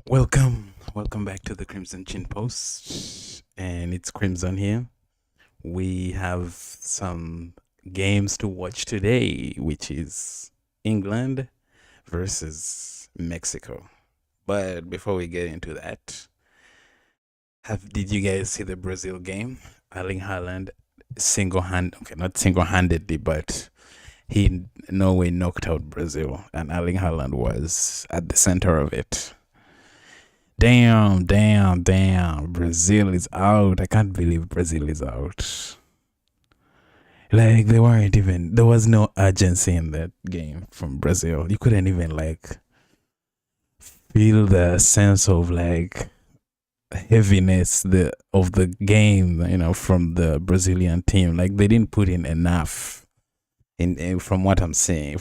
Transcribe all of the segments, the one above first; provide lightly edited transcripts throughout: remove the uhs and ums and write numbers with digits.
Welcome back to the Crimson Chin Post, and it's Crimson here. We have some games to watch today, which is England versus Mexico. But before we get into that, did you guys see the Brazil game? Erling Haaland not single-handedly, but Norway knocked out Brazil, and Erling Haaland was at the center of it. Damn. Brazil is out. I can't believe Brazil is out. Like, there was no urgency in that game from Brazil. You couldn't even, feel the sense of, heaviness of the game, from the Brazilian team. Like, they didn't put in enough from what I was saying,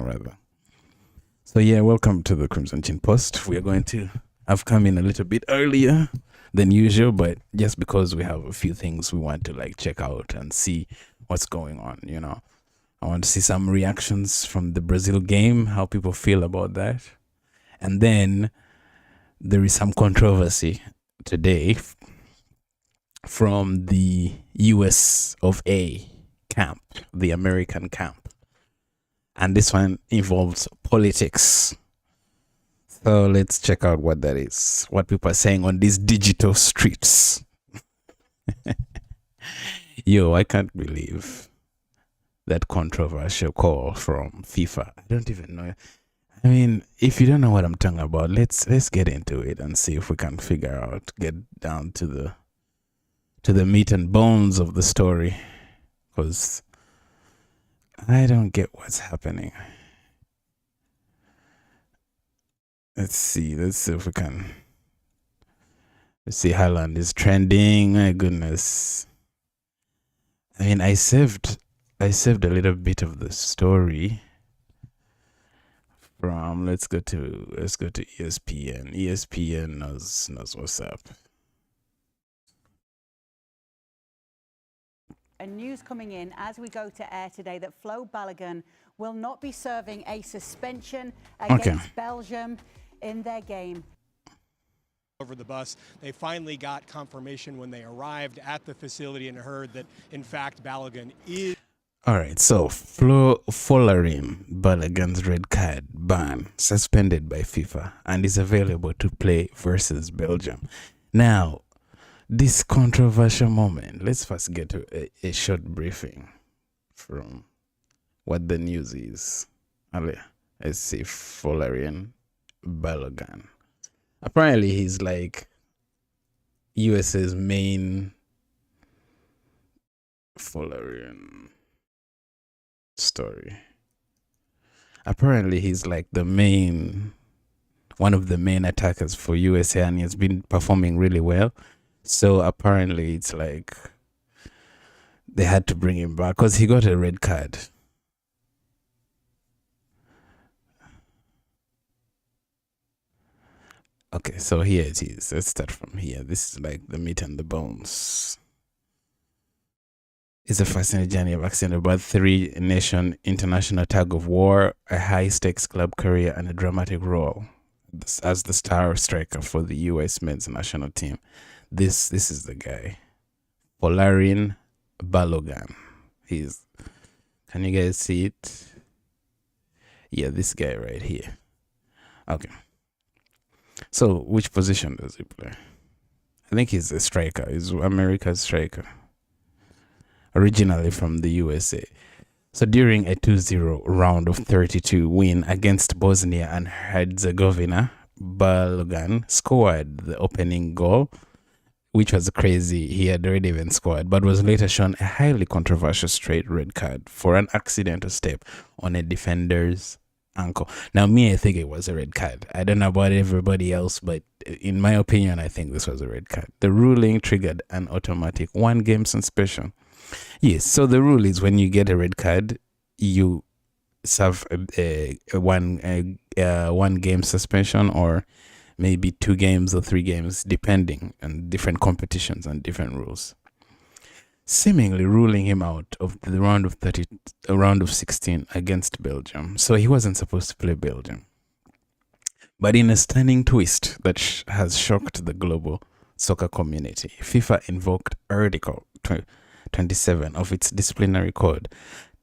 rather. So, yeah, welcome to the Crimson Chin Post. We are going to I've come in a little bit earlier than usual, but just because we have a few things we want to check out and see what's going on, I want to see some reactions from the Brazil game, how people feel about that. And then there is some controversy today from the US of A camp, the American camp. And this one involves politics. So let's check out what that is, what people are saying on these digital streets. Yo, I can't believe that controversial call from FIFA. I don't even know. I mean, if you don't know what I'm talking about, let's get into it and see if we can get down to the meat and bones of the story, because I don't get what's happening. Let's see if we can. Let's see, Haaland is trending. My goodness. I mean, I saved a little bit of the story from. Let's go to ESPN. ESPN knows what's up. And news coming in as we go to air today that Flo Balogun will not be serving a suspension against Belgium in their game. Over the bus, they finally got confirmation when they arrived at the facility and heard that, in fact, Balogun is. All right, so following Balogun's red card ban suspended by FIFA and is available to play versus Belgium. Now, this controversial moment, let's first get to a short briefing from what the news is. Let's see, following Balogun. Apparently, he's USA's main following story. Apparently, he's one of the main attackers for USA, and he's been performing really well. So apparently, it's they had to bring him back because he got a red card. Okay, so here it is. Let's start from here. This is the meat and the bones. It's a fascinating journey of action about three-nation international tug of war, a high-stakes club career, and a dramatic role as the star striker for the U.S. men's national team. This is the guy, Folarin Balogun. Can you guys see it? Yeah, this guy right here. Okay. So, which position does he play? I think he's a striker. He's America's striker. Originally from the USA. So, during a 2-0 round of 32 win against Bosnia and Herzegovina, Balogun scored the opening goal, which was crazy. He had already even scored, but was later shown a highly controversial straight red card for an accidental step on a defender's ankle. Now, I think it was a red card. I don't know about everybody else, but in my opinion, I think this was a red card. The ruling triggered an automatic 1-game suspension. Yes, so the rule is when you get a red card, you serve a 1-game suspension, or maybe 2 games or 3 games, depending on different competitions and different rules. Seemingly ruling him out of the round of 16 against Belgium. So he wasn't supposed to play Belgium. But in a stunning twist that has shocked the global soccer community, FIFA invoked Article 27 of its disciplinary code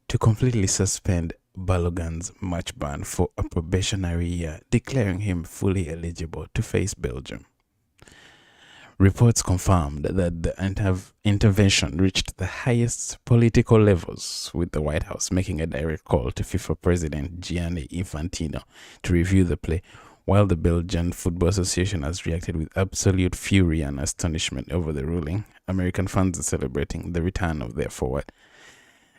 to completely suspend Balogun's match ban for a probationary year, declaring him fully eligible to face Belgium. Reports confirmed that the intervention reached the highest political levels, with the White House making a direct call to FIFA President Gianni Infantino to review the play, while the Belgian Football Association has reacted with absolute fury and astonishment over the ruling. American fans are celebrating the return of their forward.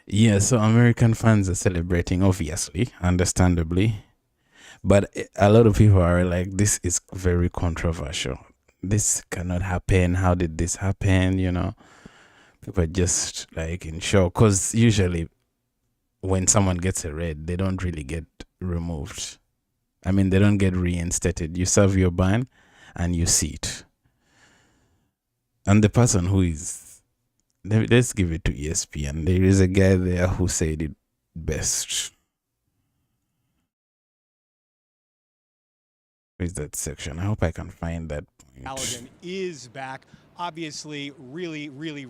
Yeah, so American fans are celebrating, obviously, understandably. But a lot of people are like, this is very controversial. This cannot happen. How did this happen? You know, people are just like in shock. Because usually when someone gets a red, they don't really get removed. I mean, they don't get reinstated. You serve your ban and you see it. And the person who is, let's give it to ESPN. There is a guy there who said it best. Where's that section? I hope I can find that point. Balogun is back. Obviously, really.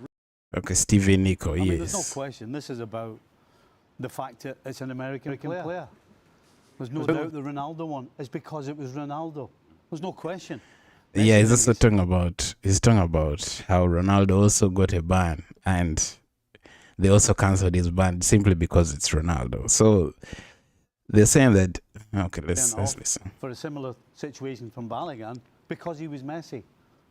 Okay, Steven Nico, I mean, yes. there's no question. This is about the fact that it's an American player. There's no doubt the Ronaldo one is because it was Ronaldo. There's no question. Yeah, he's also talking about how Ronaldo also got a ban and they also cancelled his ban simply because it's Ronaldo. So they're saying that, okay, let's listen. For a similar situation from Balogun because he was Messi.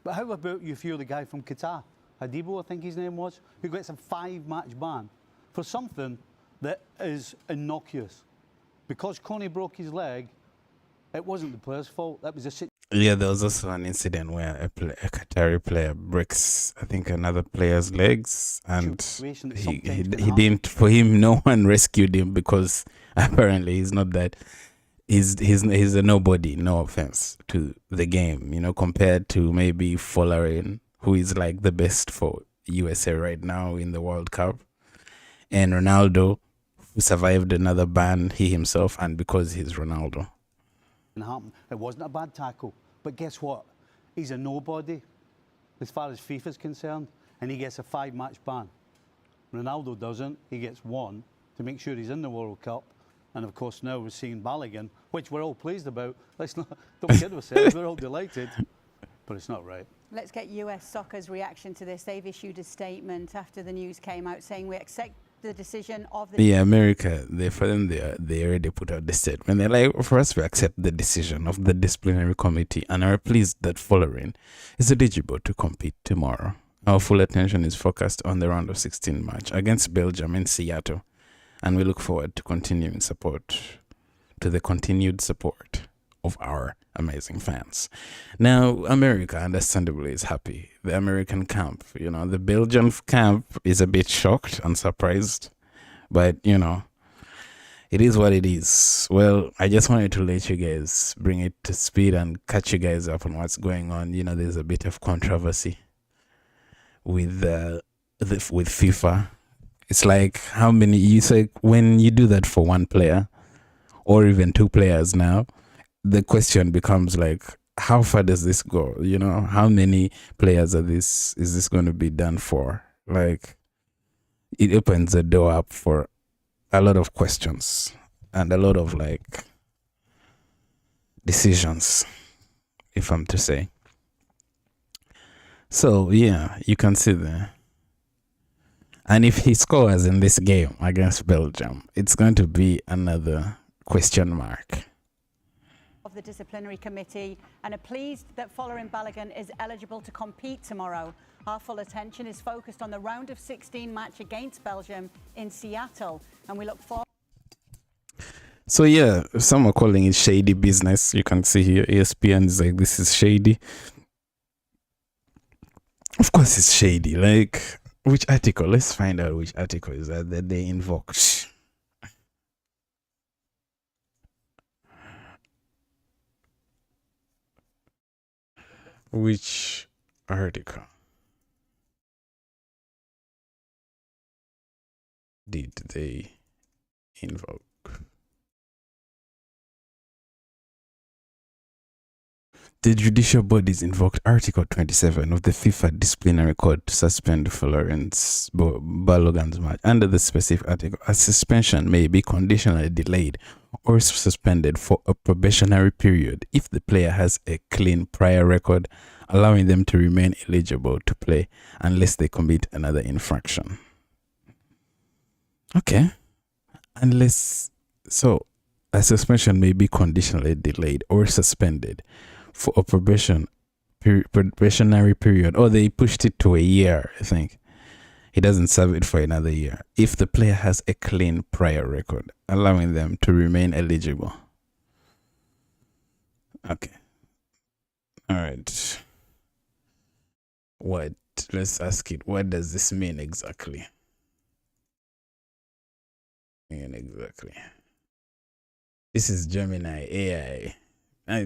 But how about you feel the guy from Qatar, Hadibo, I think his name was, who gets a 5-match ban for something that is innocuous. Because Coney broke his leg, it wasn't the player's fault. That was a situation. Yeah, there was also an incident where a Qatari player breaks, I think, another player's legs, and he didn't. For him, no one rescued him because apparently he's not that. He's a nobody. No offense to the game, you know, compared to maybe Folarin, who is like the best for USA right now in the World Cup, and Ronaldo, who survived another ban, he himself, and because he's Ronaldo. Happen. It wasn't a bad tackle, but guess what? He's a nobody as far as FIFA's concerned, and he gets a 5-match ban. Ronaldo doesn't. He gets 1 to make sure he's in the World Cup, and of course now we're seeing Balogun, which we're all pleased about. Let's not don't kid ourselves. We're all delighted, but it's not right. Let's get US Soccer's reaction to this. They've issued a statement after the news came out saying we accept the decision of the... Yeah, America, they already put out the statement. They're like, for us, we accept the decision of the disciplinary committee and are pleased that Folarin is eligible to compete tomorrow. Our full attention is focused on the round of 16 match against Belgium in Seattle, and we look forward to continued support of our amazing fans. Now, America, understandably, is happy. The American camp, you know, the Belgian camp is a bit shocked and surprised, but, you know, it is what it is. Well, I just wanted to let you guys bring it to speed and catch you guys up on what's going on. You know, there's a bit of controversy with FIFA. It's like how many, you say when you do that for one player or even 2 players now, the question becomes like, how far does this go? You know, how many players is this going to be done for? Like, it opens the door up for a lot of questions and a lot of like decisions, if I'm to say. So yeah, you can see there. And if he scores in this game against Belgium, it's going to be another question mark of the disciplinary committee, and are pleased that Folarin Balogun is eligible to compete tomorrow. Our full attention is focused on the round of 16 match against Belgium in Seattle, and we look forward. So yeah, some are calling it shady business. You can see here ESPN is like, this is shady. Of course it's shady. Like, which article? Let's find out which article is that they invoked. Which article did they invoke? The judicial bodies invoked Article 27 of the FIFA Disciplinary Code to suspend Florence Balogun's match. Under the specific article, a suspension may be conditionally delayed or suspended for a probationary period if the player has a clean prior record, allowing them to remain eligible to play unless they commit another infraction. Okay. Unless, so a suspension may be conditionally delayed or suspended for a probationary period, or they pushed it to a year, I think. He doesn't serve it for another year if the player has a clean prior record, allowing them to remain eligible. Okay. All right. Let's ask it, what does this mean exactly? This is Gemini AI. I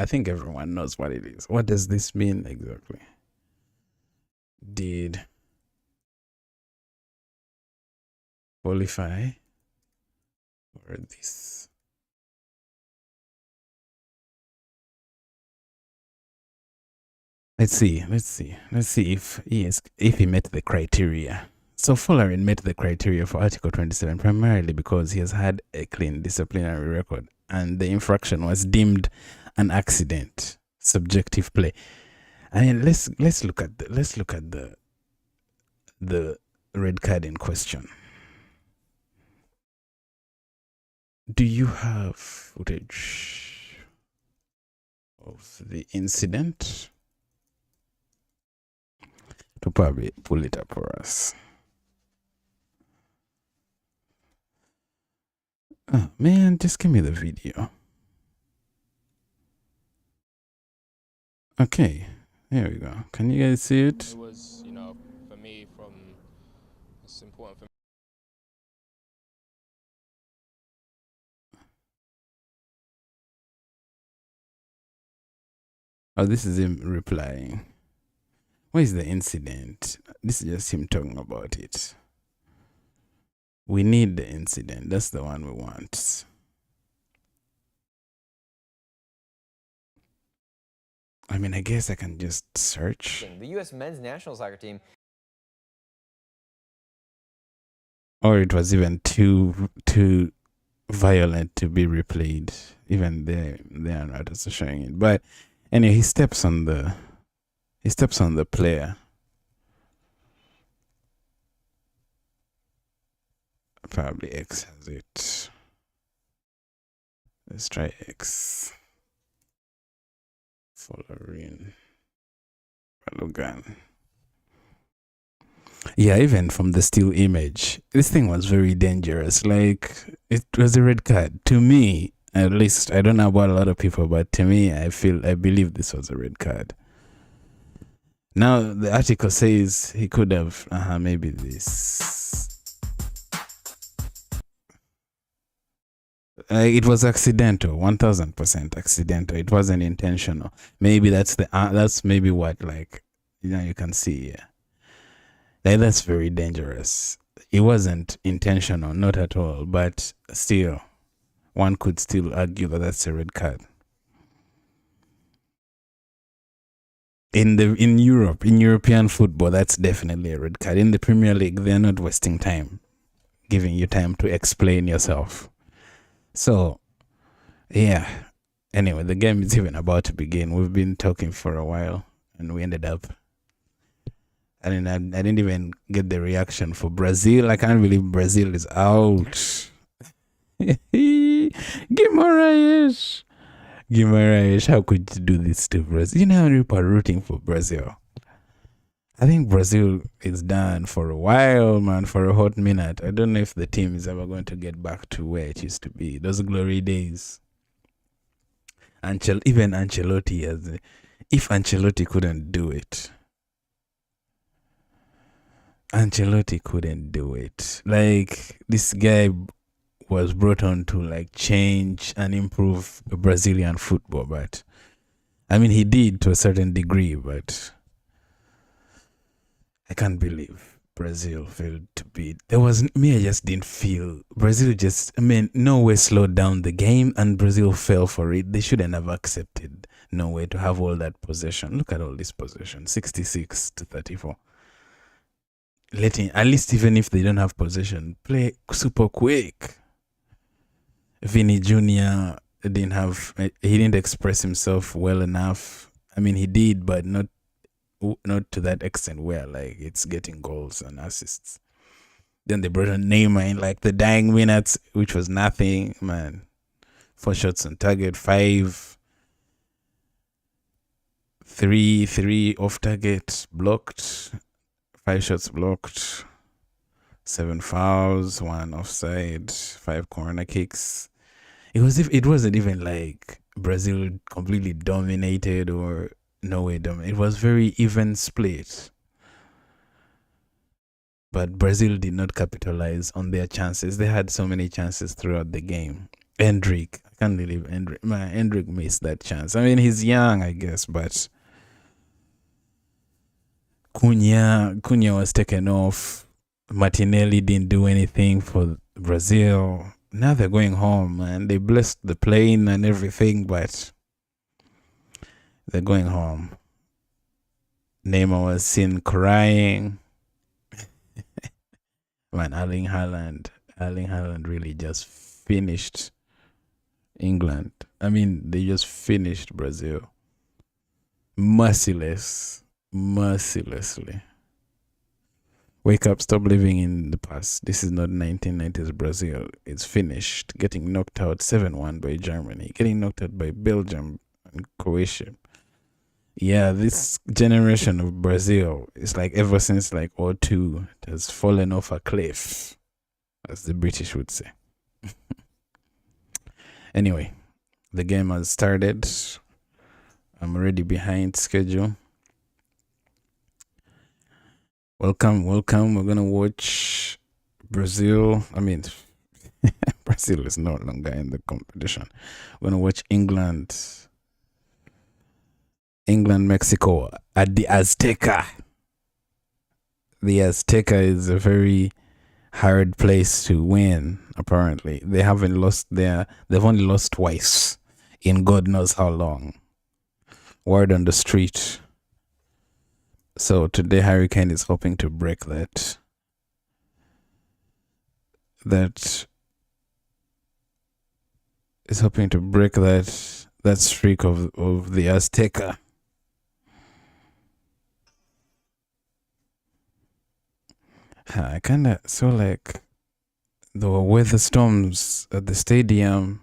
think everyone knows what it is. What does this mean exactly? Did qualify for this? Let's see if he met the criteria. So Fullerin met the criteria for Article 27 primarily because he has had a clean disciplinary record and the infraction was deemed an accident, subjective play. I mean, let's look at the red card in question. Do you have footage of the incident? To probably pull it up for us. Oh man, just give me the video. Okay, there we go. Can you guys see it? It was, for me, it's important for me. Oh, this is him replying. What is the incident? This is just him talking about it. We need the incident. That's the one we want. I mean, I guess I can just search. The U.S. men's national soccer team. Or it was even too violent to be replayed. Even they are not also showing it. But anyway, he steps on the player. Probably X has it. Let's try X. Following Logan. Yeah, even from the still image, this thing was very dangerous. Like, it was a red card. To me, at least, I don't know about a lot of people, but to me, I believe this was a red card. Now, the article says he could have, maybe this. It was accidental, 1000% accidental. It wasn't intentional. Maybe that's maybe what, like, you can see here. Like, that's very dangerous. It wasn't intentional, not at all. But still, one could still argue that that's a red card. In Europe, in European football, that's definitely a red card. In the Premier League, they're not wasting time, giving you time to explain yourself. So, yeah. Anyway, the game is even about to begin. We've been talking for a while, and we ended up. I didn't even get the reaction for Brazil. I can't believe Brazil is out. Guimarães. How could you do this to Brazil? You know how people are rooting for Brazil. I think Brazil is done for a while, man, for a hot minute. I don't know if the team is ever going to get back to where it used to be. Those glory days. Even Ancelotti, if Ancelotti couldn't do it. Ancelotti couldn't do it. Like, this guy was brought on to, like, change and improve Brazilian football, but I mean, he did to a certain degree, but I can't believe Brazil failed to beat. There was me. I just didn't feel Brazil. Just Norway slowed down the game, and Brazil fell for it. They shouldn't have accepted Norway to have all that possession. Look at all this possession, 66-34. Letting, at least even if they don't have possession, play super quick. Vinny Jr. He didn't express himself well enough. I mean, he did, but not to that extent where like it's getting goals and assists. Then they brought in Neymar in like the dying minutes, which was nothing, man. 4 shots on target, 5, 3 off target, blocked, 5 shots blocked, 7 fouls, 1 offside, 5 corner kicks. It wasn't even like Brazil completely dominated or Norway dominated. It was very even split. But Brazil did not capitalize on their chances. They had so many chances throughout the game. Hendrick, I can't believe Hendrick missed that chance. I mean, he's young, I guess, but Cunha was taken off. Martinelli didn't do anything for Brazil. Now they're going home, man. They blessed the plane and everything, but they're going home. Neymar was seen crying. Man, Erling Haaland really just finished England. I mean, they just finished Brazil. Mercilessly. Wake up, stop living in the past. This is not 1990s Brazil. It's finished. Getting knocked out 7-1 by Germany. Getting knocked out by Belgium and Croatia. Yeah, this generation of Brazil is like ever since like '02, it has fallen off a cliff, as the British would say. Anyway, the game has started. I'm already behind schedule. Welcome. We're gonna watch Brazil. I mean, Brazil is no longer in the competition. We're gonna watch England, Mexico at the Azteca. The Azteca is a very hard place to win, apparently. They haven't lost there. They've only lost twice in God knows how long. Word on the street. So today Hurricane is hoping to break that is hoping to break that streak of the Azteca. I kind of saw like the weather storms at the stadium,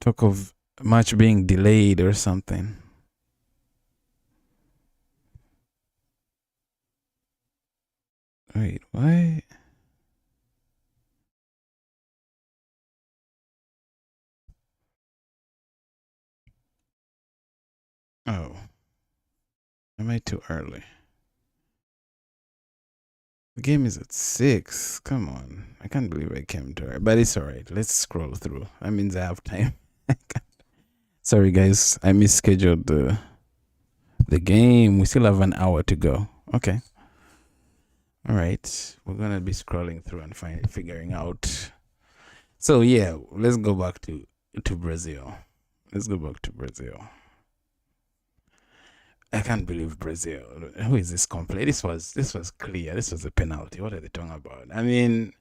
talk of match being delayed or something. Wait, why? Oh, am I too early? The game is at 6. Come on. I can't believe I came to it. But it's alright. Let's scroll through. That means I have time. Sorry guys. I misscheduled the game. We still have an hour to go. Okay. Alright. We're gonna be scrolling through and figuring out. So yeah, let's go back to Brazil. Let's go back to Brazil. I can't believe Brazil. Who is this complete? This was clear. This was a penalty. What are they talking about? I mean,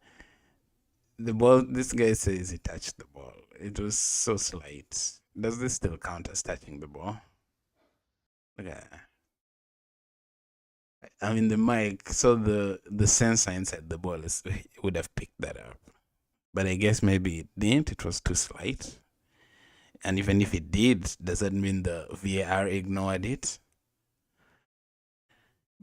the ball. This guy says he touched the ball. It was so slight. Does this still count as touching the ball? Look at that. I mean, the mic. So the sensor inside the ball would have picked that up, but I guess maybe it didn't. It was too slight. And even if it did, does that mean the VAR ignored it?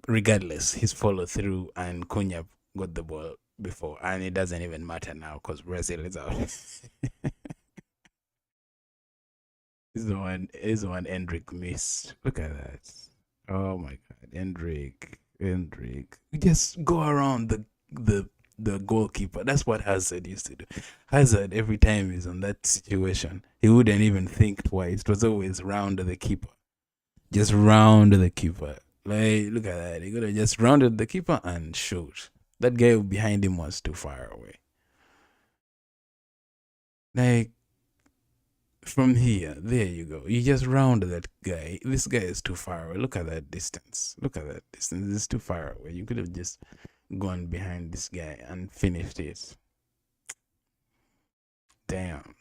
Regardless, he's followed through and Cunha got the ball before, and it doesn't even matter now because Brazil is out. He's the one Hendrick missed. Look at that. Oh my god, Hendrick. We just go around the goalkeeper. That's what Hazard used to do. Hazard, every time he's on that situation, he wouldn't even think twice. It was always round the keeper. Just round the keeper. Like, look at that. He could have just rounded the keeper and shoot. That guy behind him was too far away. Like, from here, there you go. You just rounded that guy. This guy is too far away. Look at that distance. Look at that distance. It's too far away. You could have just gone behind this guy and finished it. Damn.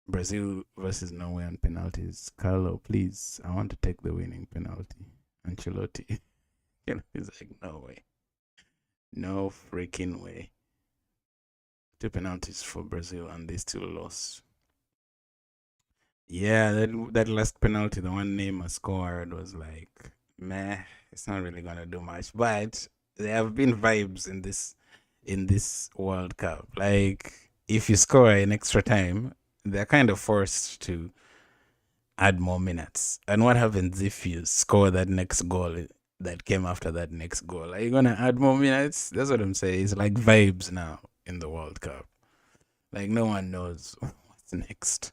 Brazil versus Norway on penalties. Carlo, please, I want to take the winning penalty. Ancelotti. He's like, no way. No freaking way. 2 penalties for Brazil and they still lost. Yeah, that last penalty, the one Neymar scored, was like, meh, it's not really gonna do much. But there have been vibes in this World Cup. Like, if you score in extra time, they're kind of forced to add more minutes. And what happens if you score that next goal that came after that next goal? Are you gonna add more minutes? That's what I'm saying. It's like vibes now in the World Cup. Like, no one knows what's next.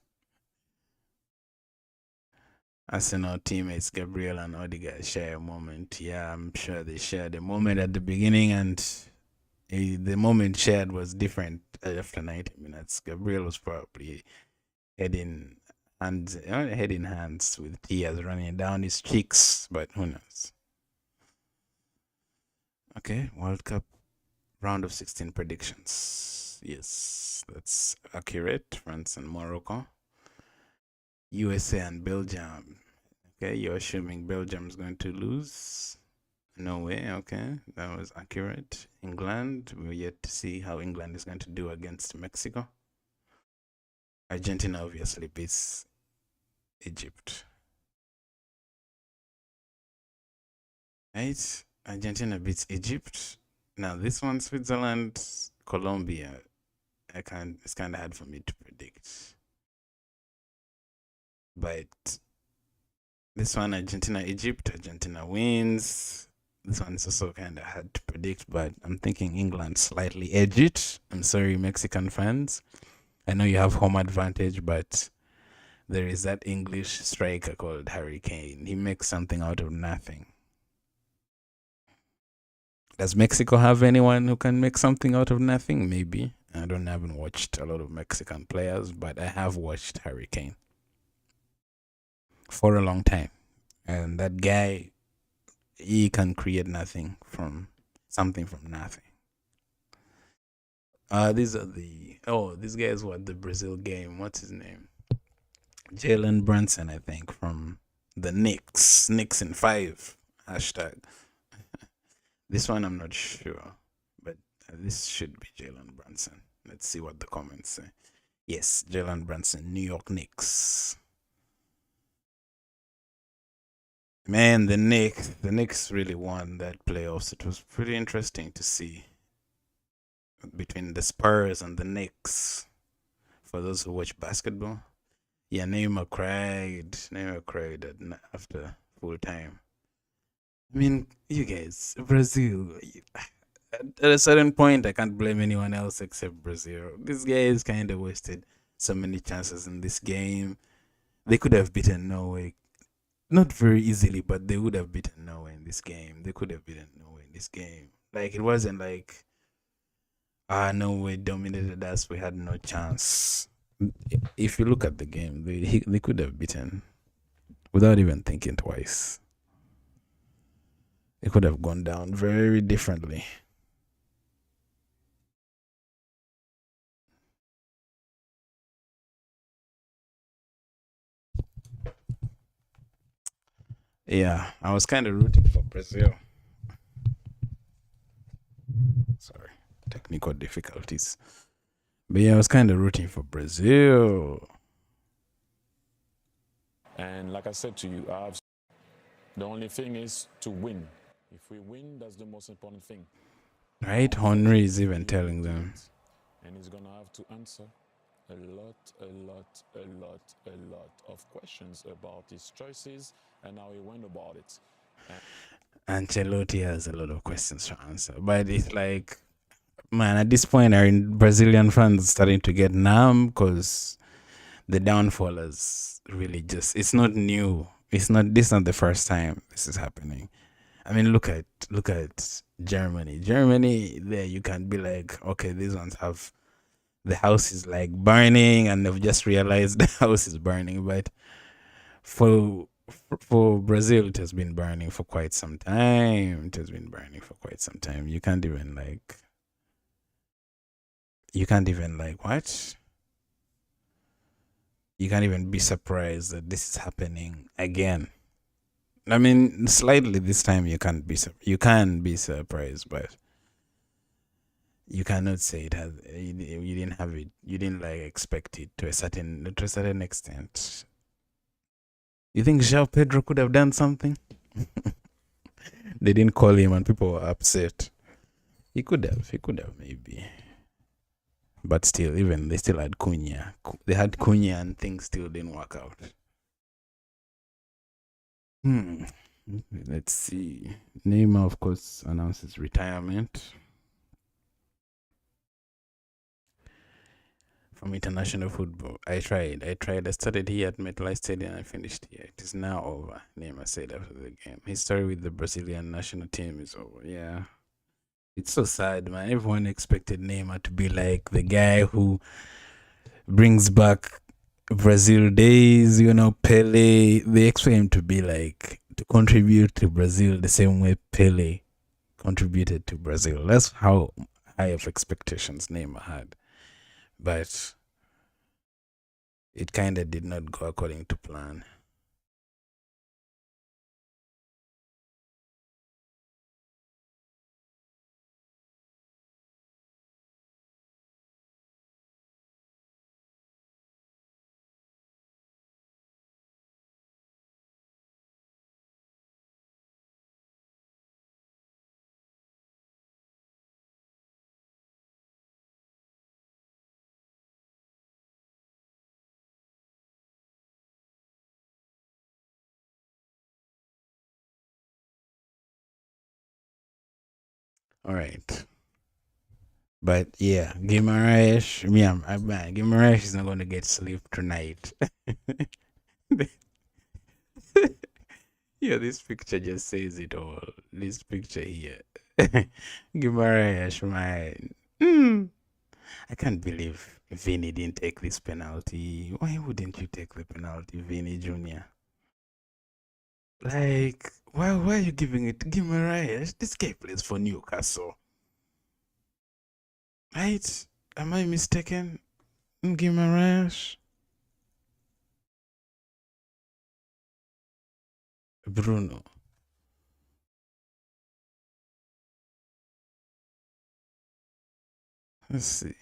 Arsenal teammates Gabriel and Odegaard share a moment. Yeah, I'm sure they shared a moment at the beginning, and the moment shared was different after 90 minutes. Gabriel was probably head in hands with tears running down his cheeks, but who knows? Okay, World Cup round of 16 predictions. Yes, that's accurate. France and Morocco. USA and Belgium. Okay, you're assuming Belgium's going to lose. No way, okay. That was accurate. England, we're yet to see how England is going to do against Mexico. Argentina obviously beats Egypt. Right? Argentina beats Egypt. Now this one, Switzerland, Colombia. It's kind of hard for me to predict. But this one, Argentina, Egypt, Argentina wins. This one is also kind of hard to predict, but I'm thinking England slightly edge it. I'm sorry, Mexican fans. I know you have home advantage, but there is that English striker called Harry Kane. He makes something out of nothing. Does Mexico have anyone who can make something out of nothing? Maybe. Haven't watched a lot of Mexican players, but I have watched Harry Kane for a long time. And that guy, he can create something from nothing. These are this guy is the Brazil game. What's his name? Jalen Brunson, I think, from the Knicks. Knicks in 5. #. This one I'm not sure, but this should be Jalen Brunson. Let's see what the comments say. Yes, Jalen Brunson, New York Knicks. Man, the Knicks really won that playoffs. It was pretty interesting to see between the Spurs and the Knicks. For those who watch basketball, yeah, Neymar cried after full time. I mean, you guys, Brazil. At a certain point, I can't blame anyone else except Brazil. These guys kind of wasted so many chances in this game. They could have beaten Norway. Not very easily, but they would have beaten Norway in this game. They could have beaten Norway in this game. Like, it wasn't like, Norway dominated us, we had no chance. If you look at the game, they could have beaten without even thinking twice. It could have gone down very differently. Yeah, I was kind of rooting for Brazil. Sorry, technical difficulties. But yeah, I was kind of rooting for Brazil. And like I said to you, the only thing is to win. If we win, that's the most important thing. Right? Henry is even telling them. And he's going to have to answer a lot of questions about his choices and how he went about it. Ancelotti has a lot of questions to answer. But it's like, man, at this point, are Brazilian fans starting to get numb? Because the downfall is really just, it's not new. It's not, this is not the first time this is happening. I mean, look at Germany. Germany, there you can be like, okay, these ones have, the house is like burning and they've just realized the house is burning. But for Brazil, it has been burning for quite some time. It has been burning for quite some time. You can't even what? You can't even be surprised that this is happening again. I mean, slightly this time you can be surprised, but you cannot say it has. You didn't have it. You didn't like expect it to a certain extent. You think João Pedro could have done something? They didn't call him, and people were upset. He could have maybe. But still, even they still had Cunha. They had Cunha, and things still didn't work out. Let's see. Neymar, of course, announces retirement from international football. I tried. I started here at MetLife Stadium and I finished here. It is now over, Neymar said after the game. His story with the Brazilian national team is over. Yeah. It's so sad, man. Everyone expected Neymar to be like the guy who brings back Brazil days, Pele. They expect him to be like, to contribute to Brazil the same way Pele contributed to Brazil. That's how high of expectations Neymar had. But it kind of did not go according to plan. All right. But yeah, Guimaraes, Guimaraes is not going to get sleep tonight. Yeah, this picture just says it all. This picture here. Guimaraes, man. I can't believe Vinny didn't take this penalty. Why wouldn't you take the penalty, Vinny Jr.? Like, why are you giving it to Guimaraes? This guy plays for Newcastle. Right? Am I mistaken? Guimaraes? Bruno. Let's see.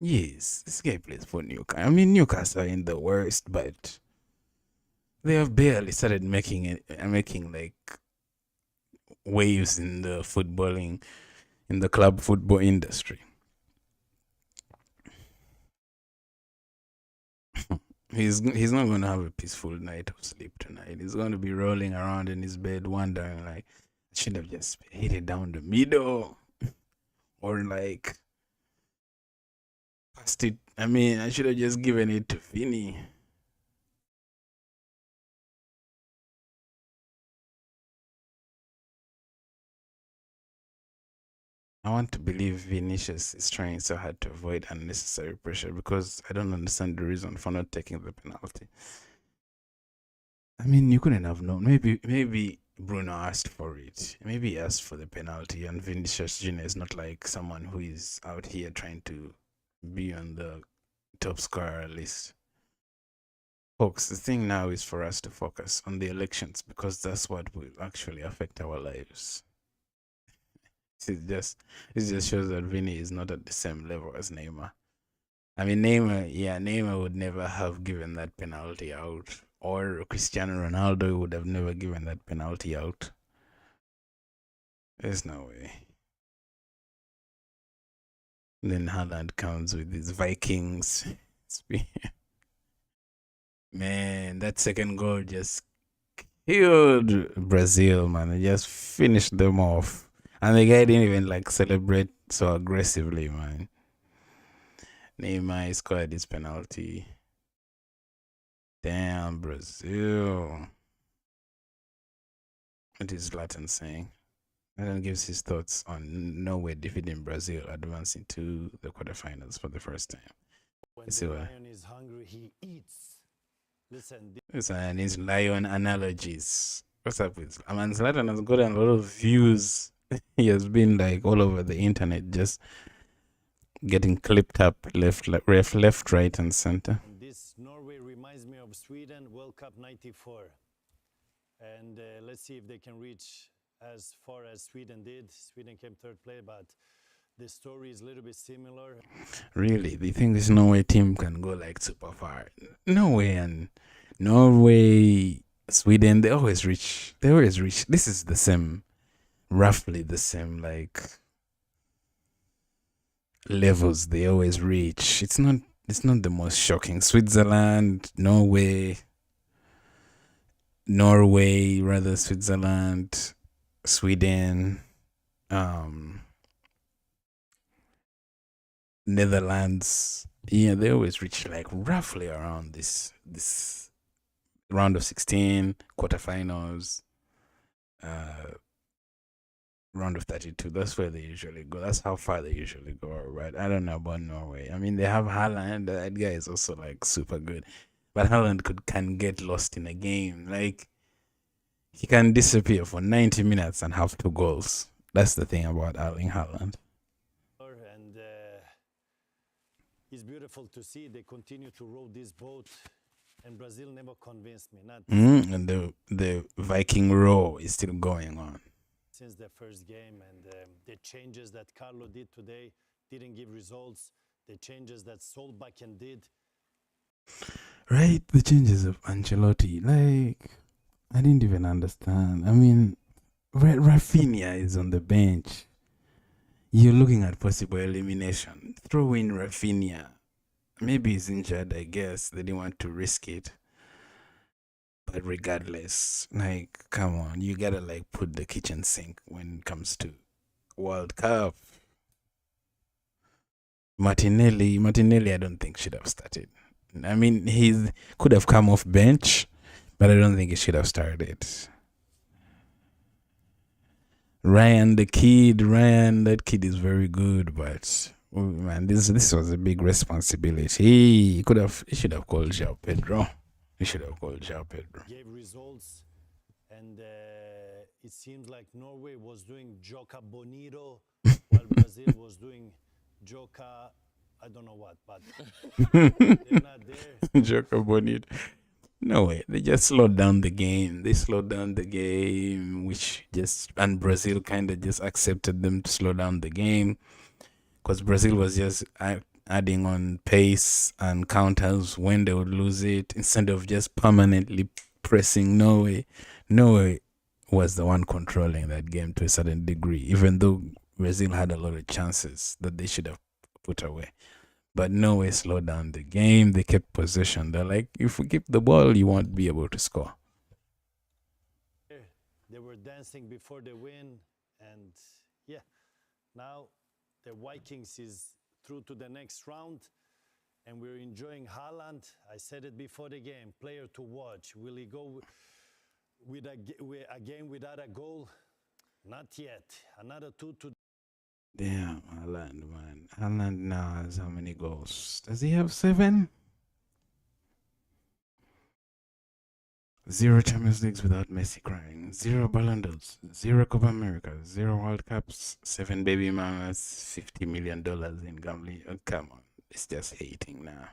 Yes, this guy plays for Newcastle. I mean, Newcastle are in the worst, but they have barely started making like waves in the club football industry. He's not going to have a peaceful night of sleep tonight. He's going to be rolling around in his bed wondering like, I should have just hit it down the middle or like passed it. I mean, I should have just given it to Vinny. I want to believe Vinicius is trying so hard to avoid unnecessary pressure because I don't understand the reason for not taking the penalty. I mean, you couldn't have known. Maybe Bruno asked for it. Maybe he asked for the penalty, and Vinicius Jr. is not like someone who is out here trying to be on the top scorer list. Folks, the thing now is for us to focus on the elections because that's what will actually affect our lives. It just shows that Vinny is not at the same level as Neymar. I mean, Neymar would never have given that penalty out, or Cristiano Ronaldo would have never given that penalty out. There's no way. Then Haaland comes with his Vikings. Man, that second goal just killed Brazil, man. It just finished them off. And the guy didn't even like celebrate so aggressively, man. Neymar scored his penalty. Damn, Brazil. What is Zlatan saying? Zlatan gives his thoughts on Norway defeating Brazil, advancing to the quarterfinals for the first time. When Let's see the what. lion is hungry, he eats. Listen, This and his lion analogies. What's up with? I mean, Zlatan has gotten a lot of views. He has been like all over the internet, just getting clipped up left, right, and center. this Norway reminds me of Sweden World Cup '94. And let's see if they can reach as far as Sweden did. Sweden came third place, but the story is a little bit similar. Really, do you think this Norway team can go like super far? Norway, Sweden, they always reach. This is the same, roughly the same like levels they always reach. It's not the most shocking. Switzerland, Norway, Switzerland, Sweden, Netherlands. Yeah, they always reach like roughly around this round of 16, quarterfinals, round of 32. That's where they usually go. That's how far they usually go, right? I don't know about Norway. I mean, they have Haaland. That guy is also like super good. But Haaland can get lost in a game. Like, he can disappear for 90 minutes and have 2 goals. That's the thing about Erling Haaland. And it's beautiful to see they continue to row this boat. And Brazil never convinced me. Not And the Viking row is still going on. since their first game. And the changes that Carlo did today didn't give results. The changes that Solbakken did. Right, the changes of Ancelotti, like, I didn't even understand. I mean, Rafinha is on the bench. You're looking at possible elimination. Throw in Rafinha. Maybe he's injured, I guess. They didn't want to risk it. But regardless, like, come on. You gotta, like, put the kitchen sink when it comes to World Cup. Martinelli, I don't think should have started. I mean, he could have come off bench, but I don't think he should have started. Ryan, that kid is very good, but oh, man, this was a big responsibility. He should have called João Pedro. Gave results. And it seems like Norway was doing Joca Bonito while Brazil was doing Joca, I don't know what, but they're not there. Joker Bonito. No way. They just slowed down the game. And Brazil kind of just accepted them to slow down the game because Brazil was just adding on pace and counters when they would lose it instead of just permanently pressing Norway. Norway was the one controlling that game to a certain degree, even though Brazil had a lot of chances that they should have put away. But Norway slowed down the game. They kept possession. They're like, if we keep the ball, you won't be able to score. They were dancing before the win. And yeah, now the Vikings is through to the next round. And we're enjoying Haaland. I said it before the game, player to watch. Will he go with a game without a goal? Not yet. Another 2-2. Damn, Haaland, man. Haaland now has how many goals? Does he have 7? 0 Champions Leagues without Messi crying. 0 Ballon d'Ors. 0 Copa America. 0 World Cups. 7 baby mamas. $50 million in gambling. Oh, come on. It's just hating now.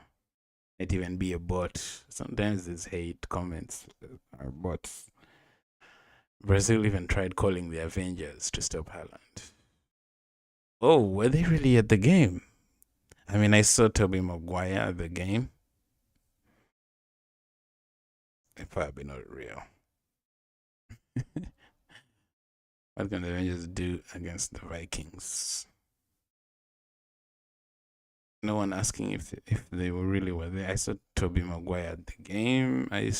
It even be a bot. Sometimes there's hate comments are bots. Brazil even tried calling the Avengers to stop Haaland. Oh, were they really at the game? I mean, I saw Tobey Maguire at the game. They're probably not real. What can the Avengers do against the Vikings? No one asking if they really were there. I saw Tobey Maguire at the game. I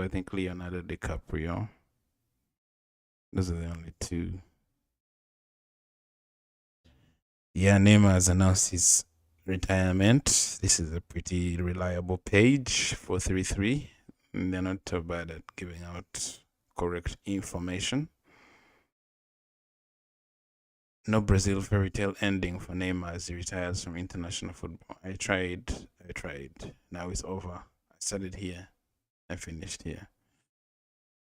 think, Leonardo DiCaprio. Those are the only 2. Yeah, Neymar has announced his retirement. This is a pretty reliable page, 433. They're not too bad at giving out correct information. No Brazil fairy tale ending for Neymar as he retires from international football. I tried. Now it's over. I started here. I finished here.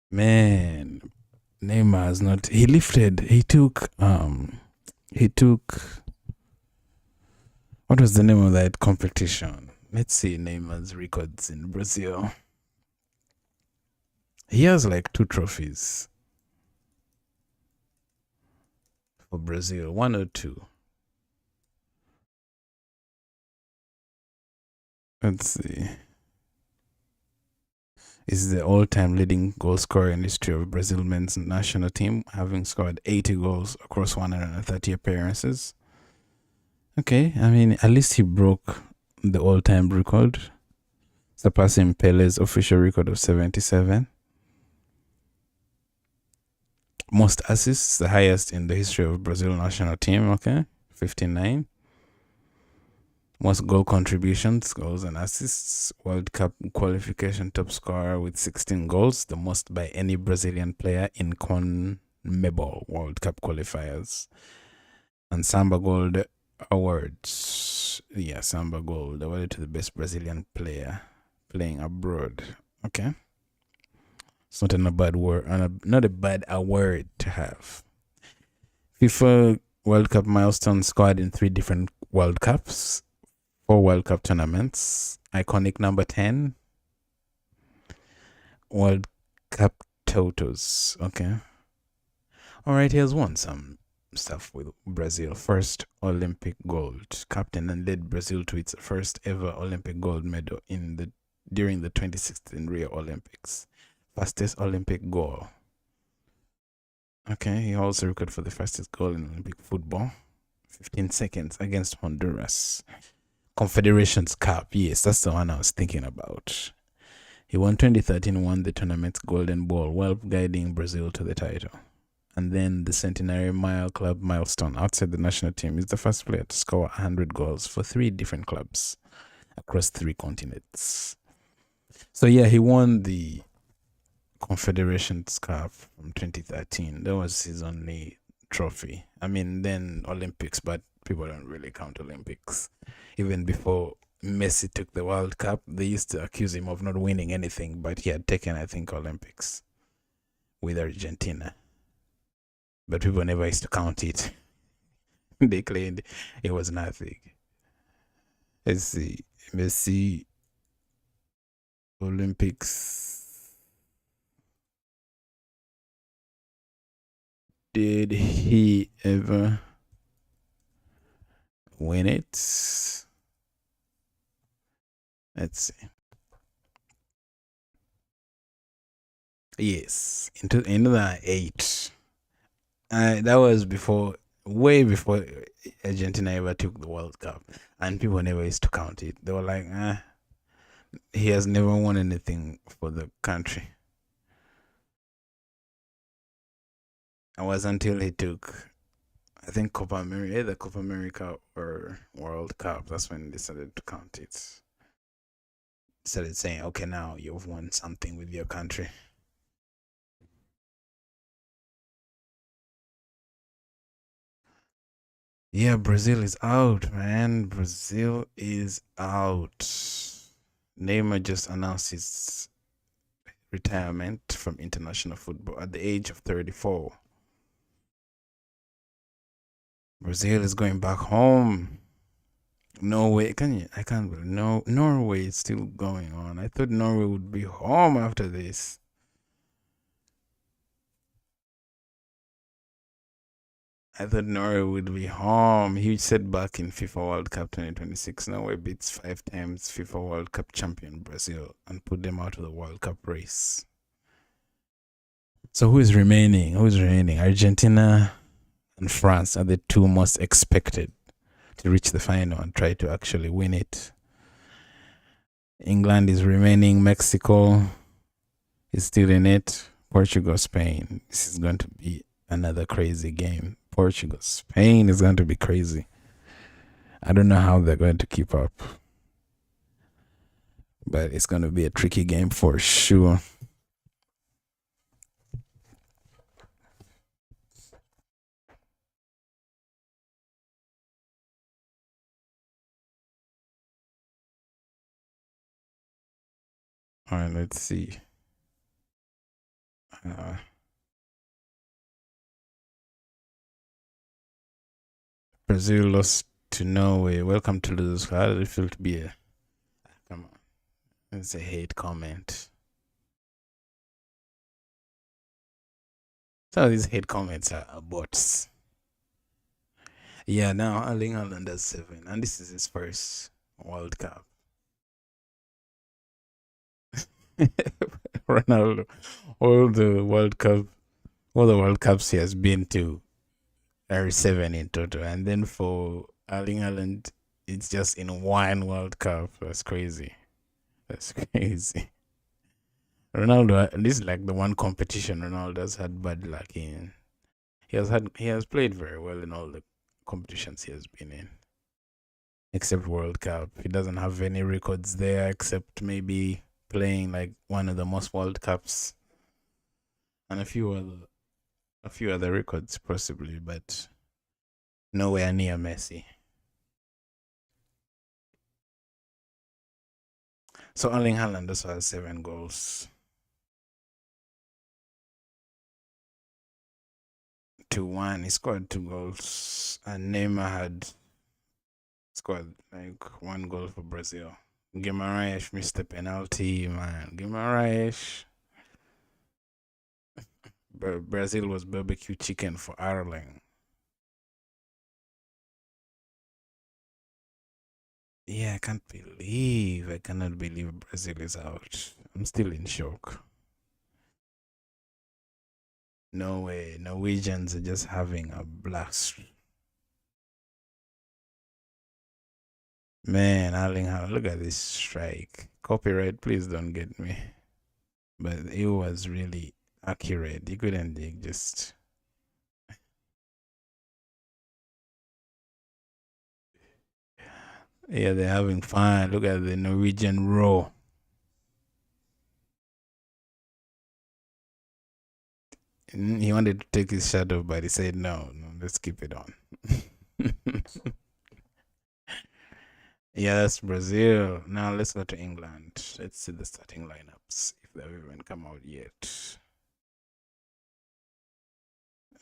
Man, Neymar's not. He took. What was the name of that competition? Let's see Neymar's records in Brazil. He has like 2 trophies for Brazil, 1 or 2. Let's see. Is the all-time leading goal scorer in the history of Brazil men's national team, having scored 80 goals across 130 appearances. Okay, I mean, at least he broke the all-time record, surpassing Pele's official record of 77. Most assists, the highest in the history of Brazil national team, okay, 59. Most goal contributions, goals and assists, World Cup qualification top scorer with 16 goals, the most by any Brazilian player in CONMEBOL World Cup qualifiers. And Samba Gold awards. Yeah, Samba Gold awarded to the best Brazilian player playing abroad. Okay. It's not a bad word, not a bad award to have. FIFA World Cup milestone scored in 3 different World Cups. 4 World Cup tournaments. Iconic number 10. World Cup totals. Okay. Alright, he has won some stuff with Brazil. First Olympic gold. Captain and led Brazil to its first ever Olympic gold medal during the 2016 Rio Olympics. Fastest Olympic goal. Okay, he holds the record for the fastest goal in Olympic football. 15 seconds against Honduras. Confederations Cup, yes, that's the one I was thinking about. He won 2013, won the tournament's Golden Ball, while guiding Brazil to the title. And then the Centenary Mile Club milestone outside the national team is the first player to score 100 goals for 3 different clubs across 3 continents. So yeah, he won the Confederations Cup from 2013. That was his only trophy. I mean, then Olympics, but people don't really count Olympics. Even before Messi took the World Cup, they used to accuse him of not winning anything, but he had taken, I think, Olympics with Argentina. But people never used to count it. They claimed it was nothing. Let's see. Messi Olympics. Did he ever win it? Let's see. Yes, in 2008. That was way before Argentina ever took the World Cup, and people never used to count it. They were like, he has never won anything for the country. It was until he took, I think, Copa America, either Copa America or World Cup. That's when they started to count it. Started saying, okay, now you've won something with your country. Yeah, Brazil is out, man. Brazil is out. Neymar just announced his retirement from international football at the age of 34. Brazil is going back home. Norway, I can't believe Norway is still going on. I thought Norway would be home after this. I thought Norway would be home. Huge setback in FIFA World Cup 2026. Norway beats 5 times FIFA World Cup champion Brazil and put them out of the World Cup race. So who is remaining? Argentina and France are the 2 most expected to reach the final and try to actually win it. England is remaining. Mexico is still in it. Portugal, Spain. This is going to be another crazy game. Portugal, Spain is going to be crazy. I don't know how they're going to keep up, but it's going to be a tricky game for sure. All right, let's see. Brazil lost to Norway. Welcome to lose. How did it feel to be a? Come on, it's a hate comment. Some of these hate comments are bots. Yeah, now Erling Haaland has 7, and this is his first World Cup. Ronaldo, all the World Cups he has been to are 7 in total, and then for Erling Haaland, it's just in one World Cup. That's crazy. That's crazy. Ronaldo, this is like the one competition Ronaldo's had bad luck in. He has played very well in all the competitions he has been in, except World Cup. He doesn't have any records there except maybe playing like one of the most World Cups and a few other records possibly, but nowhere near Messi. So Erling Haaland also has 7 goals. 2-1. He scored 2 goals, and Neymar had scored like 1 goal for Brazil. Guimaraes missed the penalty, man. Guimaraes. Brazil was barbecue chicken for Ireland. Yeah, I cannot believe Brazil is out. I'm still in shock. No way. Norwegians are just having a blast. Man, Erling Haaland, look at this strike. Copyright, please don't get me. But it was really accurate. You couldn't just. Yeah, they're having fun. Look at the Norwegian row. He wanted to take his shirt off, but he said, no, let's keep it on. Yeah, that's Brazil. Now let's go to England. Let's see the starting lineups, if they've even come out yet.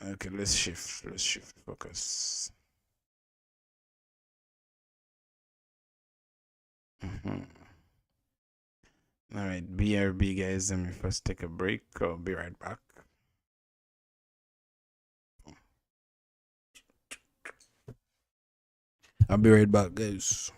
Okay, let's shift focus. All right, BRB guys, let me first take a break. I'll be right back. I'll be right back, guys.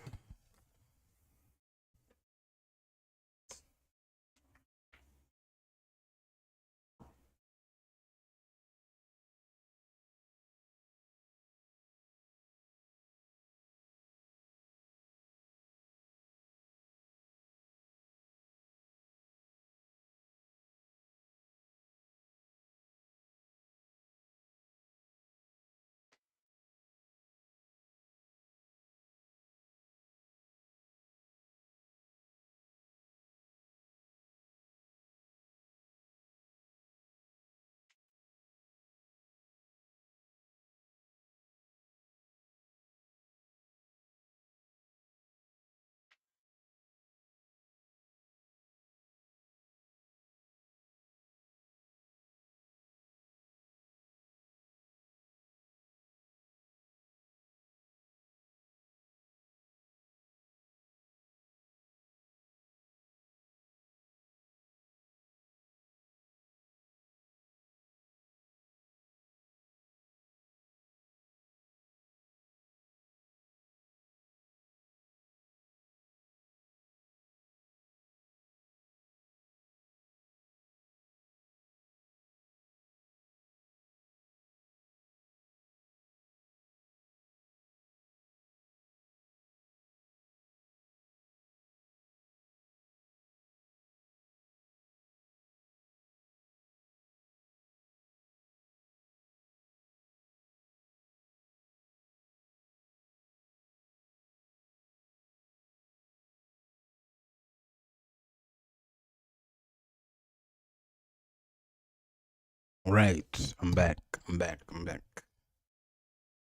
Right, I'm back. I'm back. I'm back.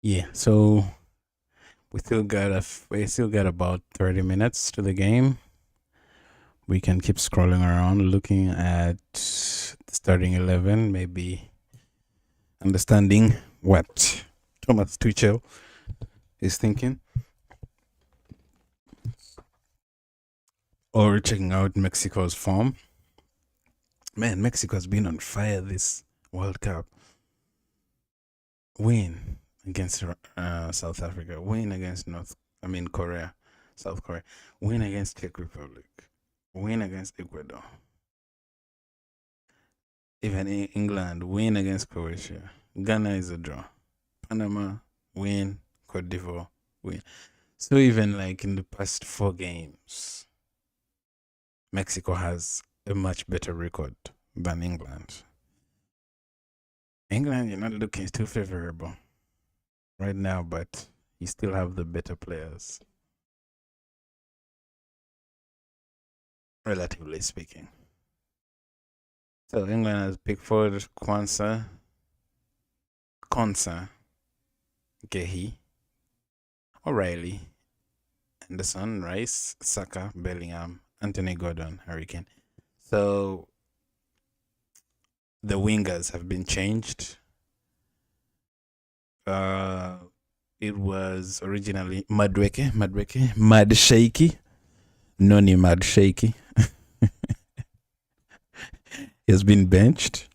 Yeah, so we still got about 30 minutes to the game. We can keep scrolling around, looking at the starting 11, maybe understanding what Thomas Tuchel is thinking, or checking out Mexico's form. Man, Mexico's been on fire this World Cup. Win against South Africa. Win against Korea, South Korea. Win against Czech Republic. Win against Ecuador. Even England win against Croatia. Ghana is a draw. Panama win. Cote d'Ivoire win. So even like in the past 4 games, Mexico has a much better record than England. England, you're not looking too favorable right now, but you still have the better players, relatively speaking. So England has Pickford, Konsa, Gehi, O'Reilly, Anderson, Rice, Saka, Bellingham, Anthony Gordon, Hurricane. So the wingers have been changed. It was originally Mad Shaky, Noni Mad Shaky. He has been benched.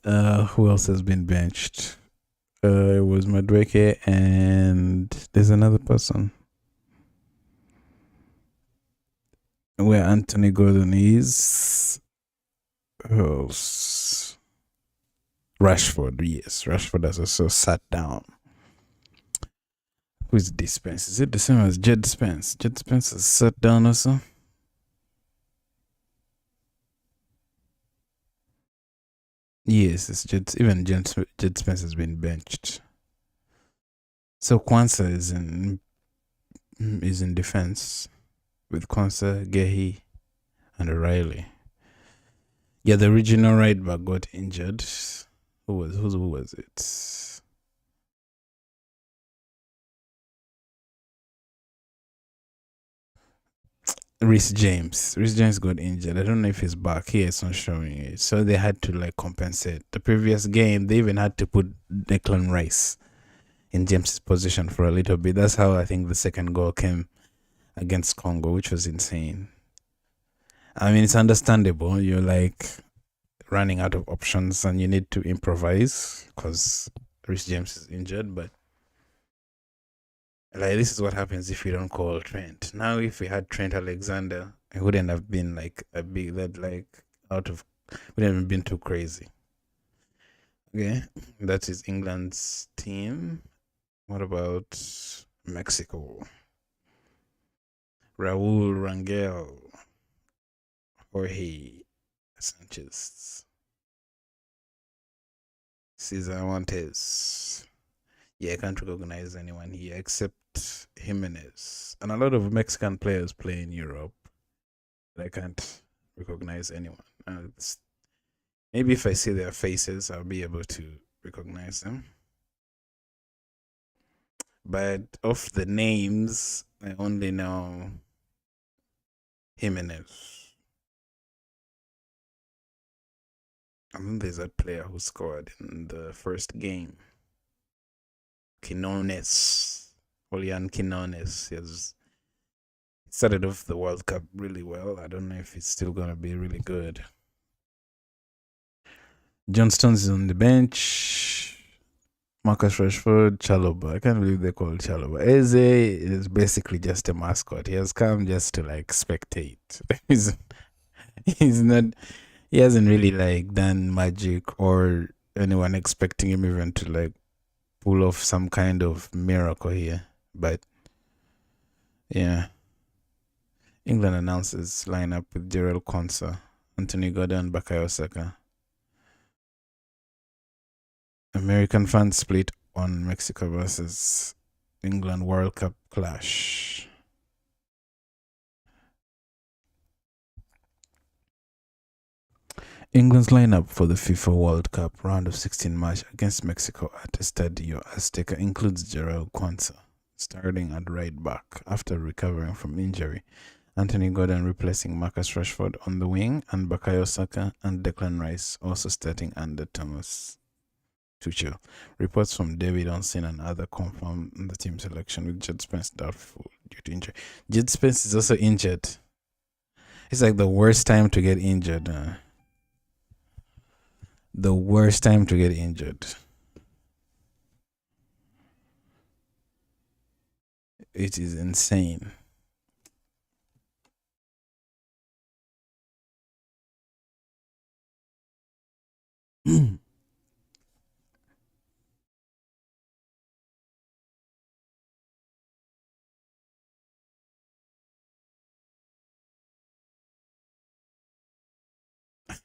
Who else has been benched? It was Madweke and there's another person. Where Anthony Gordon is. Who else? Rashford, yes. Rashford has also sat down. Who's this Spence? Is it the same as Jed Spence? Jed Spence has sat down also. Yes, it's even Jed Spence has been benched. So Kwanzaa is in defense with Kwanzaa, Gehi, and O'Reilly. Yeah, the original right back got injured. Who was it? Reece James. Reece James got injured. I don't know if he's back. Here it's not showing it. So they had to like compensate. The previous game, they even had to put Declan Rice in James's position for a little bit. That's how I think the second goal came against Congo, which was insane. I mean, it's understandable. You're like running out of options and you need to improvise because Reece James is injured, but like this is what happens if you don't call Trent. Now, if we had Trent Alexander, it wouldn't have been like a big that like wouldn't have been too crazy. Okay, that is England's team. What about Mexico? Raul Rangel, Jorge Sanchez, Cesar Montes. Yeah, I can't recognize anyone here except Jimenez. And a lot of Mexican players play in Europe. But I can't recognize anyone. Maybe if I see their faces, I'll be able to recognize them. But of the names, I only know Jimenez. I think there's a player who scored in the first game. Quinones. Julian Quinones. He started off the World Cup really well. I don't know if it's still going to be really good. John Stones is on the bench. Marcus Rashford, Chalobah. I can't believe they call Chalobah. Eze is basically just a mascot. He has come just to like spectate. He's not. He hasn't really like done magic or anyone expecting him even to like pull off some kind of miracle here. But yeah, England announces lineup with Gerald Konsa, Anthony Gordon, Bukayo Saka. American fans split on Mexico versus England World Cup clash. England's lineup for the FIFA World Cup round of 16 match against Mexico at Estadio Azteca includes Gerald Quansah starting at right back after recovering from injury, Anthony Gordon replacing Marcus Rashford on the wing, and Bukayo Saka and Declan Rice also starting under Thomas Tuchel. Reports from David Onsen and other confirm the team selection, with Jed Spence doubtful due to injury. Jed Spence is also injured. It's like the worst time to get injured. The worst time to get injured. It is insane.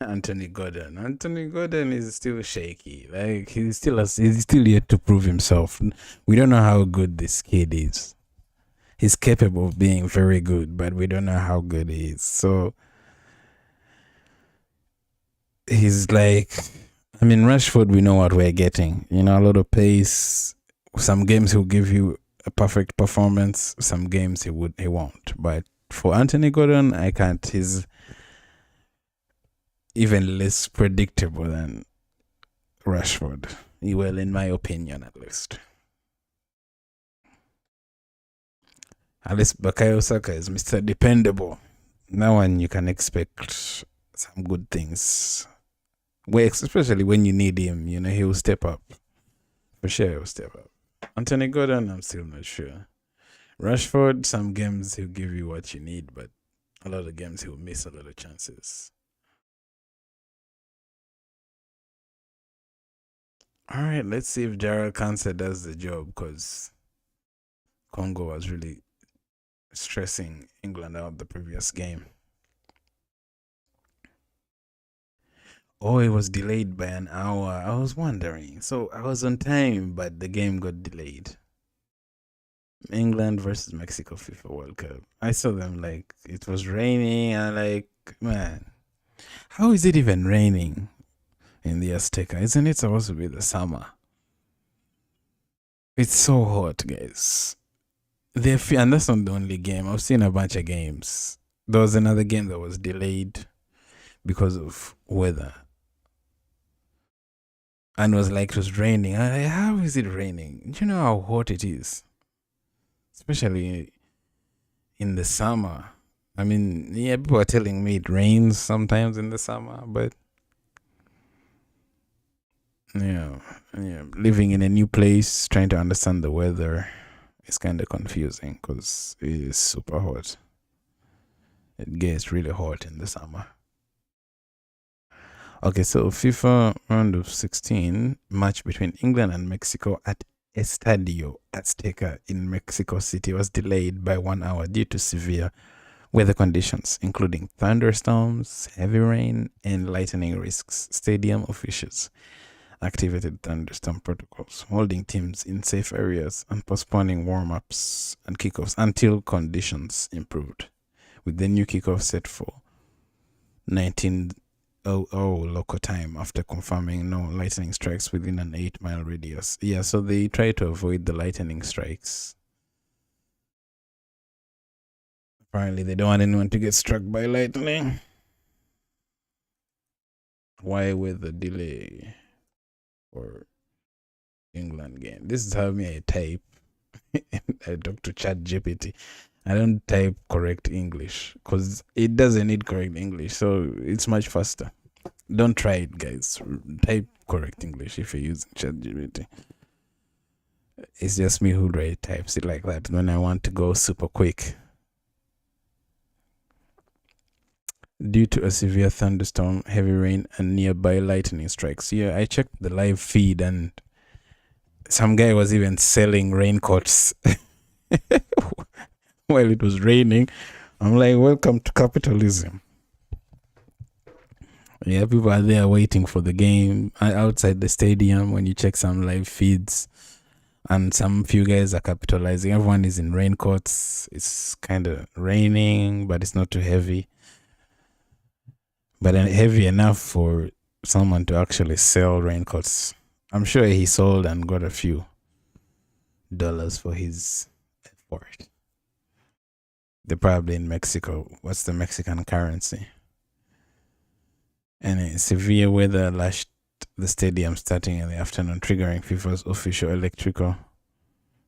Anthony Gordon is still shaky. Like he's still yet to prove himself. We don't know how good this kid is. He's capable of being very good, but we don't know how good he is. So he's like, I mean, Rashford, we know what we're getting. You know, a lot of pace. Some games he'll give you a perfect performance. Some games he won't. But for Anthony Gordon, I can't. He's even less predictable than Rashford. Well, in my opinion, at least. At least Bukayo Saka is Mr. Dependable. That one you can expect some good things. Well, especially when you need him, you know, he will step up. For sure, he'll step up. Anthony Gordon, I'm still not sure. Rashford, some games he'll give you what you need, but a lot of games he'll miss a lot of chances. All right, let's see if Gerald Quansah does the job, because Congo was really stressing England out the previous game. Oh, it was delayed by an hour. I was wondering. So I was on time, but the game got delayed. England versus Mexico FIFA World Cup. I saw them like it was raining, and like, man, how is it even raining in the Azteca? Isn't it supposed to be the summer? It's so hot, guys. And that's not the only game. I've seen a bunch of games. There was another game that was delayed because of weather. And it was like it was raining. I'm like, how is it raining? Do you know how hot it is? Especially in the summer. I mean, yeah, people are telling me it rains sometimes in the summer, but yeah, living in a new place, trying to understand the weather is kind of confusing because it is super hot. It gets really hot in the summer. Okay, so FIFA round of 16 match between England and Mexico at Estadio Azteca in Mexico City was delayed by 1 hour due to severe weather conditions, including thunderstorms, heavy rain, and lightning risks. Stadium officials activated thunderstorm protocols, holding teams in safe areas and postponing warm-ups and kickoffs until conditions improved, with the new kickoff set for 19:00 local time after confirming no lightning strikes within an 8-mile radius. Yeah, so they try to avoid the lightning strikes. Apparently, they don't want anyone to get struck by lightning. Why with the delay for England game? This is how I type. I talk to ChatGPT. I don't type correct English because it doesn't need correct English, so it's much faster. Don't try it, guys. Type correct English if you're using ChatGPT. It's just me who types it like that when I want to go super quick. Due to a severe thunderstorm, heavy rain, and nearby lightning strikes. Yeah, I checked the live feed and some guy was even selling raincoats while it was raining. I'm like, welcome to capitalism. Yeah, people are there waiting for the game outside the stadium. When you check some live feeds, and some few guys are capitalizing. Everyone is in raincoats. It's kind of raining, but it's not too heavy. but heavy enough for someone to actually sell raincoats. I'm sure he sold and got a few dollars for his effort. They're probably in Mexico. What's the Mexican currency? And severe weather lashed the stadium starting in the afternoon, triggering FIFA's official electrical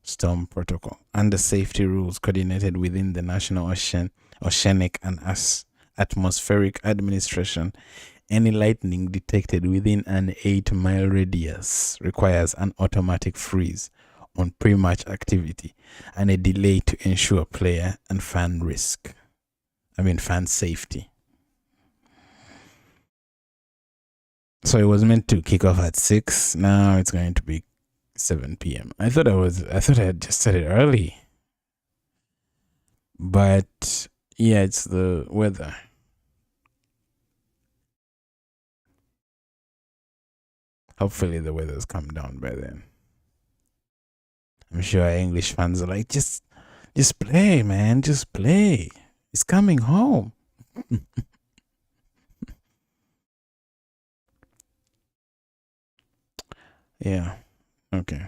storm protocol. Under safety rules coordinated within the National Oceanic and Atmospheric Administration, any lightning detected within an 8-mile radius requires an automatic freeze on pre-match activity and a delay to ensure player and fan safety. So it was meant to kick off at 6. Now it's going to be 7 p.m. I thought I had just said it early. But yeah, it's the weather. Hopefully the weather's come down by then. I'm sure English fans are like, just play, man. Just play. It's coming home. Yeah. Okay.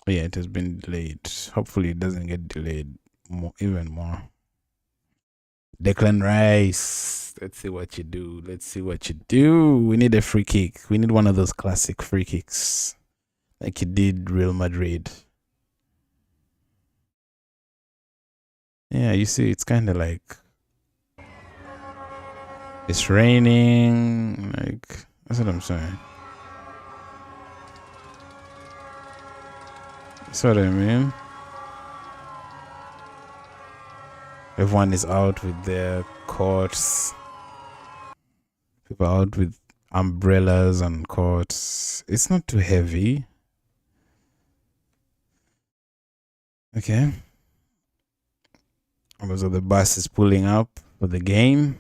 Yeah, it has been delayed. Hopefully it doesn't get delayed even more. Declan Rice. Let's see what you do. We need a free kick. We need one of those classic free kicks like you did Real Madrid. Yeah, you see, it's kind of like it's raining. Like, that's what I'm saying. That's what I mean. Everyone is out with their coats. People out with umbrellas and coats. It's not too heavy. Okay. So the bus is pulling up for the game.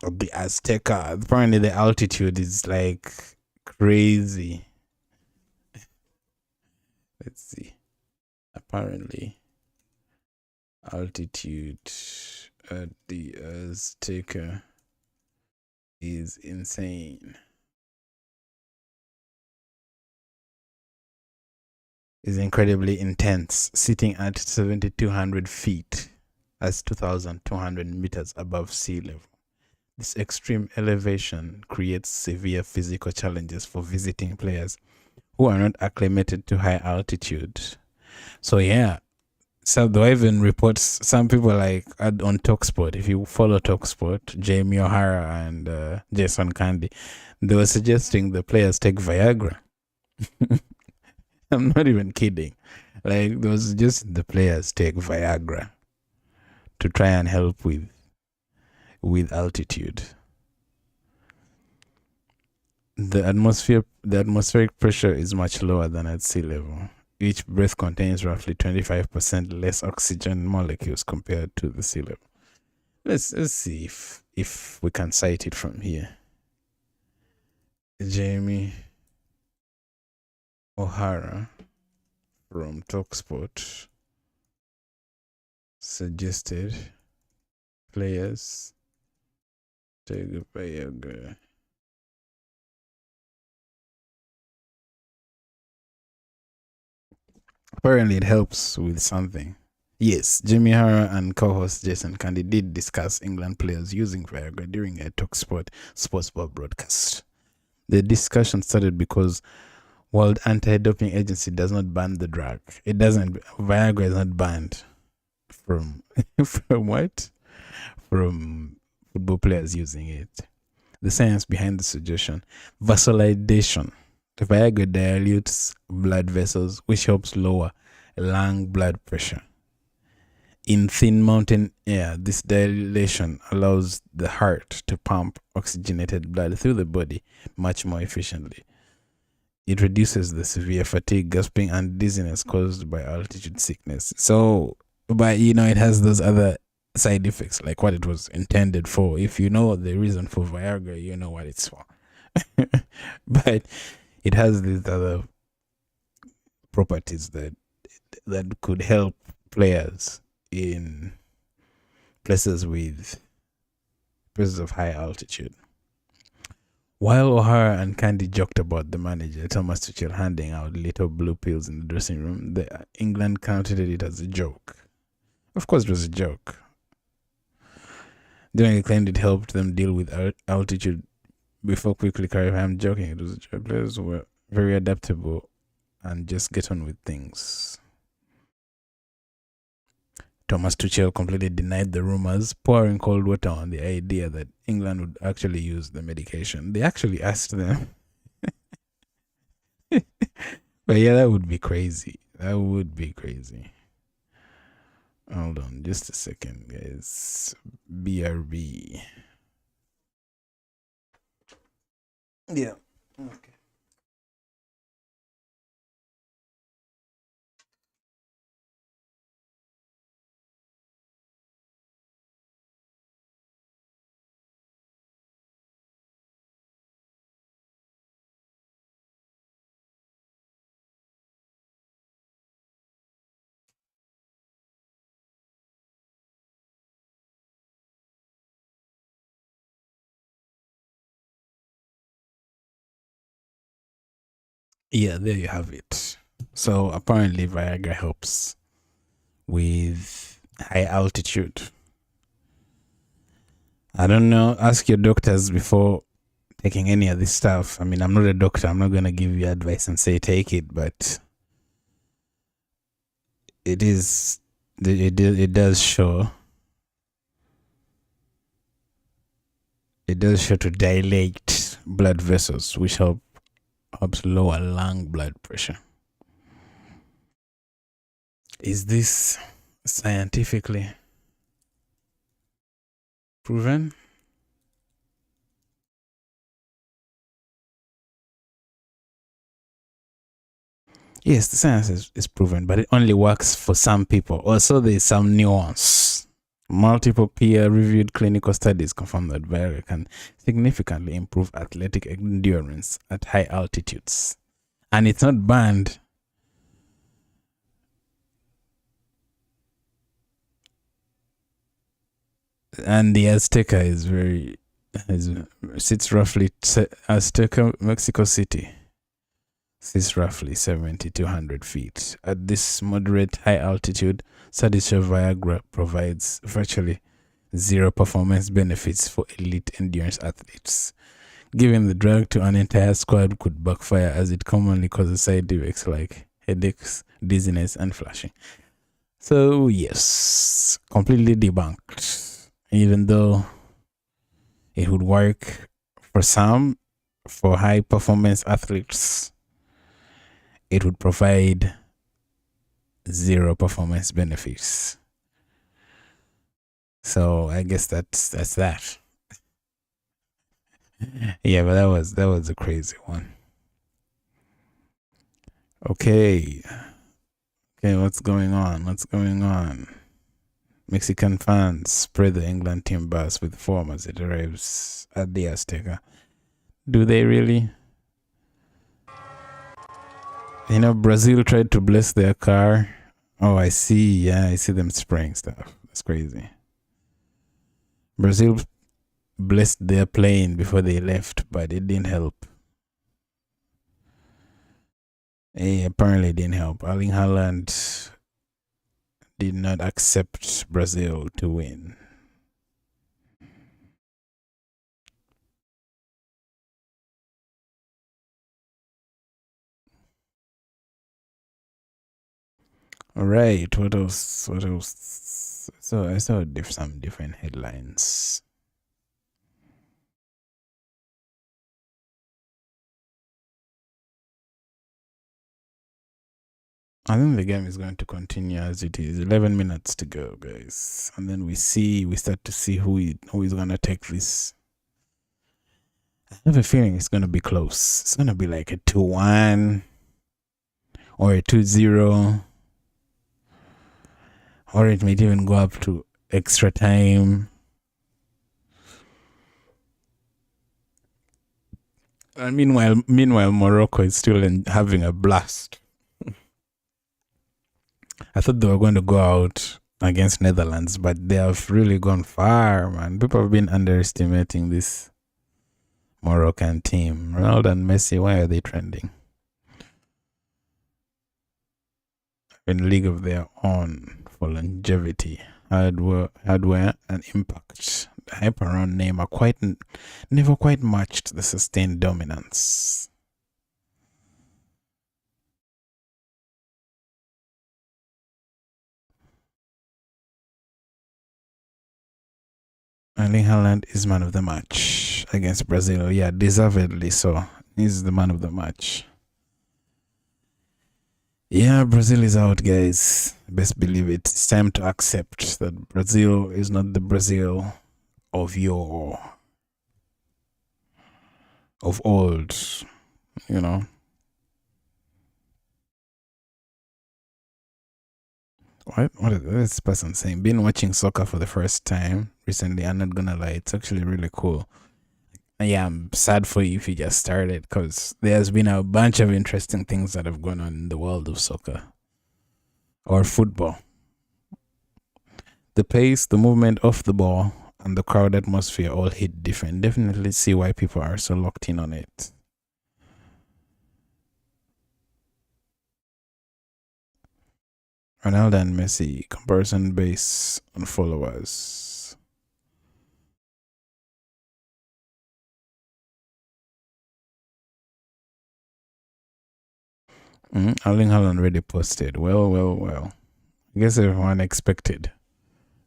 The Azteca. Apparently the altitude is like crazy. Let's see. Apparently altitude at the Azteca is insane. Is incredibly intense, sitting at 7,200 feet. That's 2,200 meters above sea level. This extreme elevation creates severe physical challenges for visiting players who are not acclimated to high altitude. So yeah, so there even reports, some people like on TalkSport, if you follow TalkSport, Jamie O'Hara and Jason Candy, they were suggesting the players take Viagra. I'm not even kidding. Like, there was just the players take Viagra to try and help with altitude. The atmospheric pressure is much lower than at sea level. Each breath contains roughly 25% less oxygen molecules compared to the sea level. Let's see if we can cite it from here. Jamie O'Hara from TalkSport suggested players take Viagra. Apparently it helps with something. Yes, Jimmy O'Hara and co-host Jason Candy did discuss England players using Viagra during a TalkSport Sports Bar broadcast. The discussion started because World Anti-Doping Agency does not ban the drug. It doesn't. Viagra is not banned from what? From football players using it. The science behind the suggestion: vasodilation. The Viagra dilutes blood vessels, which helps lower lung blood pressure. In thin mountain air, this dilation allows the heart to pump oxygenated blood through the body much more efficiently. It reduces the severe fatigue, gasping, and dizziness caused by altitude sickness. So, but it has those other side effects, like what it was intended for. If you know the reason for Viagra, you know what it's for. But it has these other properties that could help players in places of high altitude. While O'Hara and Candy joked about the manager, Thomas Tuchel, handing out little blue pills in the dressing room, England counted it as a joke. Of course, it was a joke. They only claimed it helped them deal with altitude before quickly clarifying, I'm joking, it was a joke. Players were very adaptable and just get on with things. Thomas Tuchel completely denied the rumors, pouring cold water on the idea that England would actually use the medication. They actually asked them. But yeah, that would be crazy. That would be crazy. Hold on just a second, guys. BRB. Yeah. Okay. Yeah, there you have it. So apparently Viagra helps with high altitude. I don't know. Ask your doctors before taking any of this stuff. I mean, I'm not a doctor. I'm not going to give you advice and say take it, but it does show. It does show to dilate blood vessels, which helps lower lung blood pressure. Is this scientifically proven? Yes, the science is proven, but it only works for some people. Also, there's some nuance. Multiple peer-reviewed clinical studies confirm that Viagra can significantly improve athletic endurance at high altitudes. And it's not banned. And the Azteca sits roughly, Azteca, Mexico City, sits roughly 7,200 feet. At this moderate high altitude, studies show Viagra provides virtually zero performance benefits for elite endurance athletes. Giving the drug to an entire squad could backfire, as it commonly causes side effects like headaches, dizziness, and flashing. So yes, completely debunked. Even though it would work for some, for high performance athletes, it would provide zero performance benefits. So I guess that's that. Yeah, but that was a crazy one. Okay, what's going on? Mexican fans spray the England team bus with foam as it arrives at the Azteca. Do they really? You know, Brazil tried to bless their car. Oh, I see. Yeah, I see them spraying stuff. That's crazy. Brazil blessed their plane before they left, but it didn't help. Apparently, it didn't help. Erling Haaland did not accept Brazil to win. All right, what else? So I saw some different headlines. I think the game is going to continue as it is. 11 minutes to go, guys, and then we start to see who is gonna take this. I have a feeling it's gonna be close. It's gonna be like a 2-1 or a 2-0, or it might even go up to extra time. And meanwhile, Morocco is still having a blast. I thought they were going to go out against Netherlands, but they have really gone far, man. People have been underestimating this Moroccan team. Ronaldo and Messi, why are they trending? In league of their own for longevity, hardware and impact. The hype around Neymar never quite matched the sustained dominance. Erling Haaland is man of the match against Brazil. Yeah, deservedly so. He's the man of the match. Yeah, Brazil is out, guys. Best believe it. It's time to accept that Brazil is not the Brazil of old, you know. What is this person saying? Been watching soccer for the first time recently. I'm not gonna lie, it's actually really cool. Yeah, I'm sad for you if you just started, because there's been a bunch of interesting things that have gone on in the world of soccer or football. The pace, the movement of the ball, and the crowd atmosphere all hit different. Definitely see why people are so locked in on it. Ronaldo and Messi, comparison based on followers. Erling Haaland already posted. Well. I guess everyone expected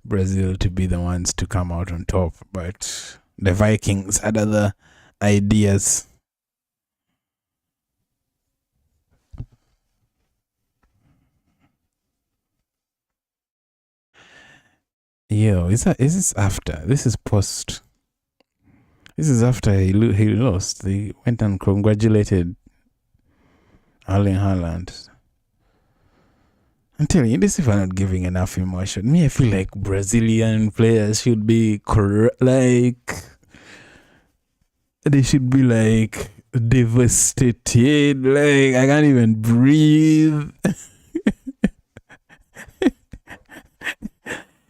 Brazil to be the ones to come out on top, but the Vikings had other ideas. Yo, is this after? This is post. This is after he lost. They went and congratulated Erling Haaland. I'm telling you, this if I'm not giving enough emotion. Me, I feel like Brazilian players should be like, they should be like devastated. Like, I can't even breathe.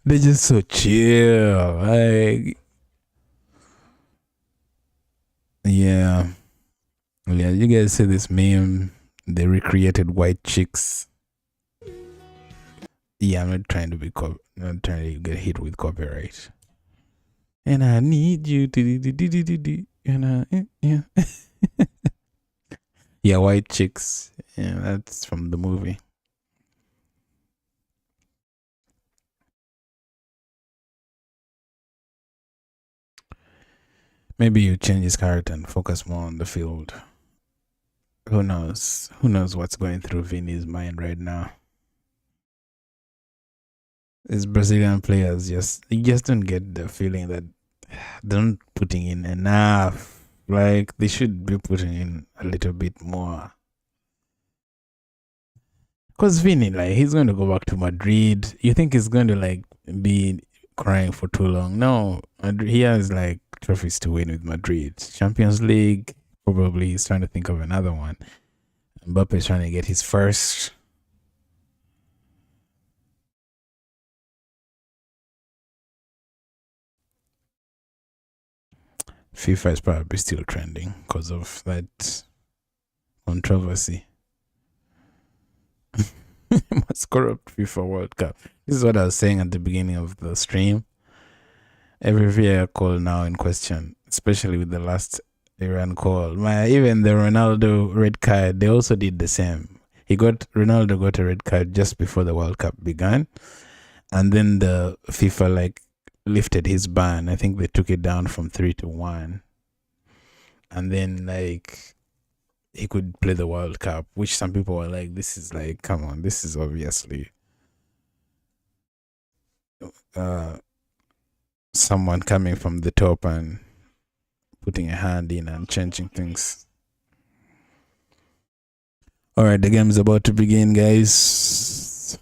They're just so chill. Like, yeah, you guys see this meme? They recreated white chicks. Yeah, I'm not trying to not trying to get hit with copyright. And I need you to yeah. Yeah, white chicks. Yeah, that's from the movie. Maybe you change his character and focus more on the field. Who knows? Who knows what's going through Vini's mind right now? These Brazilian players you just don't get the feeling that they're not putting in enough. Like, they should be putting in a little bit more. Because Vini, like, he's going to go back to Madrid. You think he's going to, like, be crying for too long? No, he has, like, trophies to win with Madrid. Champions League, probably he's trying to think of another one. Mbappe is trying to get his first. FIFA is probably still trending because of that controversy. Most corrupt FIFA World Cup. This is what I was saying at the beginning of the stream. Every VAR call now in question, especially with the last Iran call. Even the Ronaldo red card, they also did the same. Ronaldo got a red card just before the World Cup began, and then the FIFA like lifted his ban. I think they took it down from 3 to 1, and then like he could play the World Cup, which some people were like, this is like, come on, this is obviously someone coming from the top and putting a hand in and changing things. All right, the game is about to begin, guys.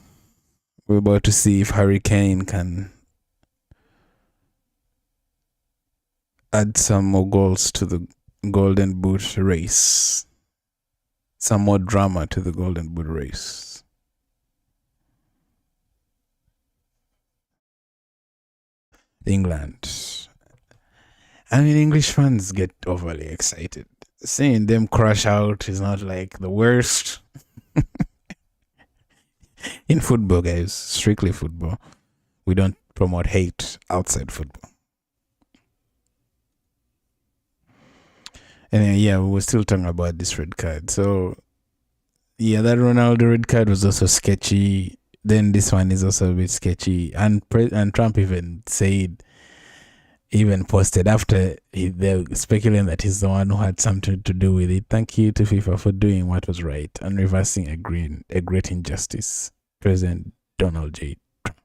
We're about to see if Harry Kane can add some more goals to the Golden Boot race. Some more drama to the Golden Boot race. England. I mean, English fans get overly excited. Seeing them crash out is not like the worst. In football, guys, strictly football. We don't promote hate outside football. And yeah, we were still talking about this red card. So, yeah, that Ronaldo red card was also sketchy. Then this one is also a bit sketchy. And Trump even posted after they're speculating that he's the one who had something to do with it. Thank you to FIFA for doing what was right and reversing a great injustice. President Donald J. Trump.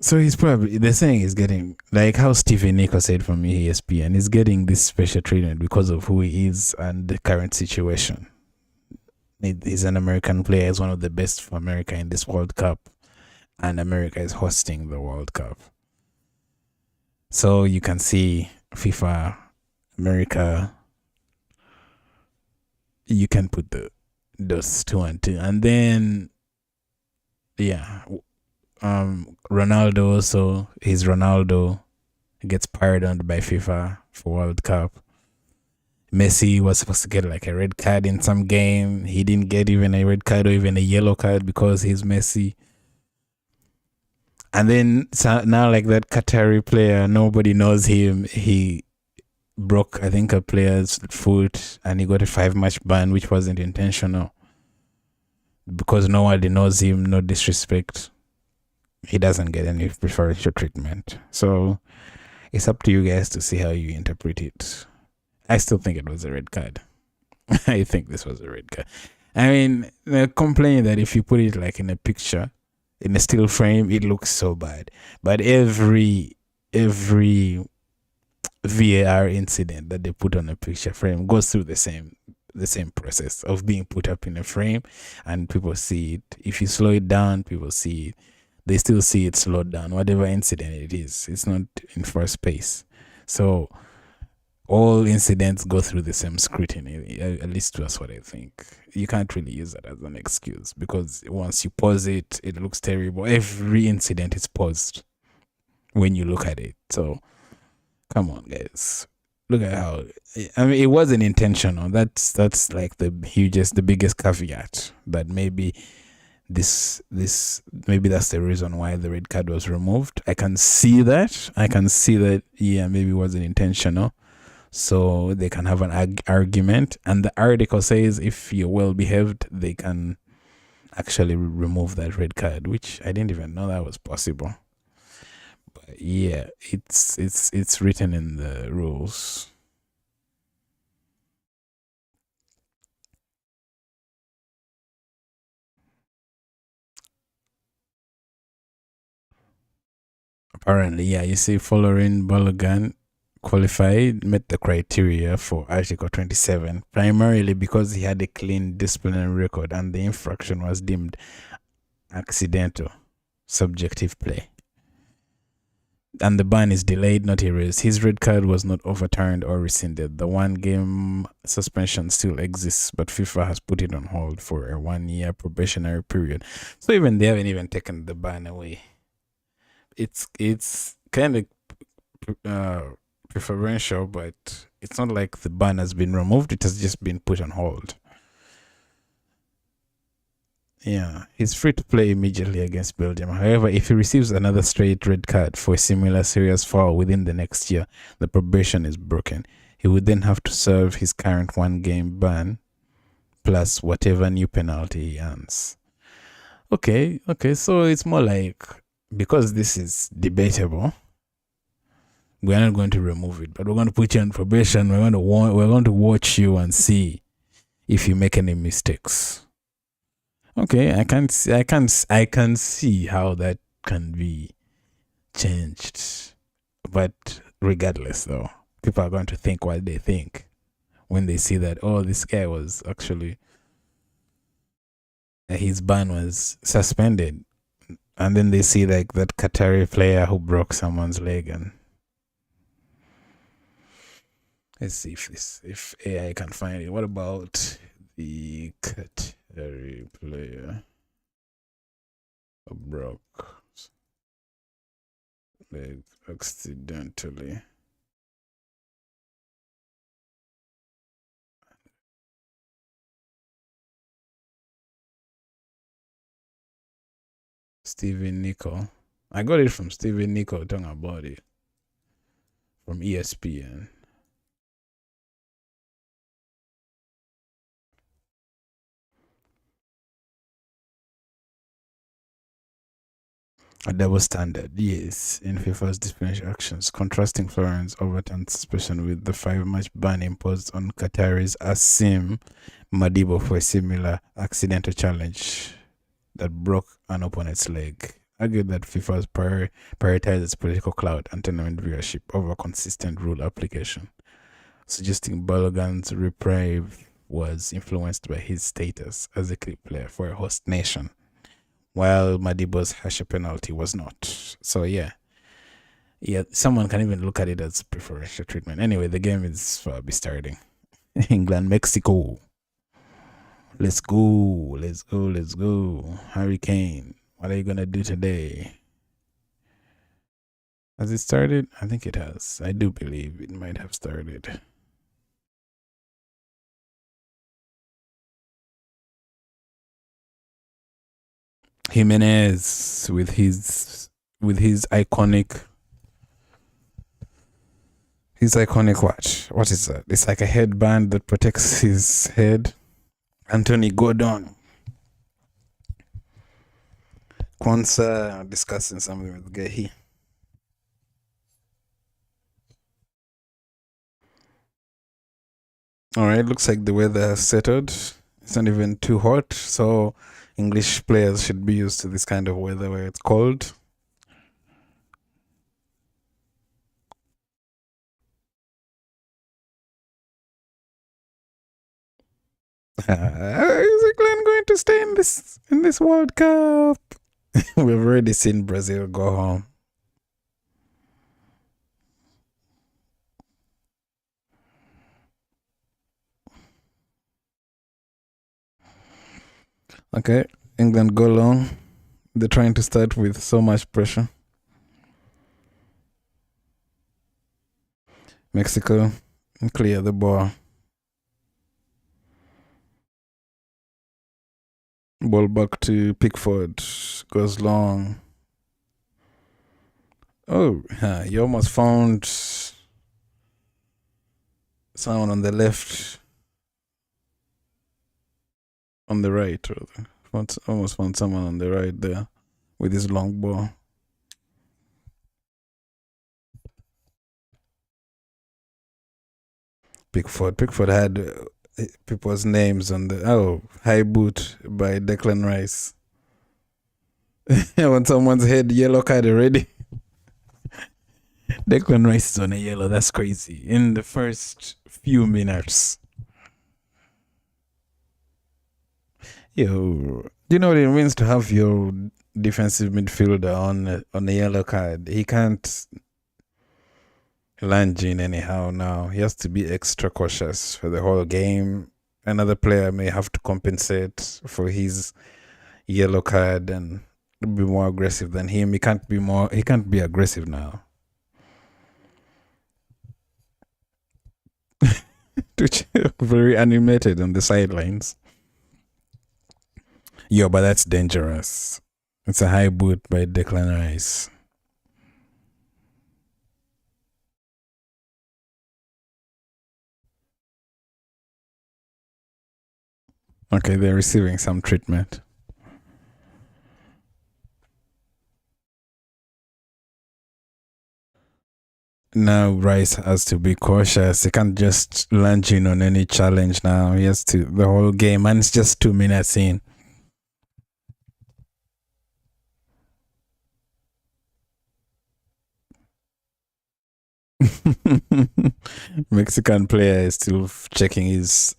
So he's probably, they're saying he's getting, like how Stephen Nico said from ESPN, he's getting this special treatment because of who he is and the current situation. He's an American player. He's one of the best for America in this World Cup. And America is hosting the World Cup. So you can see FIFA, America, you can put those 2 and 2. And then, yeah, Ronaldo also, Ronaldo gets pardoned by FIFA for World Cup. Messi was supposed to get like a red card in some game. He didn't get even a red card or even a yellow card because he's Messi. And then now, like that Qatari player, nobody knows him. He broke, I think, a player's foot and he got a 5-match ban, which wasn't intentional. Because nobody knows him, no disrespect. He doesn't get any preferential treatment. So it's up to you guys to see how you interpret it. I still think it was a red card. I think this was a red card. I mean, they're complaining that if you put it like in a picture, in a still frame, it looks so bad. But every VAR incident that they put on a picture frame goes through the same process of being put up in a frame, and people see it. If you slow it down, people see it. They still see it slowed down, whatever incident it is. It's not in first pace. So all incidents go through the same scrutiny. At least that's what I think. You can't really use that as an excuse because once you pause it, it looks terrible. Every incident is paused when you look at it. So come on, guys. Look at how, I mean, it wasn't intentional. That's like the biggest caveat. But maybe maybe that's the reason why the red card was removed. I can see that. Yeah, maybe it wasn't intentional. So they can have an argument. And the article says if you're well behaved, they can actually remove that red card, which I didn't even know that was possible. But yeah, it's written in the rules. Apparently, yeah, you see following Balogun qualified, met the criteria for Article 27, primarily because he had a clean disciplinary record and the infraction was deemed accidental, subjective play. And the ban is delayed, not erased. His red card was not overturned or rescinded. The 1-game suspension still exists, but FIFA has put it on hold for a 1-year probationary period. So even they haven't even taken the ban away. It's kind of preferential, but it's not like the ban has been removed. It has just been put on hold. Yeah, he's free to play immediately against Belgium. However, if he receives another straight red card for a similar serious foul within the next year, the probation is broken. He would then have to serve his current 1-game ban plus whatever new penalty he earns. Okay, so it's more like, because this is debatable, we're not going to remove it, but we're going to put you on probation. We're going to watch you and see if you make any mistakes. Okay, I can see how that can be changed. But regardless, though, people are going to think what they think when they see that, oh, this guy was actually, his ban was suspended. And then they see like that Qatari player who broke someone's leg, and Let's see if AI can find it. What about the Qatari player broke leg accidentally? Steven Nicol. I got it from Steven Nicol talking about it from ESPN. A double standard, yes, in FIFA's disciplinary actions, contrasting Florence overturned suspension with the 5-match ban imposed on Qatari's Asim Madibo for a similar accidental challenge that broke an opponent's leg. Argued that FIFA prioritizes political clout and tournament viewership over consistent rule application, suggesting Balogun's reprieve was influenced by his status as a key player for a host nation, while Madibo's harsher penalty was not. So yeah, someone can even look at it as preferential treatment. Anyway, the game is be starting. England, Mexico. Let's go. Hurricane, what are you gonna do today? Has it started? I think it has. I do believe it might have started. Jimenez with his iconic watch. What is that? It's like a headband that protects his head. Anthony Gordon. Kwanzaa discussing something with Gehi. Alright, looks like the weather has settled. It's not even too hot, so English players should be used to this kind of weather where it's cold. Is England going to stay in this World Cup? We've already seen Brazil go home. Okay, England go long. They're trying to start with so much pressure. Mexico, clear the ball. Ball back to Pickford. Goes long. Oh, you almost found someone on the left. On the right, rather. Almost found someone on the right there with his long ball. Pickford had people's names on the high boot by Declan Rice. On someone's head, yellow card already. Declan Rice is on a yellow. That's crazy. In the first few minutes. Yo, do you know what it means to have your defensive midfielder on a yellow card? He can't lunge in anyhow now. He has to be extra cautious for the whole game. Another player may have to compensate for his yellow card and be more aggressive than him. He can't be aggressive now. Very animated on the sidelines. Yo, but that's dangerous. It's a high boot by Declan Rice. Okay, they're receiving some treatment. Now Rice has to be cautious. He can't just lunge in on any challenge now. He has to the whole game, and it's just 2 minutes in. Mexican player is still checking his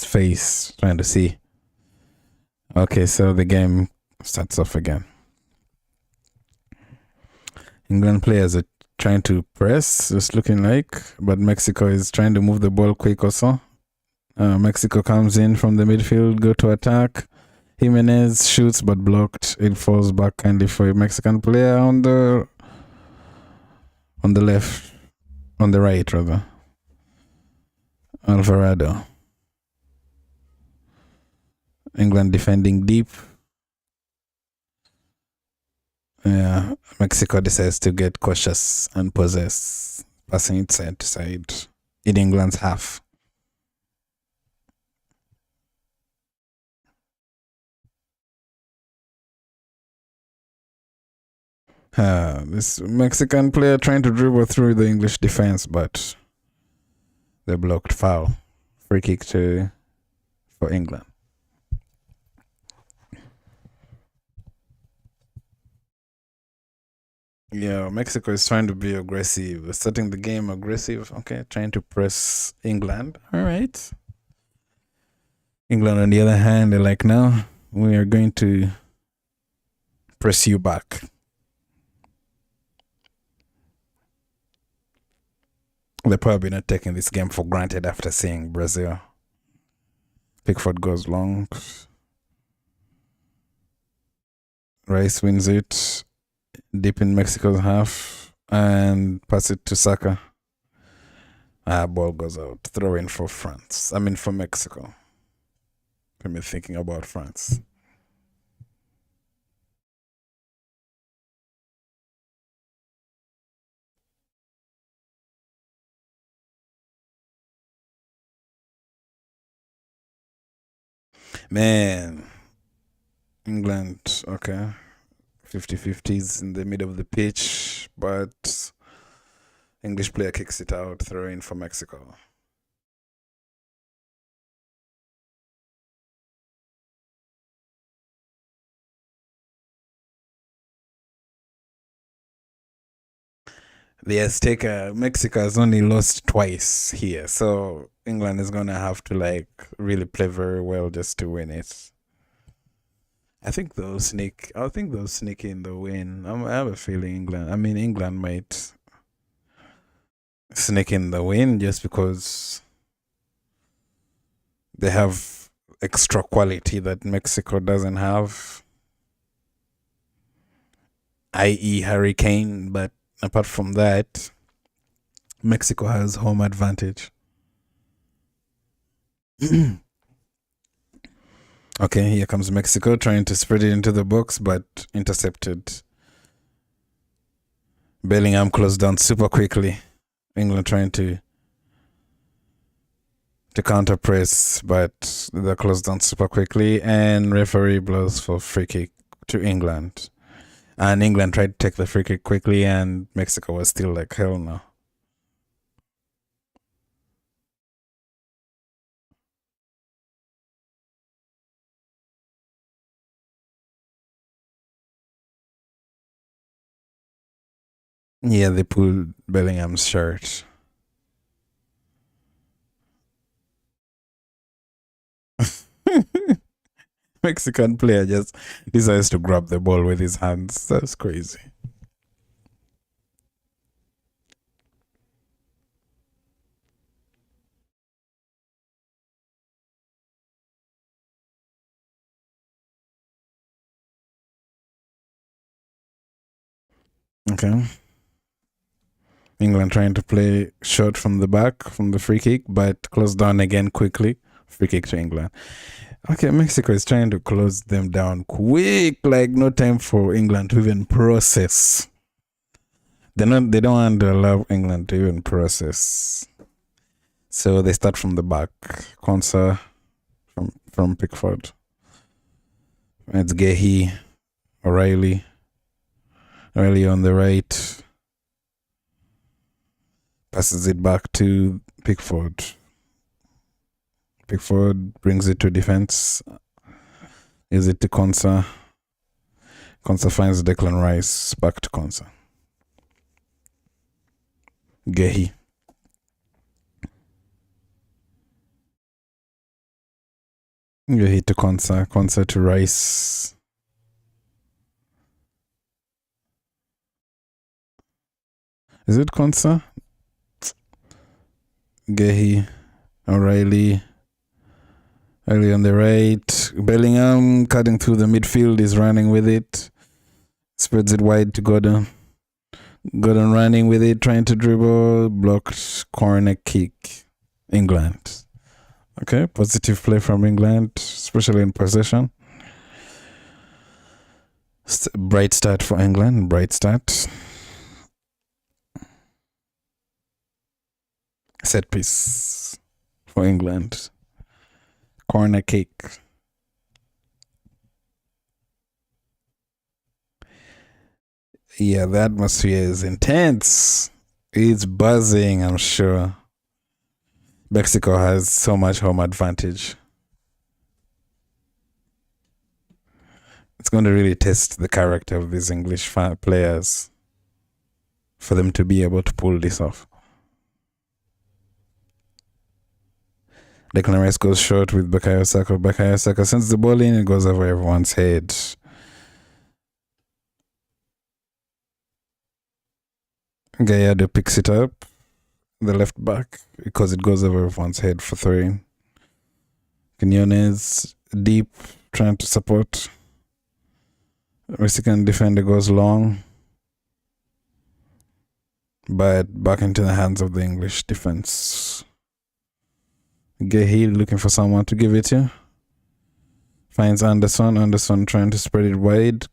face, trying to see. Okay, so the game starts off again. England players are trying to press, it's looking like, but Mexico is trying to move the ball quick also. Mexico comes in from the midfield, go to attack. Jimenez shoots but blocked. It falls back kindly for a Mexican player on the left, on the right rather. Alvarado. England defending deep. Yeah, Mexico decides to get cautious and possess, passing it side to side in England's half. This Mexican player trying to dribble through the English defense, but they blocked foul. Free kick for England. Yeah, Mexico is trying to be aggressive, starting the game aggressive. Okay, trying to press England. All right. England, on the other hand, they're like, no, we are going to press you back. They're probably not taking this game for granted after seeing Brazil. Pickford goes long. Rice wins it deep in Mexico's half and pass it to Saka. Ball goes out. Throw in for France. I mean for Mexico. Got me thinking about France. Man, England, okay. 50-50s in the middle of the pitch, but English player kicks it out, throw in for Mexico. The Azteca, Mexico has only lost twice here, so England is gonna have to like really play very well just to win it. I think they'll sneak in the win. I have a feeling England might sneak in the win just because they have extra quality that Mexico doesn't have, i.e. Harry Kane, but apart from that, Mexico has home advantage. Okay, here comes Mexico trying to spread it into the box, but intercepted. Bellingham closed down super quickly. England trying to counter press, but they're closed down super quickly, and referee blows for free kick to England. And England tried to take the free kick quickly, and Mexico was still like, hell no. Yeah, they pulled Bellingham's shirt. Mexican player just decides to grab the ball with his hands. That's crazy. Okay. England trying to play short from the back, from the free kick, but closed down again quickly. Free kick to England. Okay, Mexico is trying to close them down quick, like no time for England to even process. They don't want to allow England to even process. So they start from the back. Konsa from Pickford. It's Gehi, O'Reilly on the right. Passes it back to Pickford. Pickford brings it to defense. Gives it to Konsa. Konsa finds Declan Rice. Back to Konsa. Gehi. Gehi to Konsa. Konsa to Rice. Is it Konsa? Gehi, O'Reilly. Early on the right. Bellingham cutting through the midfield is running with it. Spreads it wide to Gordon. Gordon running with it, trying to dribble. Blocked corner kick. England. Okay, positive play from England, especially in possession. Bright start for England. Bright start. Set piece for England. Corner kick. Yeah, the atmosphere is intense. It's buzzing, I'm sure. Mexico has so much home advantage. It's going to really test the character of these English players for them to be able to pull this off. Declan Rice goes short with Bukayo Saka. Bukayo Saka sends the ball in, it goes over everyone's head. Gallardo picks it up, the left back, because it goes over everyone's head for throwing. Quinones deep, trying to support. Mexican defender goes long, but back into the hands of the English defense. Gehi looking for someone to give it to. Finds Anderson. Anderson trying to spread it wide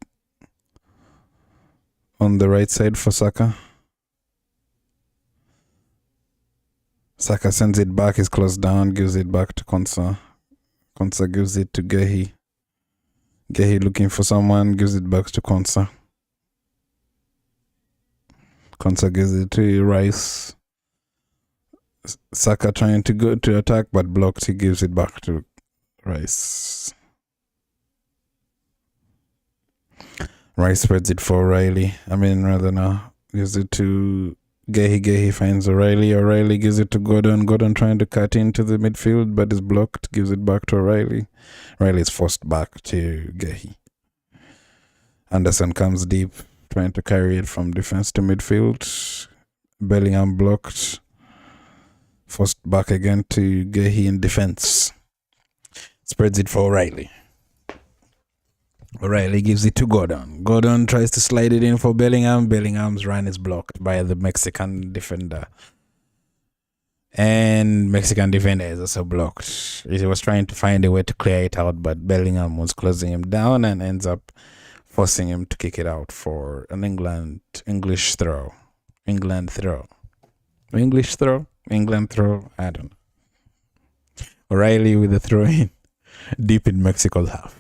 on the right side for Saka. Saka sends it back, is closed down, gives it back to Konsa. Konsa gives it to Gehi. Gehi looking for someone, gives it back to Konsa. Konsa gives it to Rice. Saka trying to go to attack but blocked, he gives it back to Rice. Rice spreads it for O'Reilly. Gives it to Gehi. Gehi finds O'Reilly. O'Reilly gives it to Gordon. Gordon trying to cut into the midfield but is blocked. Gives it back to O'Reilly. O'Reilly is forced back to Gehi. Anderson comes deep, trying to carry it from defense to midfield. Bellingham blocked. Forced back again to Gehi in defense. Spreads it for O'Reilly. O'Reilly gives it to Gordon. Gordon tries to slide it in for Bellingham. Bellingham's run is blocked by the Mexican defender. And Mexican defender is also blocked. He was trying to find a way to clear it out, but Bellingham was closing him down and ends up forcing him to kick it out for an English throw. England throw. English throw? England throw? I don't know. O'Reilly with the throw in deep in Mexico's half.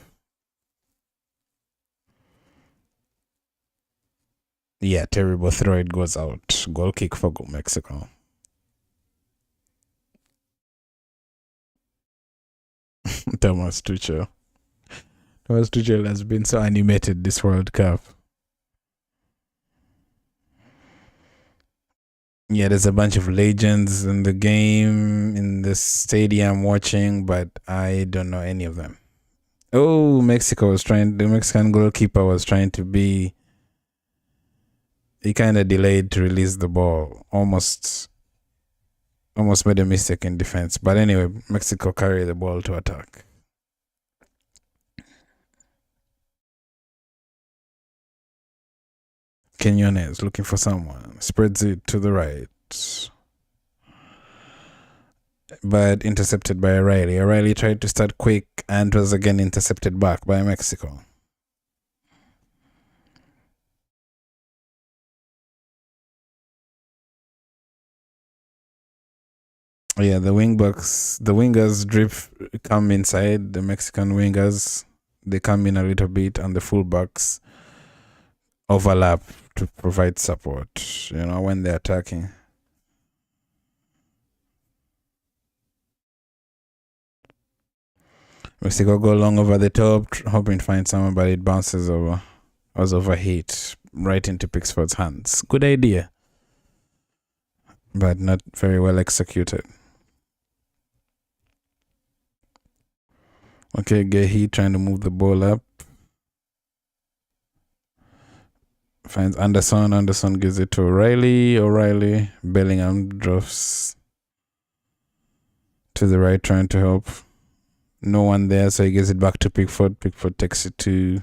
Yeah, terrible throw. It goes out. Goal kick for Mexico. Thomas Tuchel. Thomas Tuchel has been so animated this World Cup. Yeah, there's a bunch of legends in the game, in the stadium watching, but I don't know any of them. Oh, the Mexican goalkeeper was trying to be, he kind of delayed to release the ball. Almost made a mistake in defense. But anyway, Mexico carried the ball to attack. Quinones looking for someone. Spreads it to the right. But intercepted by O'Reilly. O'Reilly tried to start quick and was again intercepted back by Mexico. Yeah, the wingers come inside. The Mexican wingers, they come in a little bit, and the fullbacks overlap to provide support, when they're attacking. Mexico go long over the top, hoping to find someone, but it bounces over. Was overhit right into Pickford's hands. Good idea, but not very well executed. Okay, Gehi trying to move the ball up. Finds Anderson. Anderson gives it to O'Reilly. O'Reilly. Bellingham drops to the right, trying to help. No one there, so he gives it back to Pickford. Pickford takes it to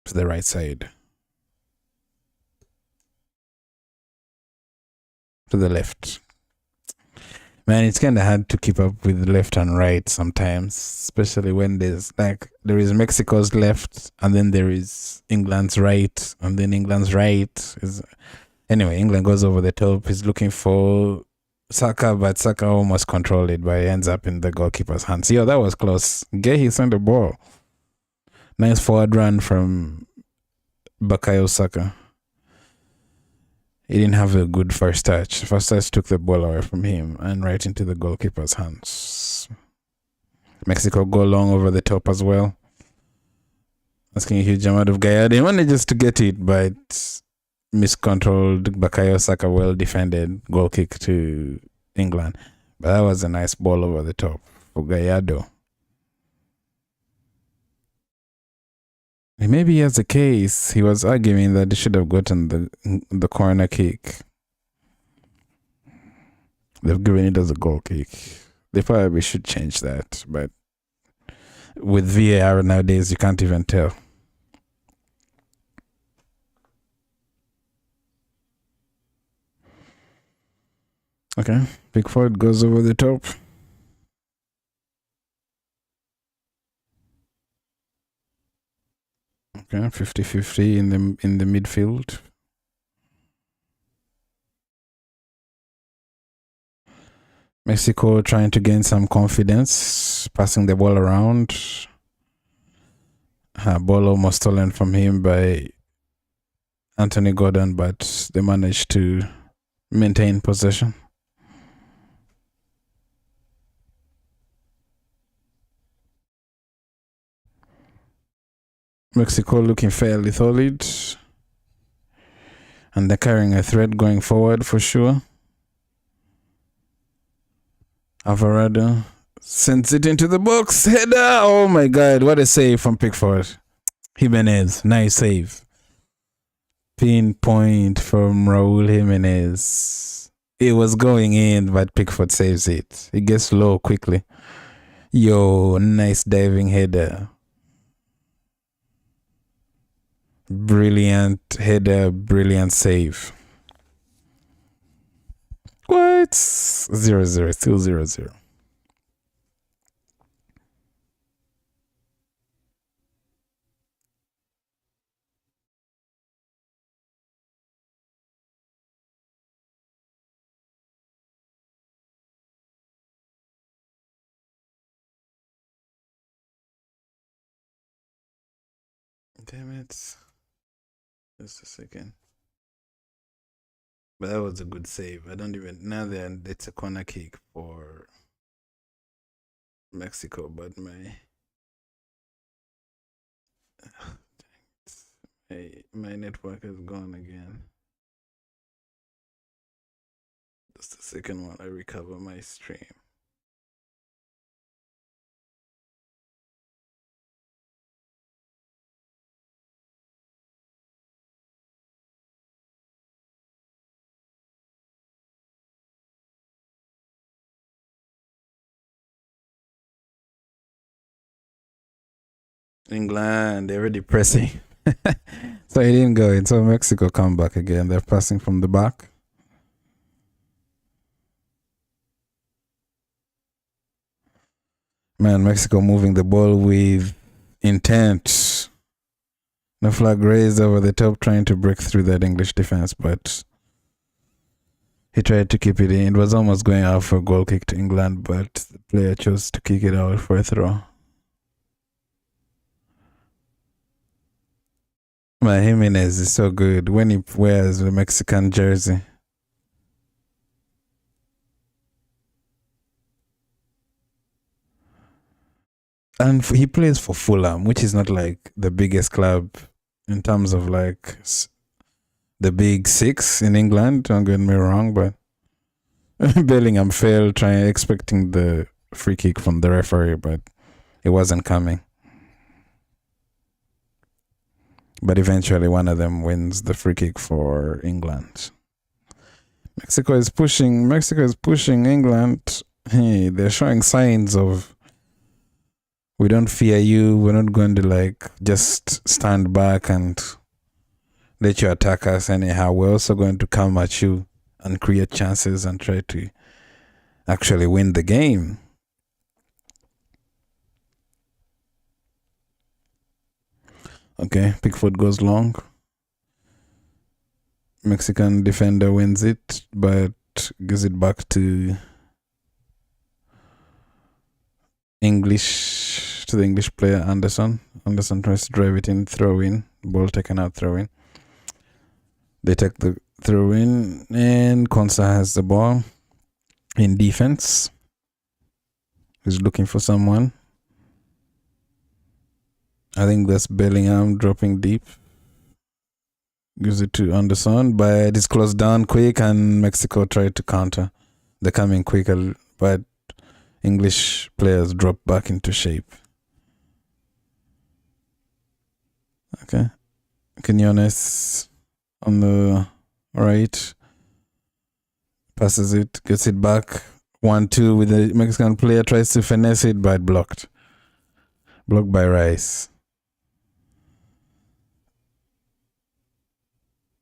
the right side. To the left. Man, it's kind of hard to keep up with left and right sometimes, especially when there is Mexico's left, and then there is England's right, and then England's right is... Anyway, England goes over the top. He's looking for Saka, but Saka almost controlled it, but it ends up in the goalkeeper's hands. Yo, that was close. Gehi sent the ball. Nice forward run from Bukayo Saka. He didn't have a good first touch. First touch took the ball away from him and right into the goalkeeper's hands. Mexico go long over the top as well. Asking a huge amount of Gallardo. He manages to get it, but miscontrolled. Bukayo Saka well defended. Goal kick to England. But that was a nice ball over the top for Gallardo. Maybe he has a case. He was arguing that he should have gotten the corner kick. They've given it as a goal kick. They probably should change that. But with VAR nowadays, you can't even tell. Okay, Pickford goes over the top. Okay, 50-50 in the midfield. Mexico trying to gain some confidence, passing the ball around. Ball almost stolen from him by Anthony Gordon, but they managed to maintain possession. Mexico looking fairly solid. And they're carrying a threat going forward for sure. Alvarado sends it into the box. Header! Oh my God, what a save from Pickford. Jimenez, nice save. Pinpoint from Raul Jimenez. It was going in, but Pickford saves it. It gets low quickly. Yo, nice diving header. Brilliant header, brilliant save. What? 0-0, still 0-0. Damn it. Just a second. But that was a good save. I don't even... Now it's a corner kick for Mexico, but my network is gone again. Just a second while I recover my stream. England, they're already pressing. So he didn't go in. So Mexico come back again. They're passing from the back. Man, Mexico moving the ball with intent. No flag raised over the top, trying to break through that English defense, but he tried to keep it in. It was almost going out for a goal kick to England, but the player chose to kick it out for a throw. Man, Jimenez is so good when he wears the Mexican jersey. And he plays for Fulham, which is not like the biggest club in terms of like the big six in England. Don't get me wrong, but Bellingham failed expecting the free kick from the referee, but it wasn't coming. But eventually one of them wins the free kick for England. Mexico is pushing England. Hey, they're showing signs of, we don't fear you. We're not going to like just stand back and let you attack us anyhow. We're also going to come at you and create chances and try to actually win the game. Okay, Pickford goes long. Mexican defender wins it, but gives it back to the English player Anderson. Anderson tries to drive it in, throw in, ball taken out, throw in. They take the throw in, and Konsa has the ball in defense. He's looking for someone. I think that's Bellingham dropping deep. Gives it to Anderson, but it's closed down quick, and Mexico tried to counter. They're coming quicker, but English players drop back into shape. Okay. Quinones on the right. Passes it, gets it back. 1-2 with the Mexican player, tries to finesse it, but blocked. Blocked by Rice.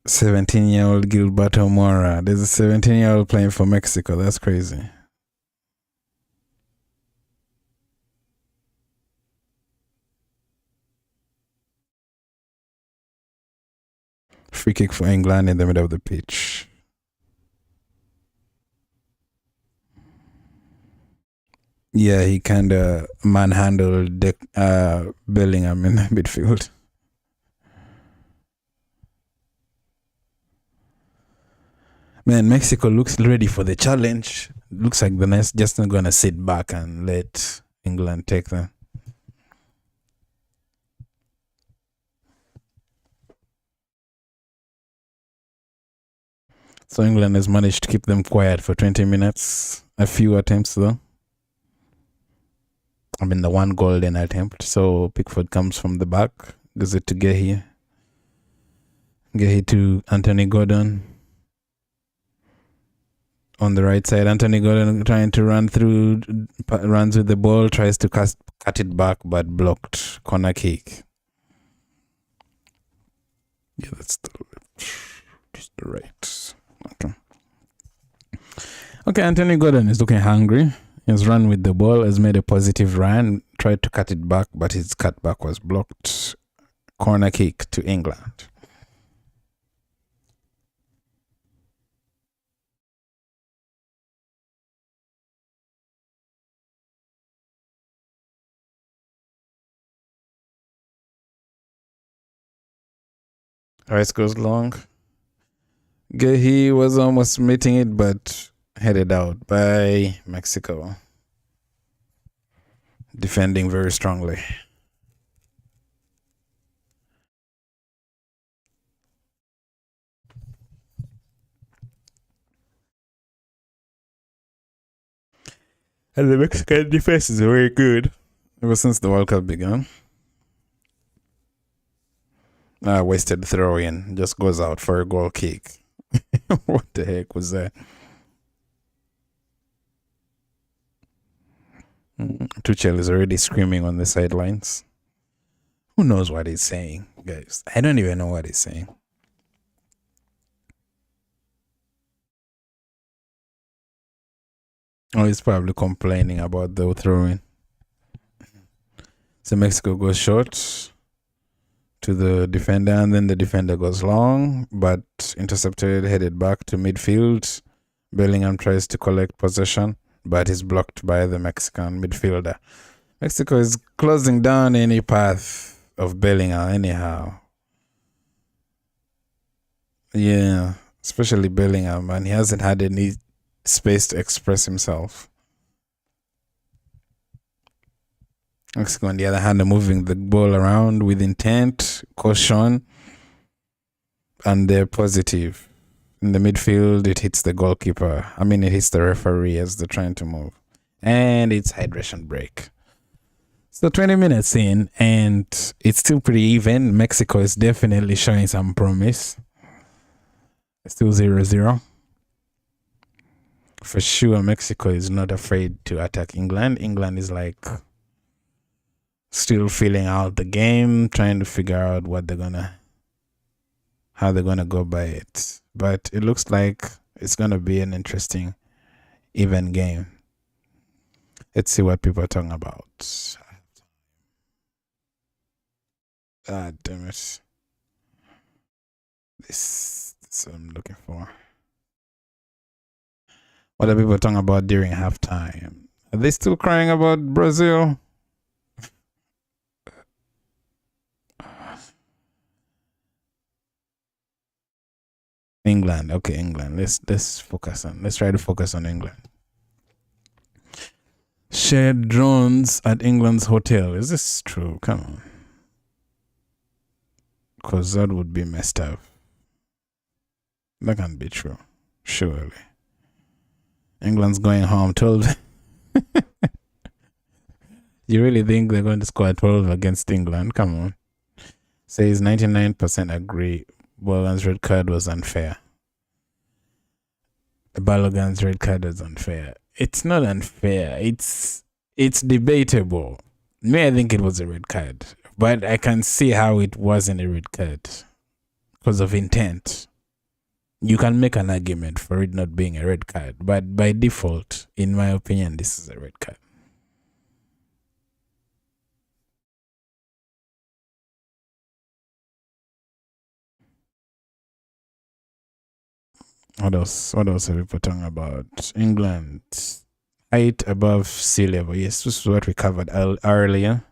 17-year-old Gilberto Mora. There's a 17-year-old playing for Mexico. That's crazy. Free kick for England in the middle of the pitch. Yeah, he kind of manhandled Bellingham in the midfield. Man, Mexico looks ready for the challenge. Looks like the next just not gonna sit back and let England take them. So England has managed to keep them quiet for 20 minutes. A few attempts though. I mean, the one golden attempt. So Pickford comes from the back, gives it to Gehi. Gehi to Anthony Gordon. On the right side, Anthony Gordon trying to run through, runs with the ball, tries to cut it back, but blocked. Corner kick. Yeah, that's just the right. Okay. Okay, Anthony Gordon is looking hungry. He has run with the ball, has made a positive run, tried to cut it back, but his cutback was blocked. Corner kick to England. Rice goes long. Gehi was almost meeting it, but headed out by Mexico. Defending very strongly. And the Mexican defense is very good ever since the World Cup began. Wasted throw in. Just goes out for a goal kick. What the heck was that? Tuchel is already screaming on the sidelines. Who knows what he's saying, guys? I don't even know what he's saying. Oh, he's probably complaining about the throwing. So Mexico goes short to the defender, and then the defender goes long, but intercepted, headed back to midfield. Bellingham tries to collect possession, but is blocked by the Mexican midfielder. Mexico is closing down any path of Bellingham anyhow. Yeah, especially Bellingham, and he hasn't had any space to express himself. Mexico, on the other hand, are moving the ball around with intent, caution, and they're positive. In the midfield, it hits the goalkeeper. It hits the referee as they're trying to move. And it's hydration break. So 20 minutes in, and it's still pretty even. Mexico is definitely showing some promise. It's still 0-0. For sure, Mexico is not afraid to attack England. England is like still feeling out the game, trying to figure out how they're gonna go by it. But it looks like it's gonna be an interesting, even game. Let's see what people are talking about. Ah, damn it. This is what I'm looking for. What are people talking about during halftime? Are they still crying about Brazil? England. Okay, England. Let's try to focus on England. Shared drones at England's hotel. Is this true? Come on. Because that would be messed up. That can't be true. Surely. England's going home 12. You really think they're going to score 12 against England? Come on. Says 99% agree Balogun's red card was unfair. Balogun's red card was unfair. It's not unfair. It's debatable. Me, I think it was a red card. But I can see how it wasn't a red card. Because of intent. You can make an argument for it not being a red card. But by default, in my opinion, this is a red card. What else are people talking about? England. Height above sea level. Yes, this is what we covered earlier.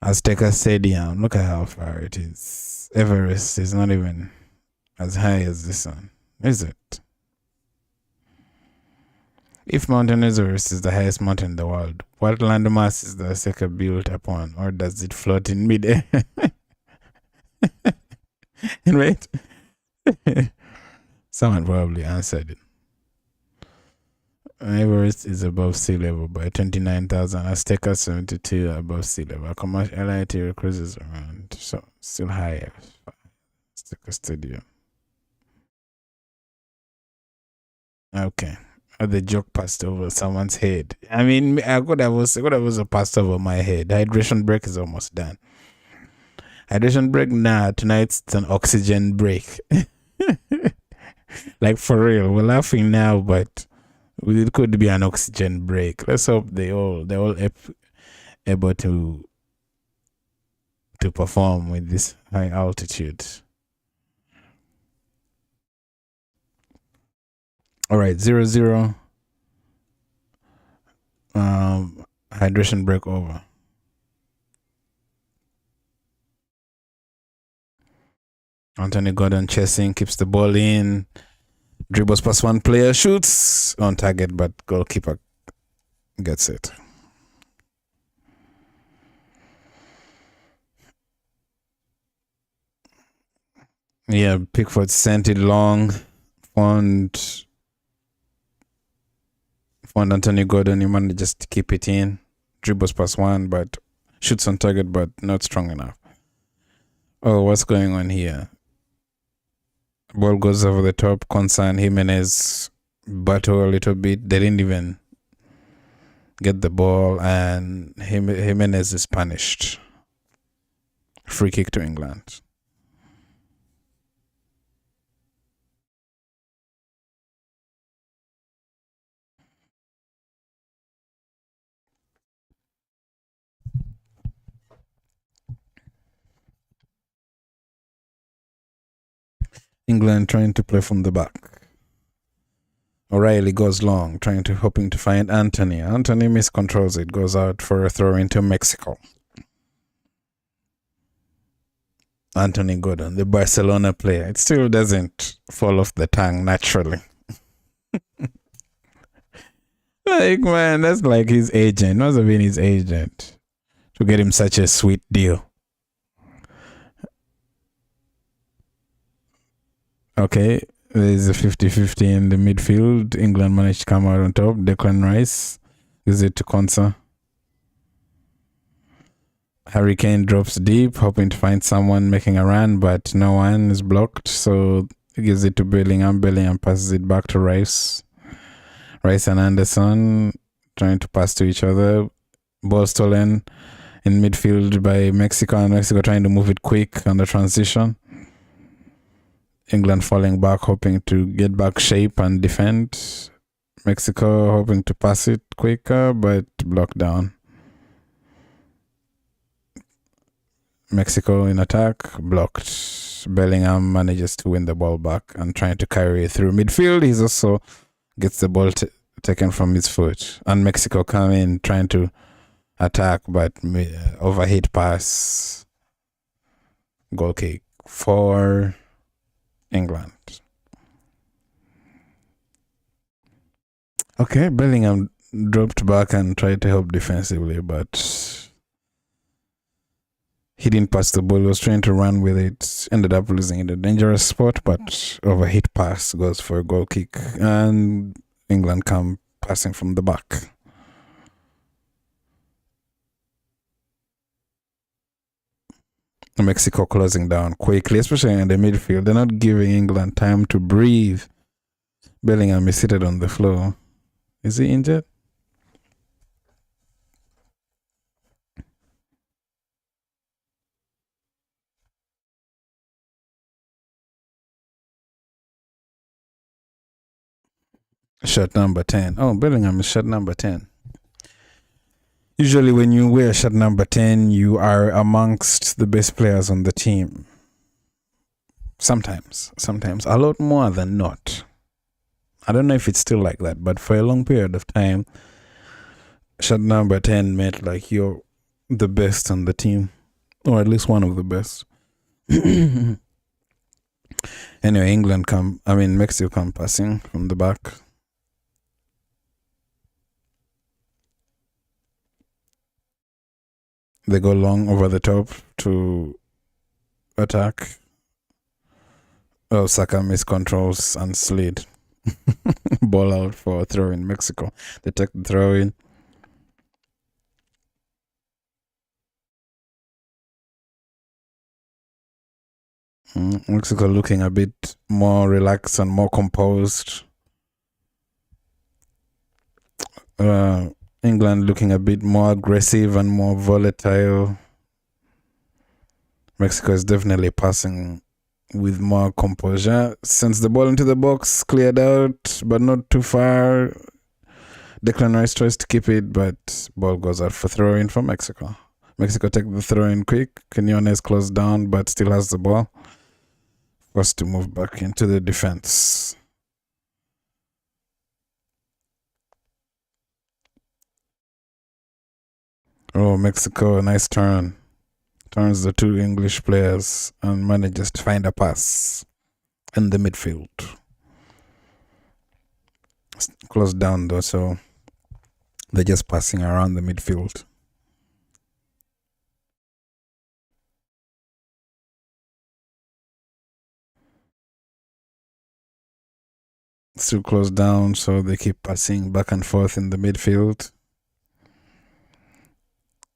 Azteca Stadium. Look at how far it is. Everest is not even as high as this one. Is it? If Mount Everest is the highest mountain in the world, what landmass is the Azteca built upon? Or does it float in midair? Right? Someone probably answered it. Everest is above sea level by 29,000. Azteca 72 above sea level. Commercial LIT cruises around. So still higher. Azteca Stadium. Okay. The joke passed over someone's head. I mean, I could have also passed over my head. Hydration break is almost done. Hydration break now. Tonight's an oxygen break. Like for real, we're laughing now, but it could be an oxygen break. Let's hope they're all able to perform with this high altitude. All right, 0-0. Hydration break over. Anthony Gordon chasing, keeps the ball in, dribbles past one player, shoots on target, but goalkeeper gets it. Yeah, Pickford sent it long, found Anthony Gordon. He managed just to keep it in, dribbles past one, but shoots on target, but not strong enough. Oh, what's going on here? Ball goes over the top. Concern Jimenez battle a little bit. They didn't even get the ball, and Jimenez is punished. Free kick to England. England trying to play from the back. O'Reilly goes long, hoping to find Anthony. Anthony miscontrols it, goes out for a throw into Mexico. Anthony Gordon, the Barcelona player. It still doesn't fall off the tongue naturally. Like, man, that's like his agent. Must have been his agent to get him such a sweet deal. Okay, there's a 50-50 in the midfield. England managed to come out on top. Declan Rice gives it to Konsa. Harry Kane drops deep, hoping to find someone making a run, but no one is blocked. So he gives it to Bellingham. Bellingham passes it back to Rice. Rice and Anderson trying to pass to each other. Ball stolen in midfield by Mexico, and Mexico trying to move it quick on the transition. England falling back, hoping to get back shape and defend. Mexico hoping to pass it quicker, but blocked down. Mexico in attack, blocked. Bellingham manages to win the ball back and trying to carry it through midfield. He's also gets the ball taken from his foot. And Mexico come in trying to attack, but overhit pass. Goal kick for England. Okay, Bellingham dropped back and tried to help defensively, but he didn't pass the ball. He was trying to run with it. Ended up losing in a dangerous spot, but overhit pass goes for a goal kick. And England come passing from the back. Mexico closing down quickly, especially in the midfield. They're not giving England time to breathe. Bellingham is seated on the floor. Is he injured? Shirt number 10. Oh, Bellingham is shirt number 10. Usually when you wear shirt number 10, you are amongst the best players on the team. Sometimes. A lot more than not. I don't know if it's still like that, but for a long period of time, shirt number 10 meant like you're the best on the team. Or at least one of the best. Anyway, Mexico come passing from the back. They go long over the top to attack. Oh, Saka miscontrols and slid. Ball out for a throw in Mexico. They take the throw in. Mexico looking a bit more relaxed and more composed. England looking a bit more aggressive and more volatile. Mexico is definitely passing with more composure. Sends the ball into the box, cleared out, but not too far. Declan Rice tries to keep it, but ball goes out for throw-in for Mexico. Mexico take the throw-in quick. Quinones closed down, but still has the ball. Forced to move back into the defense. Oh, Mexico, a nice turn. Turns the two English players and manages to find a pass in the midfield. Closed down though, so they're just passing around the midfield. Still closed down, so they keep passing back and forth in the midfield.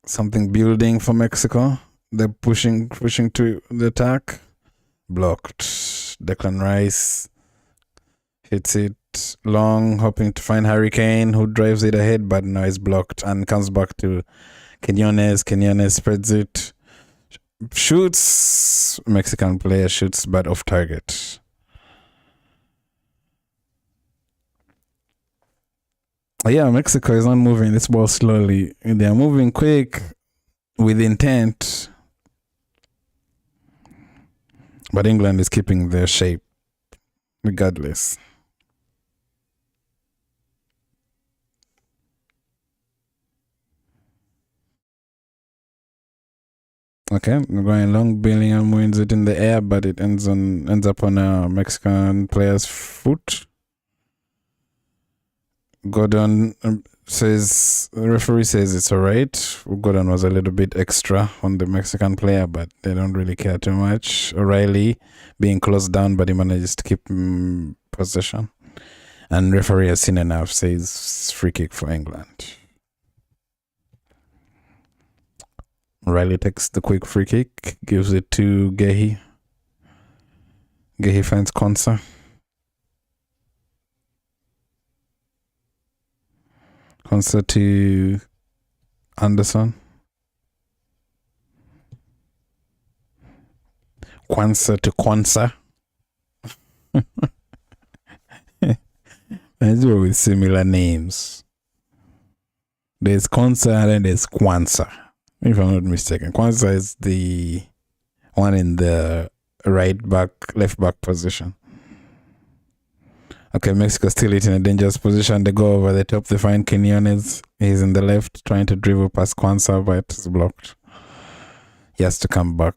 Something building for Mexico. They're pushing to the attack. Blocked. Declan Rice hits it long, hoping to find Harry Kane, who drives it ahead, but no, it's blocked and comes back to Quinones. Quinones spreads it. Shoots. Mexican player shoots, but off target. Yeah, Mexico is not moving this ball slowly. They are moving quick with intent. But England is keeping their shape regardless. Okay, we're going long. Bellingham wins it in the air, but it ends up on a Mexican player's foot. Gordon says, the referee says it's alright. Gordon was a little bit extra on the Mexican player, but they don't really care too much. O'Reilly being closed down, but he manages to keep possession. And referee has seen enough, says free kick for England. Riley takes the quick free kick, gives it to Gehi. Gehi finds Konsa. Konsa to Anderson. Kwanzaa to Kwanzaa. Let's go with similar names. There's Kwanzaa and then there's Kwanzaa. If I'm not mistaken. Kwanzaa is the one in the left back position. Okay, Mexico still in a dangerous position. They go over the top. They find Quinones. He's in the left, trying to dribble past Kwanzaa, but it's blocked. He has to come back.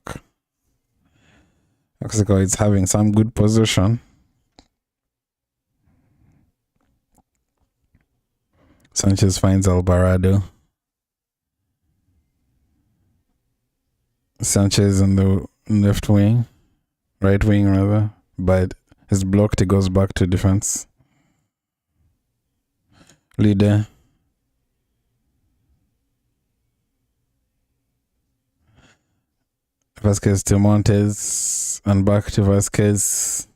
Mexico is having some good position. Sanchez finds Alvarado. Sanchez on the left wing, right wing rather, but is blocked. He goes back to defense. Leader. Vasquez to Montes and back to Vasquez.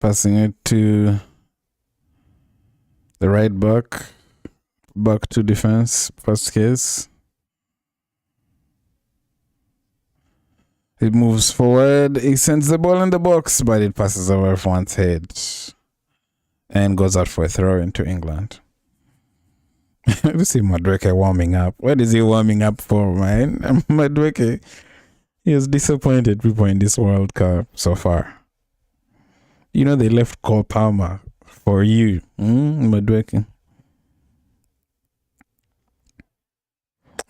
Passing it to the right back to defense, Vasquez. It moves forward, he sends the ball in the box, but it passes over one's head and goes out for a throw into England. You see Madueke warming up. What is he warming up for, man? Madueke, he has disappointed people in this World Cup so far. You know they left Cole Palmer for you, Madueke.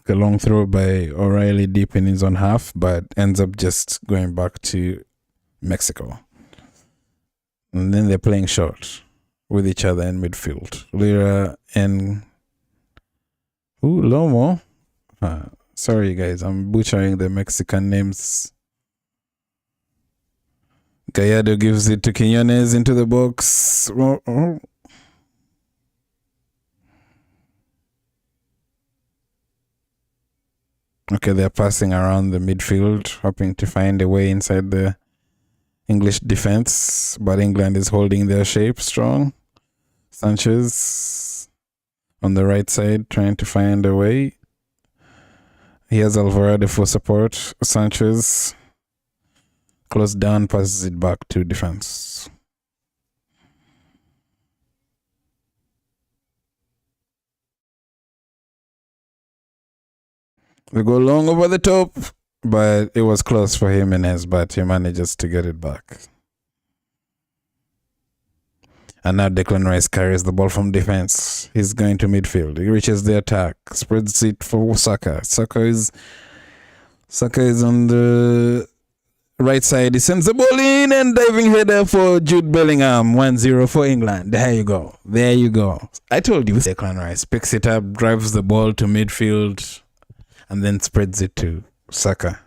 A long throw by O'Reilly deep in his own half, but ends up just going back to Mexico. And then they're playing short with each other in midfield. Lira and Lomo. Sorry guys, I'm butchering the Mexican names. Gallardo gives it to Quinones into the box. Okay, they're passing around the midfield, hoping to find a way inside the English defense, but England is holding their shape strong. Sanchez on the right side, trying to find a way. He has Alvarado for support. Sanchez close down, passes it back to defense. They go long over the top, but it was close for Jimenez, but he manages to get it back. And now Declan Rice carries the ball from defense. He's going to midfield. He reaches the attack, spreads it for Saka. Saka is on the right side. He sends the ball in and diving header for Jude Bellingham. 1-0 for England. There you go. There you go. I told you. Declan Rice picks it up, drives the ball to midfield, and then spreads it to Saka.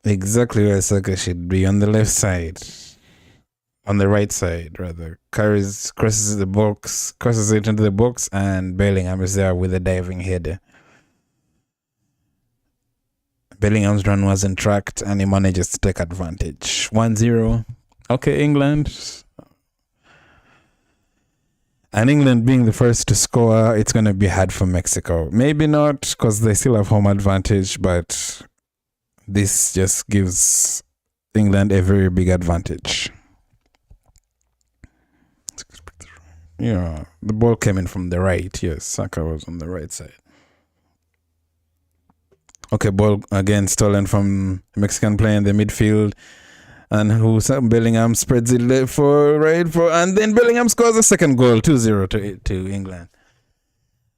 Exactly where Saka should be, on the left side. On the right side, rather. Crosses it into the box, and Bellingham is there with a diving header. Bellingham's run wasn't tracked, and he manages to take advantage. 1-0. Okay, England. And England being the first to score, it's going to be hard for Mexico. Maybe not, because they still have home advantage, but this just gives England a very big advantage. Yeah, the ball came in from the right. Yes, Saka was on the right side. Okay, ball again stolen from Mexican player in the midfield. And Bellingham spreads it left for right for, and then Bellingham scores a second goal, 2-0 to England.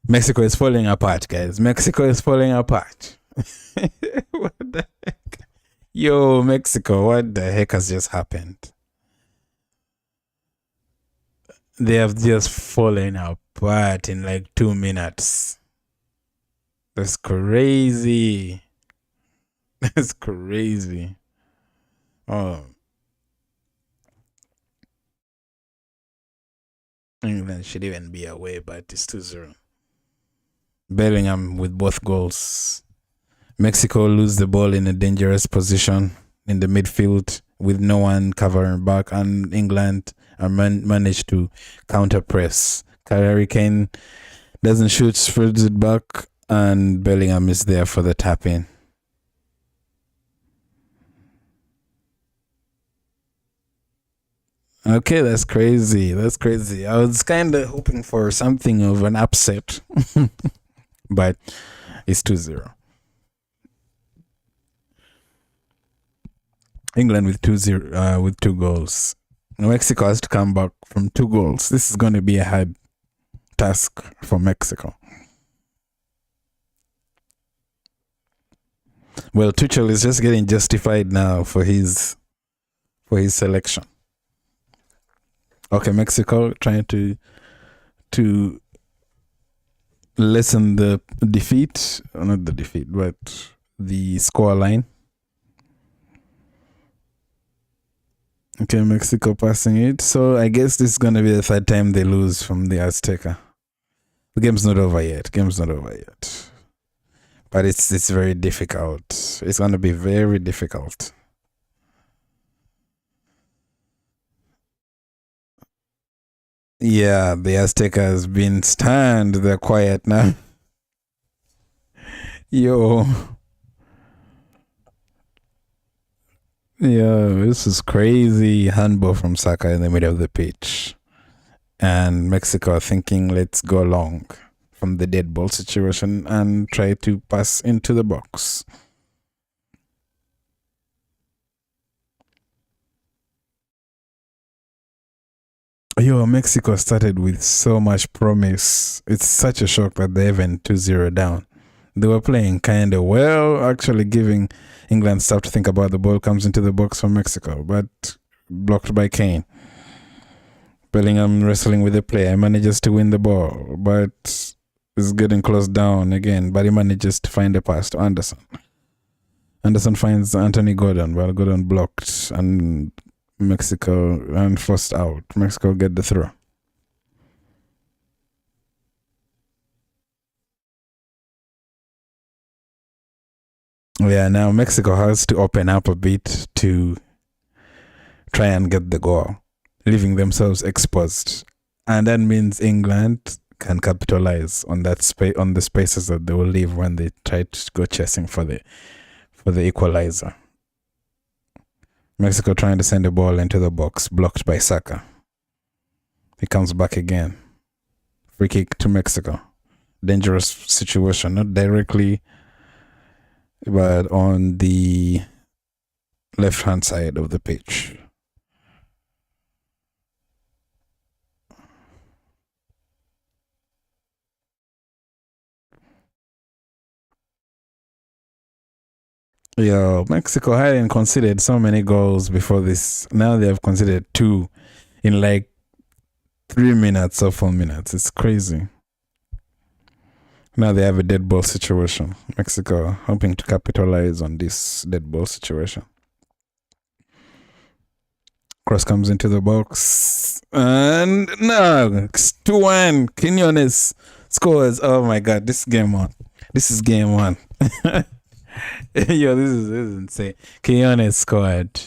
Mexico is falling apart, guys. Mexico is falling apart. What the heck? Yo, Mexico, what the heck has just happened? They have just fallen apart in like 2 minutes. That's crazy. That's crazy. Oh, England should even be away, but it's 2-0. Bellingham with both goals. Mexico lose the ball in a dangerous position in the midfield with no one covering back, and England managed to counter press. Harry Kane doesn't shoot, spreads it back, and Bellingham is there for the tap in. Okay, that's crazy. That's crazy. I was kind of hoping for something of an upset, but it's 2-0. England with 2-0 with 2 goals. Mexico has to come back from 2 goals. This is going to be a hard task for Mexico. Well, Tuchel is just getting justified now for his selection. Okay, Mexico trying to lessen the defeat, not the defeat, but the score line. Okay, Mexico passing it. So I guess this is going to be the 3rd time they lose from the Azteca. The game's not over yet. But it's very difficult. It's going to be very difficult. Yeah, the Azteca has been stunned. They're quiet now. Yo. Yeah, this is crazy. Handball from Saka in the middle of the pitch. And Mexico are thinking, let's go long from the dead ball situation and try to pass into the box. Yo, Mexico started with so much promise. It's such a shock that they went 2-0 down. They were playing kind of well, actually giving England stuff to think about. The ball comes into the box for Mexico, but blocked by Kane. Bellingham wrestling with the player, manages to win the ball, but is getting closed down again, but he manages to find a pass to Anderson. Anderson finds Anthony Gordon, well, Gordon blocked, and Mexico and forced out. Mexico get the throw. Yeah, now Mexico has to open up a bit to try and get the goal, leaving themselves exposed. And that means England can capitalize on that on the spaces that they will leave when they try to go chasing for the equalizer. Mexico trying to send the ball into the box, blocked by Saka. He comes back again. Free kick to Mexico. Dangerous situation, not directly, but on the left-hand side of the pitch. Yo, Mexico hadn't conceded so many goals before this. Now they have conceded 2 in like 3 minutes or 4 minutes. It's crazy. Now they have a dead ball situation. Mexico hoping to capitalize on this dead ball situation. Cross comes into the box. And no, 2-1. Quinones scores. Oh my God, this is game 1. This is game 1. Yo, this is insane. Quinones scored.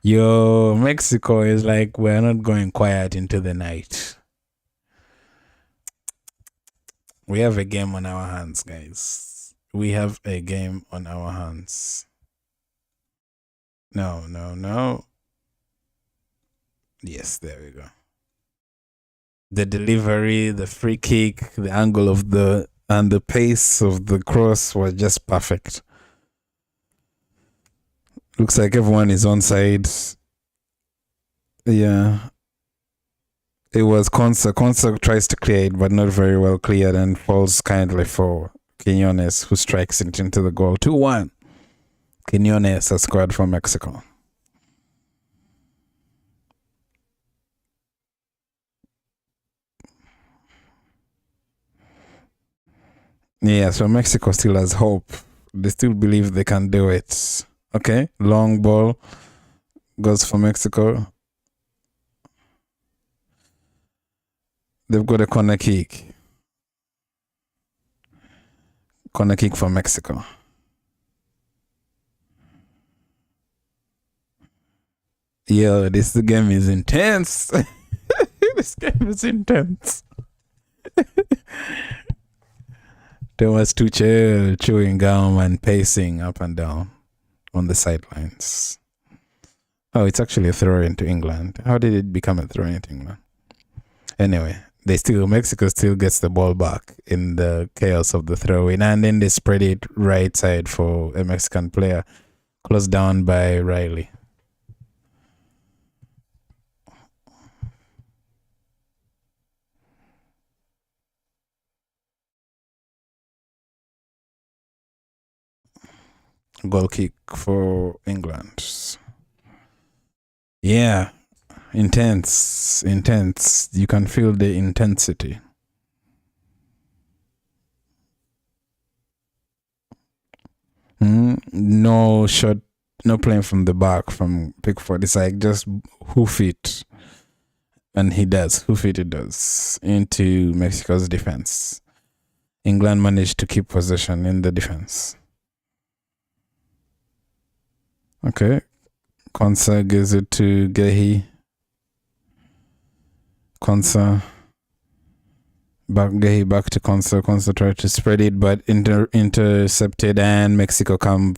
Yo, Mexico is like, we're not going quiet into the night. We have a game on our hands, guys. We have a game on our hands. No. Yes, there we go. The delivery, the free kick, the angle of the pace of the cross was just perfect. Looks like everyone is on side. Yeah. It was Consa. Consa tries to clear it, but not very well cleared, and falls kindly for Quinones, who strikes it into the goal. 2-1. Quinones has scored for Mexico. Yeah, so Mexico still has hope. They still believe they can do it. Okay, long ball goes for Mexico. They've got a corner kick. Corner kick for Mexico. Yo, this game is intense. This game is intense. Thomas Tuchel chewing gum and pacing up and down on the sidelines. Oh, it's actually a throw into England. How did it become a throw into England? Anyway, Mexico still gets the ball back in the chaos of the throw-in, and then they spread it right side for a Mexican player, closed down by Riley. Goal kick for England. Yeah, intense. You can feel the intensity. No shot, no playing from the back from Pickford. It's like just hoof it. And he does, hoof it does, into Mexico's defense. England managed to keep possession in the defense. Okay. Konsa gives it to Gehi. Konsa. Gehi back to Konsa. Konsa tried to spread it, but intercepted, and Mexico come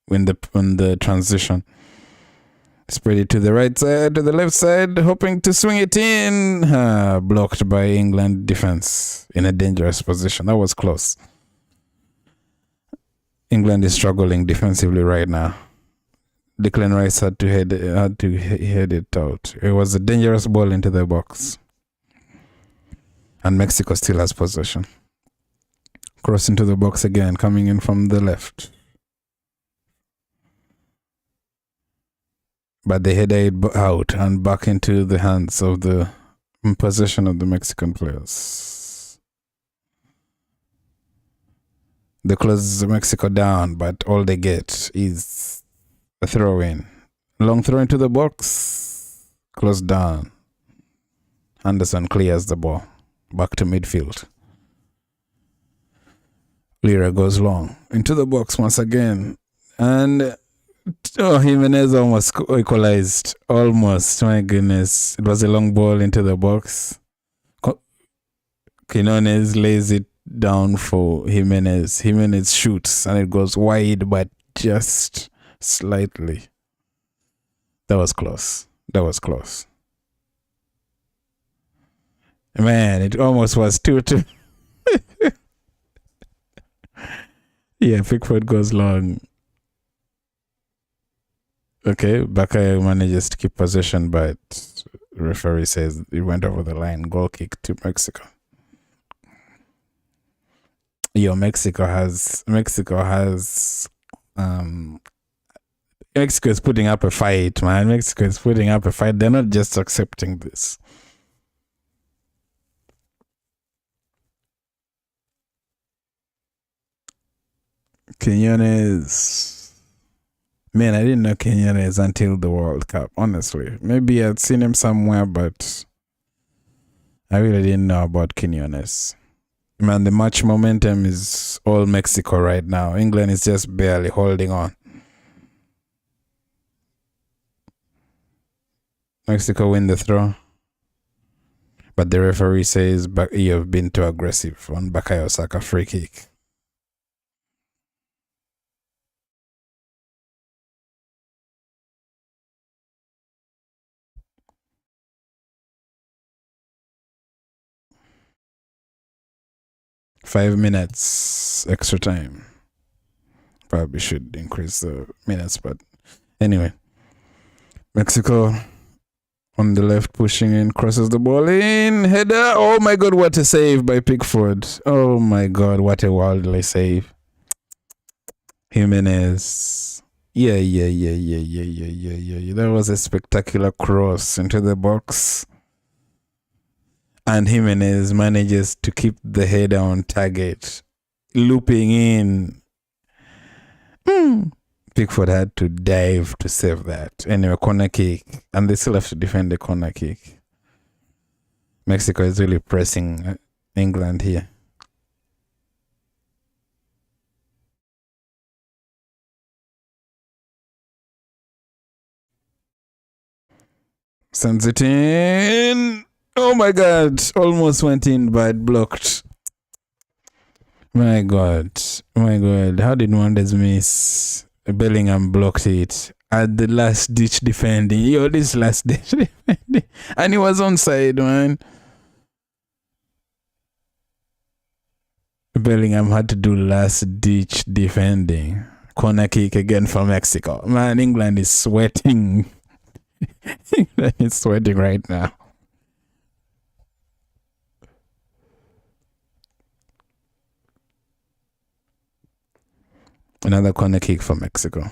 in the transition. Spread it to the right side, to the left side, hoping to swing it in. Blocked by England defense in a dangerous position. That was close. England is struggling defensively right now. Declan Rice had to head it out. It was a dangerous ball into the box. And Mexico still has possession. Cross into the box again, coming in from the left. But they headed it out and back into the hands of the possession of the Mexican players. They close Mexico down, but all they get is a throw in. Long throw into the box. Closed down. Anderson clears the ball. Back to midfield. Lira goes long. Into the box once again. And Jimenez almost equalized. Almost. My goodness. It was a long ball into the box. Quinones lays it down for Jimenez. Jimenez shoots and it goes wide, but just slightly. That was close. Man, it almost was 2-2. Yeah, Pickford goes long. Okay, Bakayo manages to keep possession, but the referee says it went over the line. Goal kick to Mexico. Mexico is putting up a fight, man. Mexico is putting up a fight. They're not just accepting this. Quinones. Man, I didn't know Quinones until the World Cup, honestly. Maybe I'd seen him somewhere, but I really didn't know about Quinones. Man, the match momentum is all Mexico right now. England is just barely holding on. Mexico win the throw. But the referee says you have been too aggressive on Bakayo Saka free kick. Five minutes extra time. Probably should increase the minutes, but anyway. Mexico on the left pushing in, crosses the ball in, header. Oh my God, what a save by Pickford. Oh my God, what a wildly save. Jimenez. Yeah. That was a spectacular cross into the box. And Jimenez manages to keep the header on target, looping in. Pickford had to dive to save that. Anyway, corner kick. And they still have to defend the corner kick. Mexico is really pressing England here. Sends it in. Oh my God. Almost went in, but blocked. My God. My God. How did Wonders miss? Bellingham blocked it at the last ditch defending. Yo, this last ditch defending. And he was onside, man. Bellingham had to do last ditch defending. Corner kick again for Mexico. Man, England is sweating. England is sweating right now. Another corner kick for Mexico.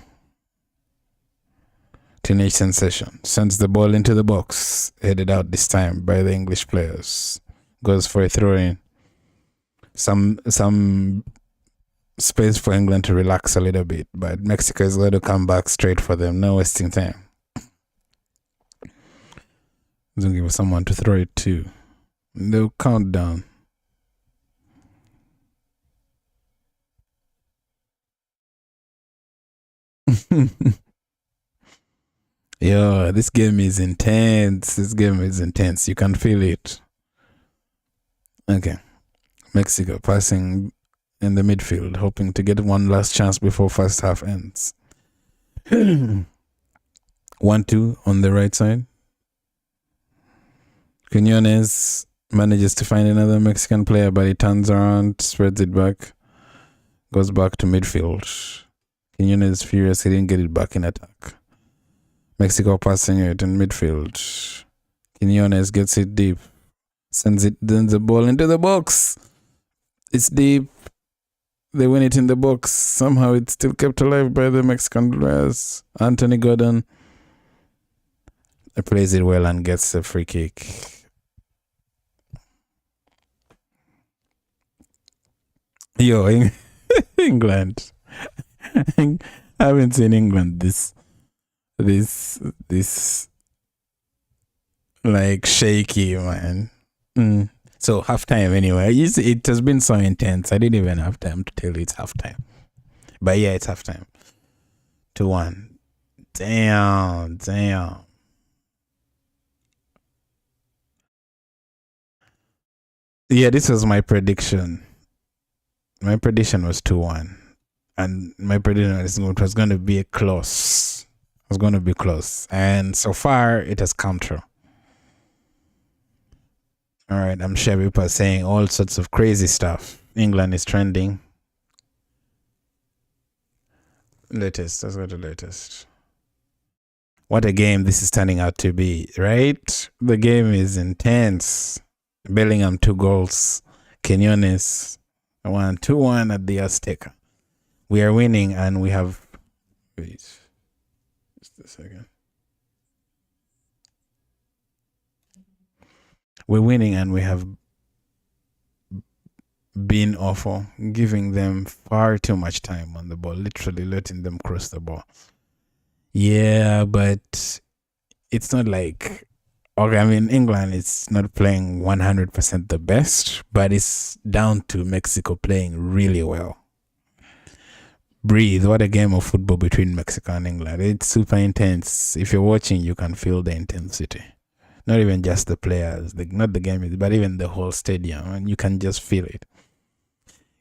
Teenage sensation. Sends the ball into the box. Headed out this time by the English players. Goes for a throw in. Some space for England to relax a little bit, but Mexico is going to come back straight for them. No wasting time. Don't give someone to throw it to. They'll count down. Yo, this game is intense. This game is intense. You can feel it. Okay. Mexico passing in the midfield, hoping to get one last chance before first half ends. 1-2 on the right side. Quinones manages to find another Mexican player, but he turns around, spreads it back, goes back to midfield. Quinones furious, he didn't get it back in attack. Mexico passing it in midfield. Quinones gets it deep, sends the ball into the box. It's deep. They win it in the box. Somehow it's still kept alive by the Mexican players. Anthony Gordon plays it well and gets a free kick. Yo, England. I haven't seen England this like shaky, man. So halftime anyway. It has been so intense. I didn't even have time to tell you it's halftime. But yeah, it's halftime. 2-1. Damn. Yeah, this was my prediction. My prediction was 2-1. And my prediction was going to be close. It was going to be close. And so far, it has come true. All right, I'm sure people are saying all sorts of crazy stuff. England is trending. Latest, let's go to latest. What a game this is turning out to be, right? The game is intense. Bellingham 2 goals. Quinones 2-1 at the Azteca. We are winning and we have... Wait, just a second. We're winning and we have been awful, giving them far too much time on the ball, literally letting them cross the ball. Yeah, but it's not like... Okay, I mean, England is not playing 100% the best, but it's down to Mexico playing really well. Breathe. What a game of football between Mexico and England. It's super intense. If you're watching, you can feel the intensity. Not even just the players, not the game, but even the whole stadium. And you can just feel it.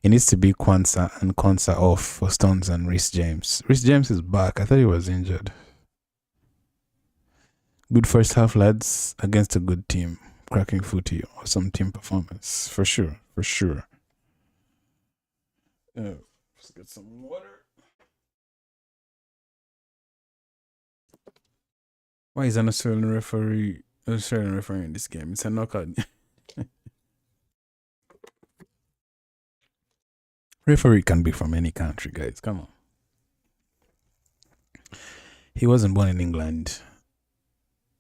It needs to be Kwanzaa and Konsa off for Stones and Reece James. Reece James is back. I thought he was injured. Good first half, lads, against a good team. Cracking footy, awesome team performance. For sure, for sure. Let's get some water. Why is an Australian referee in this game? It's a knockout. Referee can be from any country, guys. Come on. He wasn't born in England.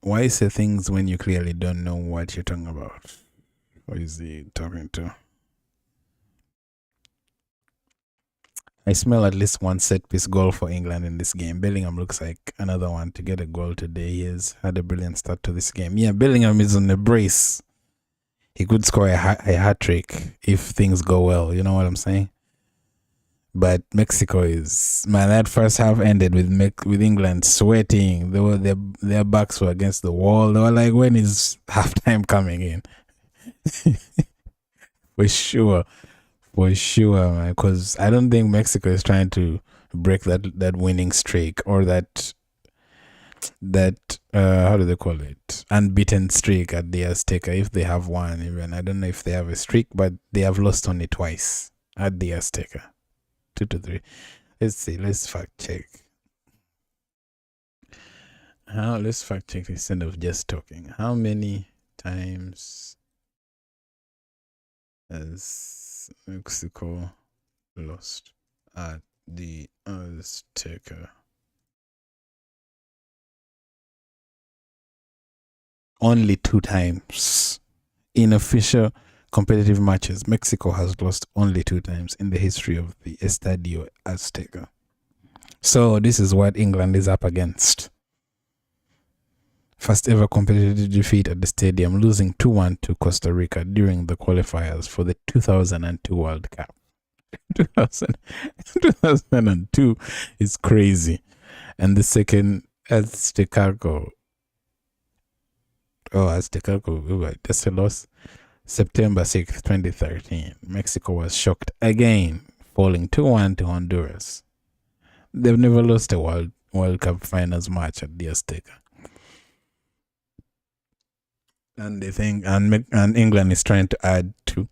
Why say things when you clearly don't know what you're talking about? What is he talking to? I smell at least one set piece goal for England in this game. Bellingham looks like another one to get a goal today. He has had a brilliant start to this game. Yeah, Bellingham is on the brace. He could score a hat trick if things go well. You know what I'm saying? But Mexico is, man, that first half ended with England sweating. Their backs were against the wall. They were like, when is halftime coming in? For sure. For sure, man. Because I don't think Mexico is trying to break that winning streak or that how do they call it, unbeaten streak at the Azteca. If they have one, even I don't know if they have a streak, but they have lost only twice at the Azteca, 2-3. Let's see. Let's fact check. Let's fact check instead of just talking. How many times has Mexico lost at the Azteca? Only 2 times. In official competitive matches, Mexico has lost only 2 times in the history of the Estadio Azteca. So this is what England is up against. First ever competitive defeat at the stadium, losing 2-1 to Costa Rica during the qualifiers for the 2002 World Cup. 2002 is crazy. And the second Aztecaco. That's a loss. September 6th, 2013. Mexico was shocked again, falling 2-1 to Honduras. They've never lost a World Cup finals match at the Azteca. And they think, and England is trying to add to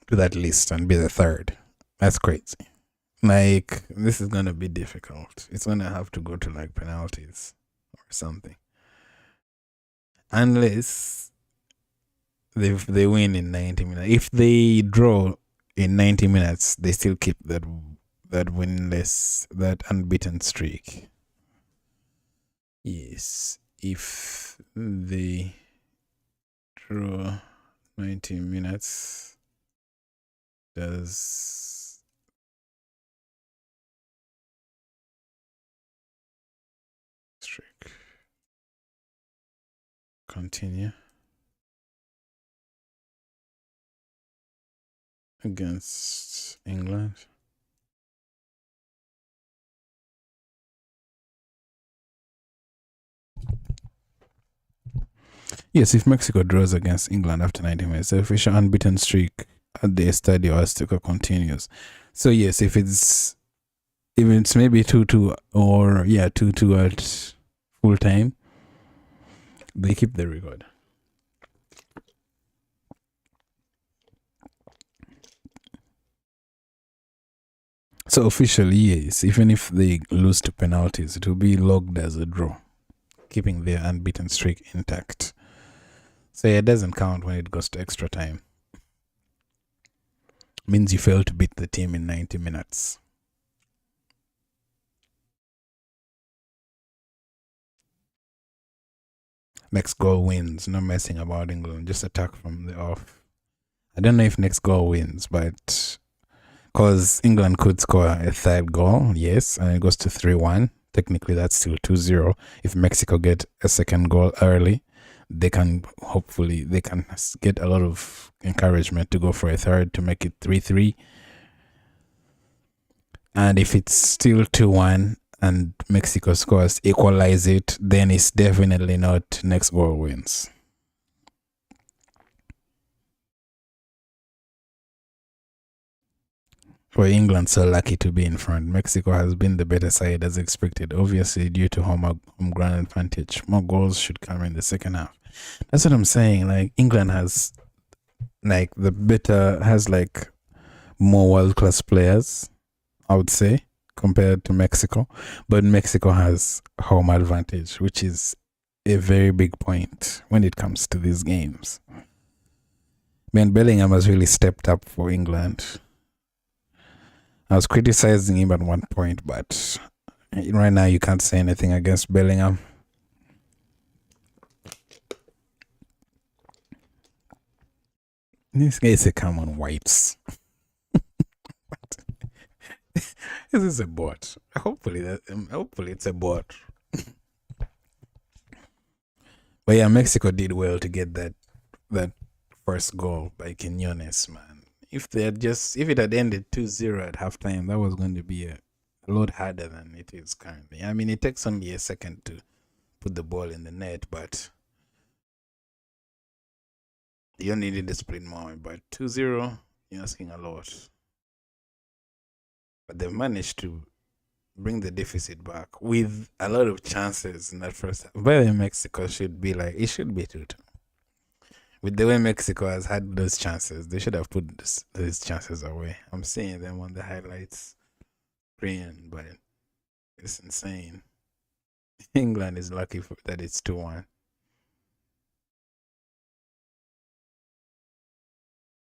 that list and be the third. That's crazy. Like, this is gonna be difficult. It's gonna have to go to like penalties or something. Unless they win in 90 minutes. If they draw in 90 minutes, they still keep that winless, that unbeaten streak. Yes. If they draw 90 minutes, does streak continue against England? Yes, if Mexico draws against England after 90 minutes, the official unbeaten streak at the Estadio Azteca continues. So yes, if it's maybe 2-2 or 2-2 at full time, they keep the record. So officially, yes, even if they lose to penalties, it will be logged as a draw, keeping their unbeaten streak intact. So it doesn't count when it goes to extra time. Means you fail to beat the team in 90 minutes. Next goal wins. No messing about England. Just attack from the off. I don't know if next goal wins, but because England could score a third goal, yes, and it goes to 3-1. Technically, that's still 2-0. If Mexico get a second goal early, they can get a lot of encouragement to go for a third to make it 3-3. And if it's still 2-1 and Mexico scores, equalize it, then it's definitely not next goal wins. For England, so lucky to be in front. Mexico has been the better side as expected, obviously due to home ground advantage. More goals should come in the second half. That's what I'm saying. Like, England has more world-class players, I would say, compared to Mexico. But Mexico has home advantage, which is a very big point when it comes to these games. Man, Bellingham has really stepped up for England. I was criticizing him at one point, but right now you can't say anything against Bellingham. This guy is a common wipes. This is a bot. Hopefully it's a bot. But yeah, Mexico did well to get that first goal by Quinones, man. If it had ended 2-0 at halftime, that was going to be a lot harder than it is currently. I mean, it takes only a second to put the ball in the net, but you only need a sprint more. But 2-0, you're asking a lot. But they've managed to bring the deficit back with a lot of chances in that first half. By the way, Mexico should be 2-2. With the way Mexico has had those chances, they should have put those chances away. I'm seeing them on the highlights screen, but it's insane. England is lucky that it's 2-1.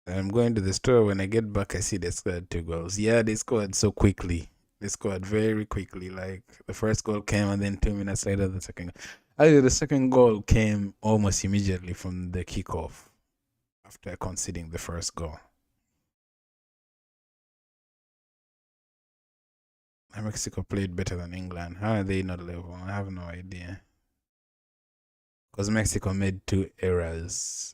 I'm going to the store. When I get back, I see they scored 2 goals. Yeah, they scored so quickly. They scored very quickly. Like, the first goal came, and then 2 minutes later, the second. Actually, the second goal came almost immediately from the kickoff after conceding the first goal. Mexico played better than England. How are they not level? I have no idea. Because Mexico made 2 errors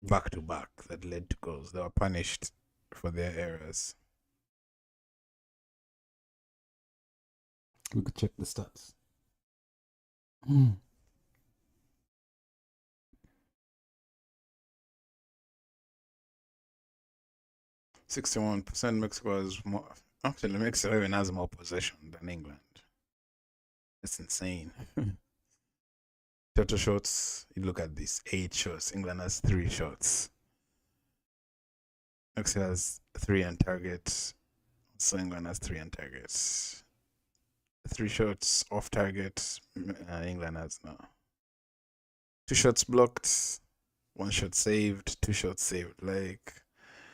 back to back that led to goals. They were punished for their errors. We could check the stats. 61% Mexico has more. Actually, Mexico even has more possession than England. That's insane. Total shots, you look at this, 8 shots. England has 3 shots. Mexico has 3 on target. So England has 3 on targets. 3 shots off target. England has no. 2 shots blocked. 1 shot saved. 2 shots saved. Like,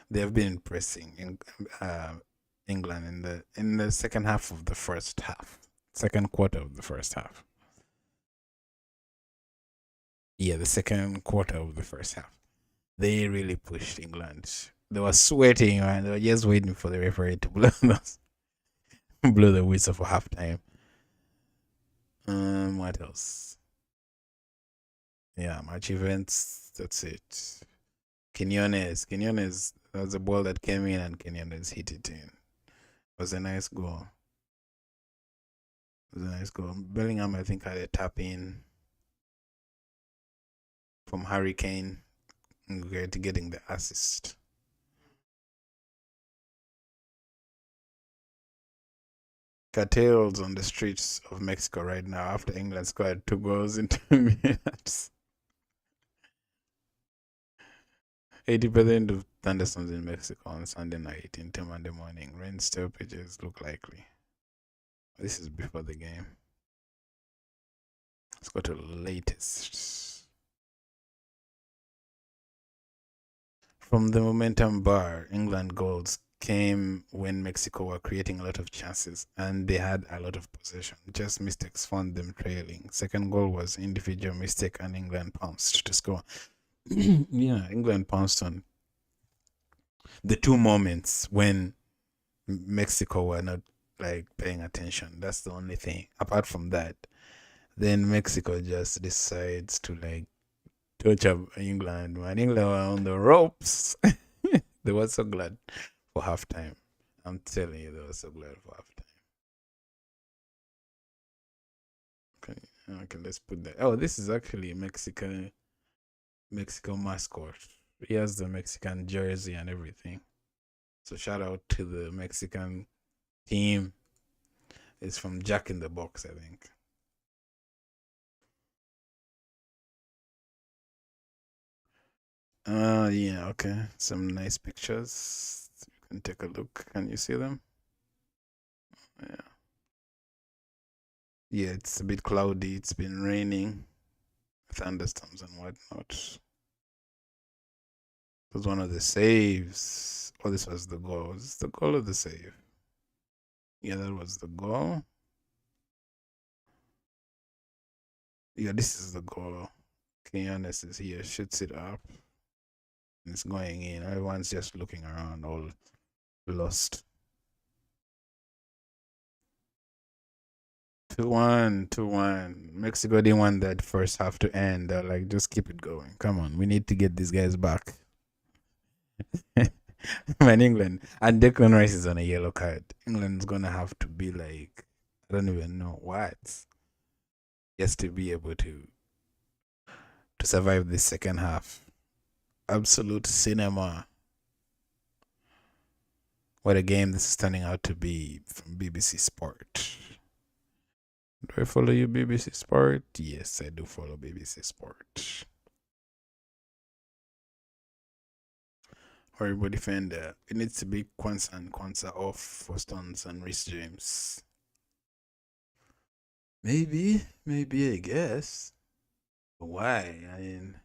they have been pressing in England in the second half of the first half. Second quarter of the first half. Yeah, the second quarter of the first half. They really pushed England. They were sweating, and they were just waiting for the referee to blow the whistle for halftime. What else? Yeah, match events. That's it. Quinones, that was a ball that came in, and Quinones hit it in. It was a nice goal. Bellingham, I think, had a tap in from Harry Kane, getting the assist. Cartels on the streets of Mexico right now after England scored 2 goals in 2 minutes. 80% of thunderstorms in Mexico on Sunday night into Monday morning. Rain stoppages look likely. This is before the game. Let's go to the latest. From the momentum bar, England goals came when Mexico were creating a lot of chances and they had a lot of possession. Just mistakes found them trailing. Second goal was individual mistake and England pounced to score. Yeah, England pounced on the 2 moments when Mexico were not paying attention. That's the only thing. Apart from that, then Mexico just decides to touch up England. When England were on the ropes, they were so glad for halftime. I'm telling you, they were so glad for halftime. Okay, let's put that. Oh, this is actually Mexico mascot. He has the Mexican jersey and everything. So shout out to the Mexican team. It's from Jack in the Box, I think. Yeah, okay. Some nice pictures. You can take a look. Can you see them? Yeah. Yeah, it's a bit cloudy. It's been raining, thunderstorms and whatnot. It was one of the saves. Oh, this was the goal. Was this the goal or the save? Yeah, that was the goal. Yeah, this is the goal. Quinones is here, shoots it up. It's going in. Everyone's just looking around, all lost. 2-1, 2-1. Mexico didn't want that first half to end. They're like, just keep it going. Come on, we need to get these guys back. Man, England. And Declan Rice is on a yellow card. England's gonna have to be like, I don't even know what. Just to be able to survive this second half. Absolute cinema. What a game this is turning out to be from BBC Sport. Do I follow you, BBC Sport? Yes, I do follow BBC Sport. Horrible defender. It needs to be Kwanzaa and Kwanzaa off for Stones and Rhys James. Maybe, I guess. Why? I mean,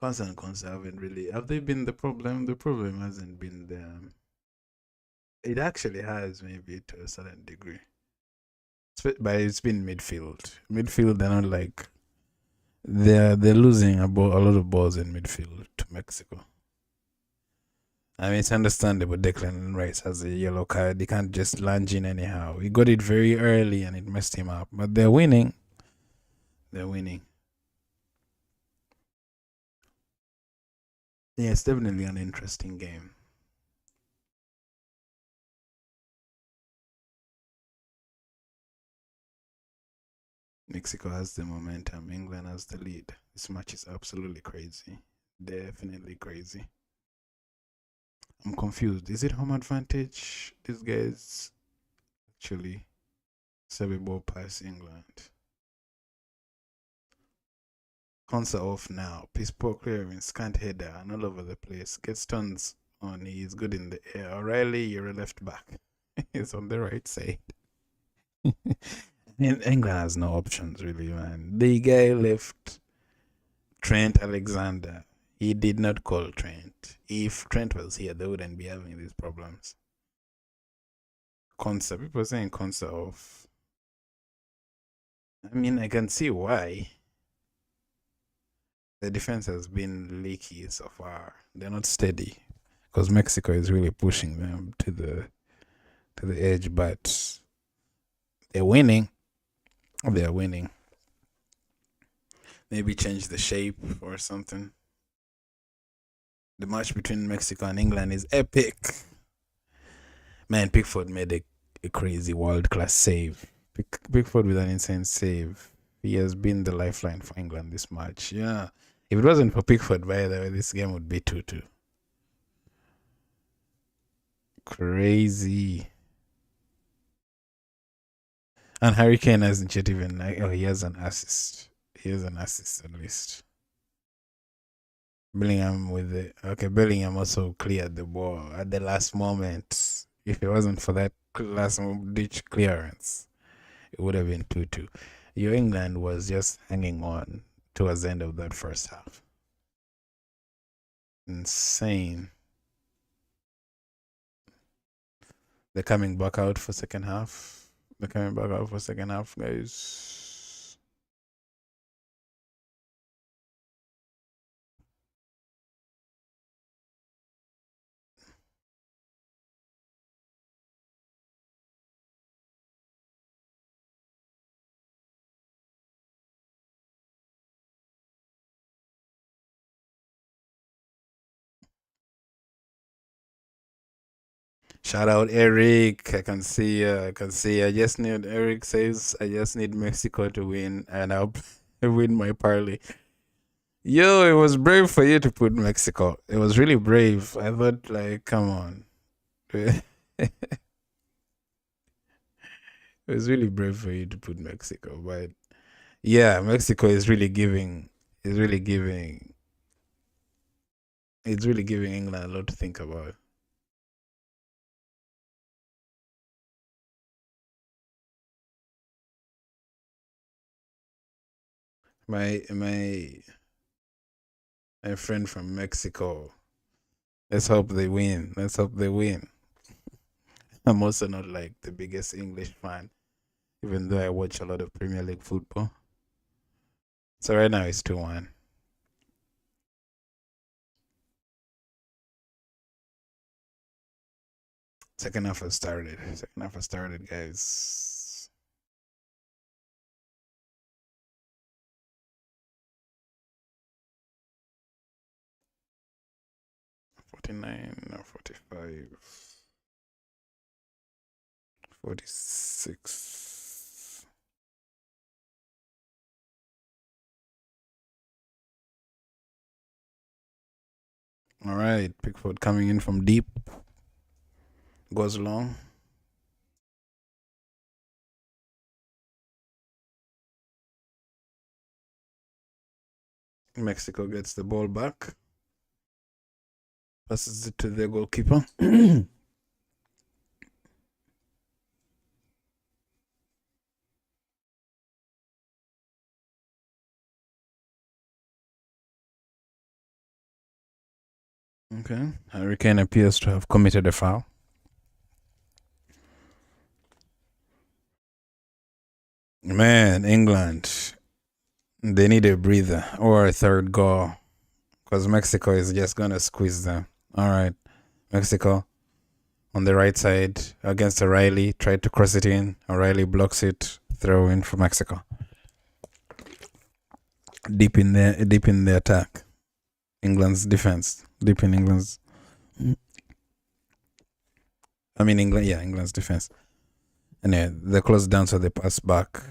Kwanzaa and Kwanzaa haven't really. Have they been the problem? The problem hasn't been them. It actually has, maybe to a certain degree. But it's been midfield. Midfield, they're not like. They're losing a lot of balls in midfield to Mexico. I mean, it's understandable. Declan Rice has a yellow card. He can't just lunge in anyhow. He got it very early and it messed him up. But they're winning. They're winning. Yeah, it's definitely an interesting game. Mexico has the momentum. England has the lead. This match is absolutely crazy. Definitely crazy. I'm confused. Is it home advantage? These guys actually serve a ball past England. Konsa off now. Piece poor clearance, can't header, and all over the place. Gets tons on. He's good in the air. O'Reilly, you're a left back. He's on the right side. England has no options, really, man. The guy left Trent Alexander. He did not call Trent. If Trent was here, they wouldn't be having these problems. Konsa, people are saying Konsa off. I mean, I can see why. The defense has been leaky so far. They're not steady because Mexico is really pushing them to the edge, but they're winning. They're winning. Maybe change the shape or something. The match between Mexico and England is epic. Man, Pickford made a crazy world-class save. Pickford with an insane save. He has been the lifeline for England this match. Yeah. If it wasn't for Pickford, by the way, this game would be 2-2. Crazy. And Harry Kane hasn't yet even he has an assist. He has an assist at least. Bellingham with it. Okay, Bellingham also cleared the ball at the last moment. If it wasn't for that last ditch clearance, it would have been 2-2. Your England was just hanging on towards the end of that first half. Insane. They're coming back out for second half. Guys. Shout out Eric. I can see. I just need Eric says I just need Mexico to win and I'll win my parlay. Yo, it was brave for you to put Mexico. It was really brave. I thought like, come on. It was really brave for you to put Mexico, but yeah, Mexico is really giving England a lot to think about. My friend from Mexico. Let's hope they win. I'm also not like the biggest English fan, even though I watch a lot of Premier League football. So right now it's 2-1. Second half has started, guys. 49 or 45. 46. All right, Pickford coming in from deep. Goes long. Mexico gets the ball back. Passes it to their goalkeeper. Okay. Harry Kane appears to have committed a foul. Man, England. They need a breather or a third goal. Because Mexico is just going to squeeze them. All right. Mexico on the right side against O'Reilly. Tried to cross it in. O'Reilly blocks it. Throw in for Mexico. Deep in the attack. England's defense. Deep in England's. I mean, England's defense. And yeah, they close down, so they pass back.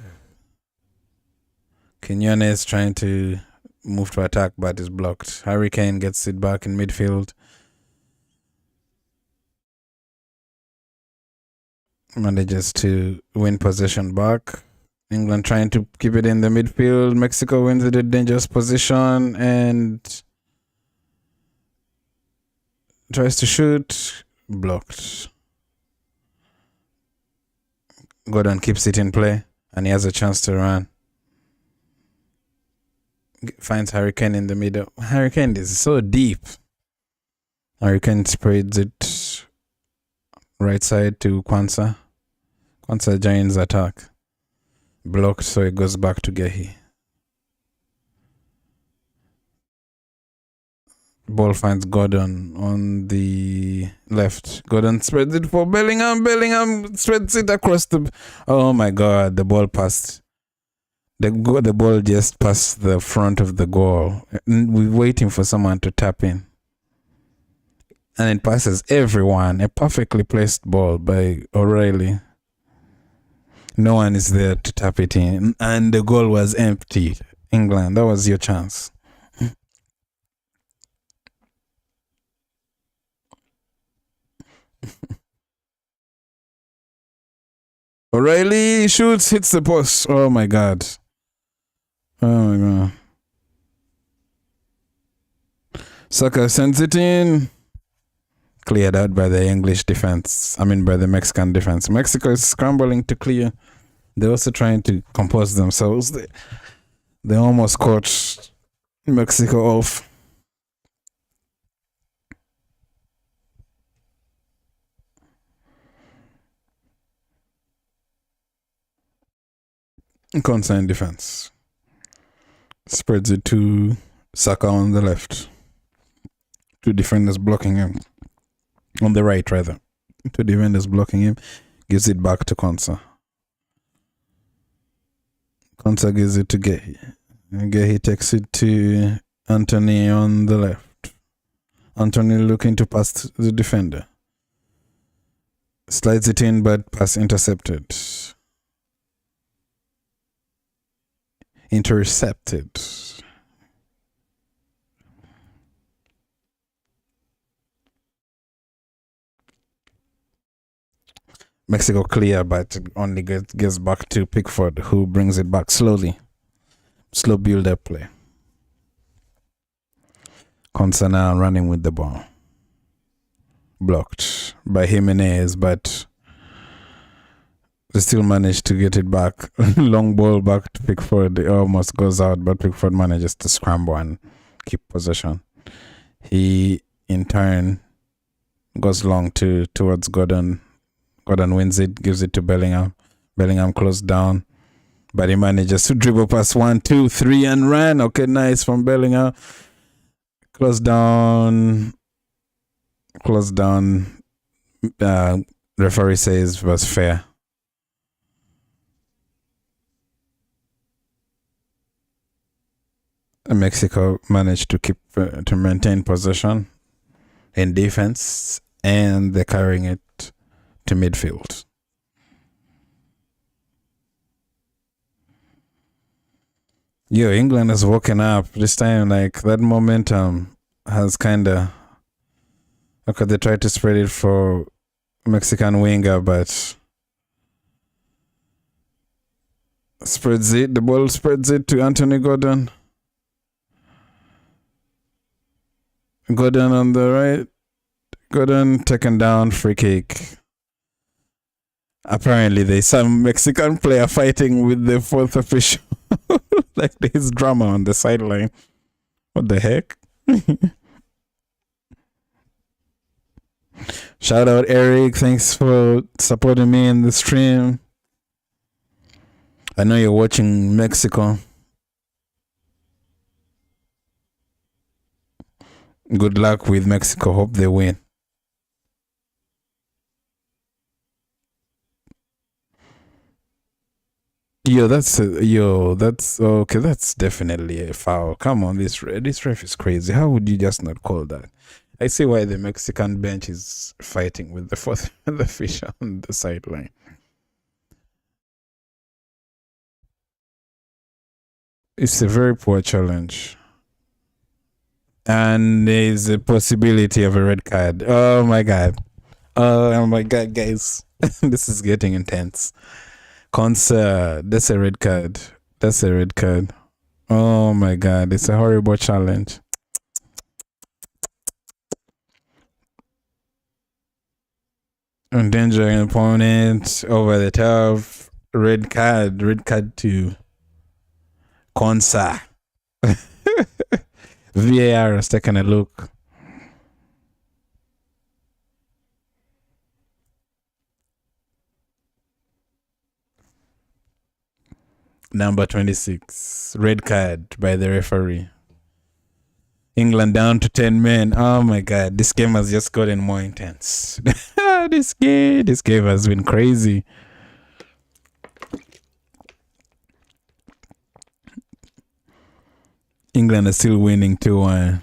Quinones trying to move to attack, but is blocked. Harry Kane gets it back in midfield. Manages to win possession back. England trying to keep it in the midfield. Mexico wins it in a dangerous position and tries to shoot. Blocked. Gordon keeps it in play and he has a chance to run. Finds Harry Kane in the middle. Harry Kane is so deep. Harry Kane spreads it right side to Kwanzaa. Kwanzaa joins attack. Blocked, so it goes back to Gehi. Ball finds Gordon on the left. Gordon spreads it for Bellingham. Bellingham spreads it across the... Oh my God, the ball passed. The ball just passed the front of the goal. We're waiting for someone to tap in. And it passes everyone. A perfectly placed ball by O'Reilly. No one is there to tap it in. And the goal was empty. England, that was your chance. O'Reilly shoots, hits the post. Oh my God. Oh my God. Saka sends it in. Cleared out by the English defense. By the Mexican defense. Mexico is scrambling to clear. They're also trying to compose themselves. They almost caught Mexico off. Concerned defense. Spreads it to Saka on the left. Two defenders blocking him. On the right, rather. Two defenders blocking him. Gives it back to Konsa. Konsa gives it to Gehi. Gehi takes it to Anthony on the left. Anthony looking to pass the defender. Slides it in, but pass intercepted. Intercepted. Mexico clear, but only gets back to Pickford, who brings it back slowly. Slow build-up play. Konsa now running with the ball. Blocked by Jimenez, but they still managed to get it back. Long ball back to Pickford. It almost goes out, but Pickford manages to scramble and keep possession. He, in turn, goes long towards Gordon. Gordon wins it, gives it to Bellingham. Bellingham closed down, but he manages to dribble past 1, 2, 3 and run. Okay, nice from Bellingham. Close down. Referee says was fair. Mexico managed to keep to maintain possession. in defense, and they're carrying it to midfield. Yo, England has woken up this time. Like that momentum has kind of. Okay, they tried to spread it for Mexican winger, but spreads it. The ball spreads it to Anthony Gordon. Gordon on the right. Gordon taken down, free kick. Apparently, there's some Mexican player fighting with the fourth official. Like there's drama on the sideline. What the heck? Shout out Eric. Thanks for supporting me in the stream. I know you're watching Mexico. Good luck with Mexico. Hope they win. That's okay. That's definitely a foul. Come on, this ref is crazy. How would you just not call that? I see why the Mexican bench is fighting with the fourth the fish on the sideline. It's a very poor challenge. And there's a possibility of a red card. Oh my god. Oh my god, guys. This is getting intense. Concert. That's a red card. That's a red card. Oh my god. It's a horrible challenge. Endangering opponent over the top. Red card. Red card to Konsa. VAR has taken a look. Number 26. Red card by the referee. England down to 10 men. Oh my god. This game has just gotten more intense. This game has been crazy. England is still winning 2-1.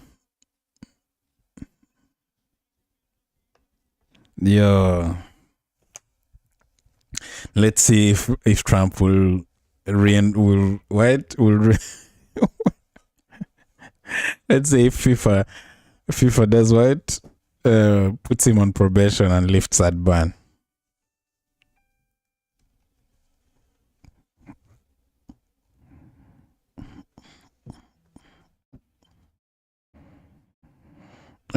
Yo. Let's see if Trump will let's say if FIFA does what? Puts him on probation and lifts that ban.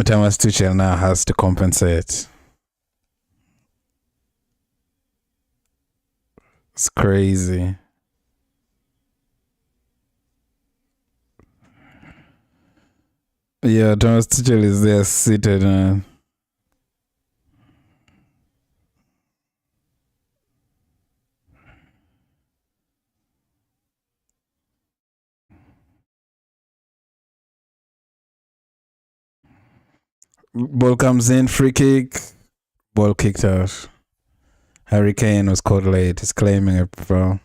Thomas Tuchel now has to compensate. It's crazy. Yeah, Thomas Tuchel is there seated and ball comes in, free kick, ball kicked out. Harry Kane was caught late. He's claiming a foul.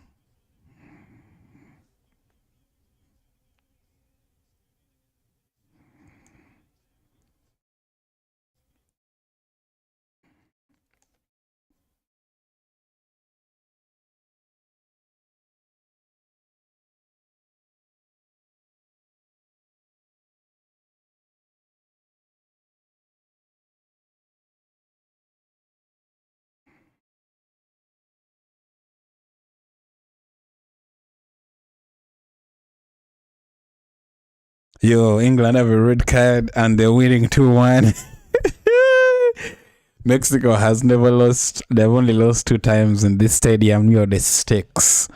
Yo, England have a red card and they're winning 2-1. Mexico has never lost. They've only lost 2 times in this stadium. Yo, the stakes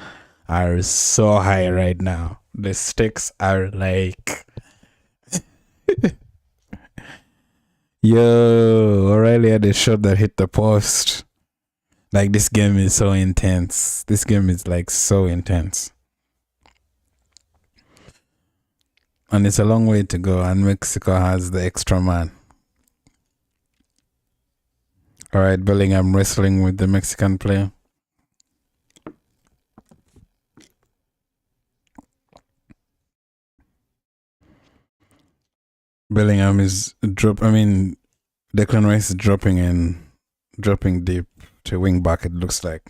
are so high right now. The stakes are like... Yo, O'Reilly had a shot that hit the post. Like, this game is so intense. This game is like so intense. And it's a long way to go, and Mexico has the extra man. All right, Bellingham wrestling with the Mexican player. Bellingham is Declan Rice is dropping deep to wing back, it looks like.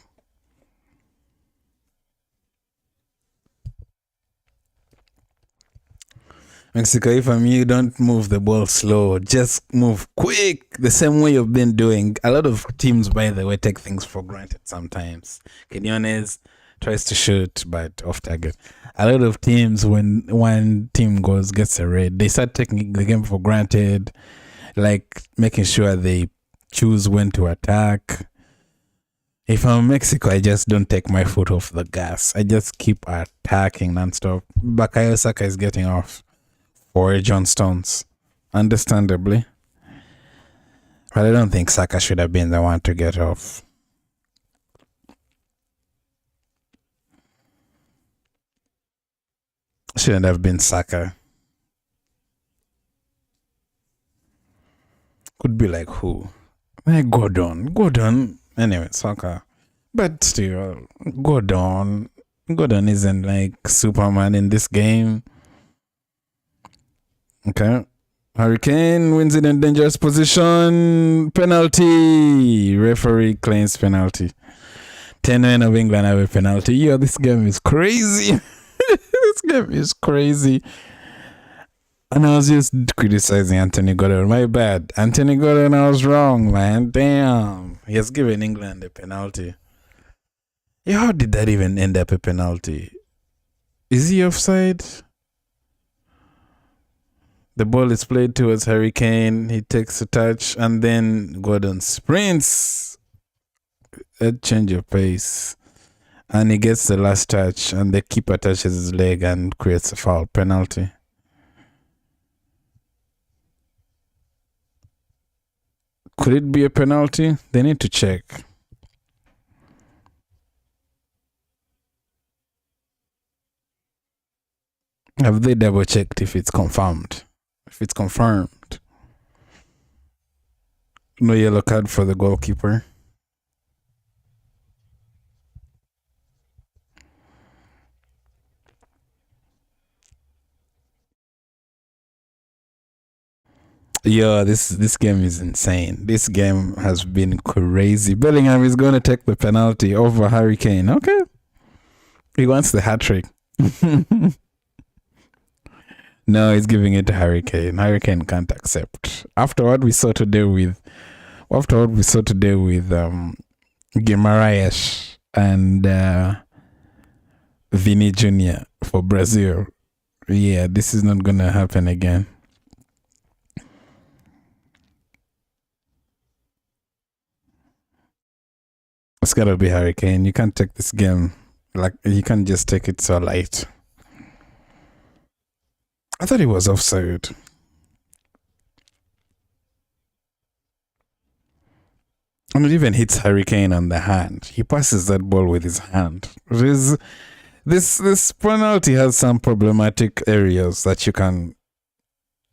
Mexico, if I'm you, don't move the ball slow. Just move quick, the same way you've been doing. A lot of teams, by the way, take things for granted sometimes. Quinones tries to shoot, but off target. A lot of teams, when one team gets a red, they start taking the game for granted, like making sure they choose when to attack. If I'm Mexico, I just don't take my foot off the gas. I just keep attacking nonstop. Bakayo Saka is getting off for John Stones, understandably. But I don't think Saka should have been the one to get off. Shouldn't have been Saka. Could be like who? Gordon. Anyway, Saka. But still, Gordon isn't like Superman in this game. Okay. Harry Kane wins it in dangerous position. Penalty. Referee claims penalty. 10 men of England have a penalty. Yeah, this game is crazy. This game is crazy. And I was just criticizing Anthony Gordon. My bad. Anthony Gordon, I was wrong, man. Damn. He has given England a penalty. Yeah, how did that even end up a penalty? Is he offside? The ball is played towards Harry Kane. He takes a touch and then Gordon sprints. A change of pace. And he gets the last touch and the keeper touches his leg and creates a foul penalty. Could it be a penalty? They need to check. Have they double checked if it's confirmed? If it's confirmed. No yellow card for the goalkeeper. Yeah, this game is insane. This game has been crazy. Bellingham is going to take the penalty over Harry Kane. Okay. He wants the hat trick. No, he's giving it to Harry Kane. Harry Kane can't accept. After what we saw today with Guimaraes and Vini Jr. for Brazil. Yeah, this is not going to happen again. It's gotta be Harry Kane. You can't take this game like you can't just take it so light. I thought he was offside. And it even hits Harry Kane on the hand. He passes that ball with his hand. This penalty has some problematic areas that you can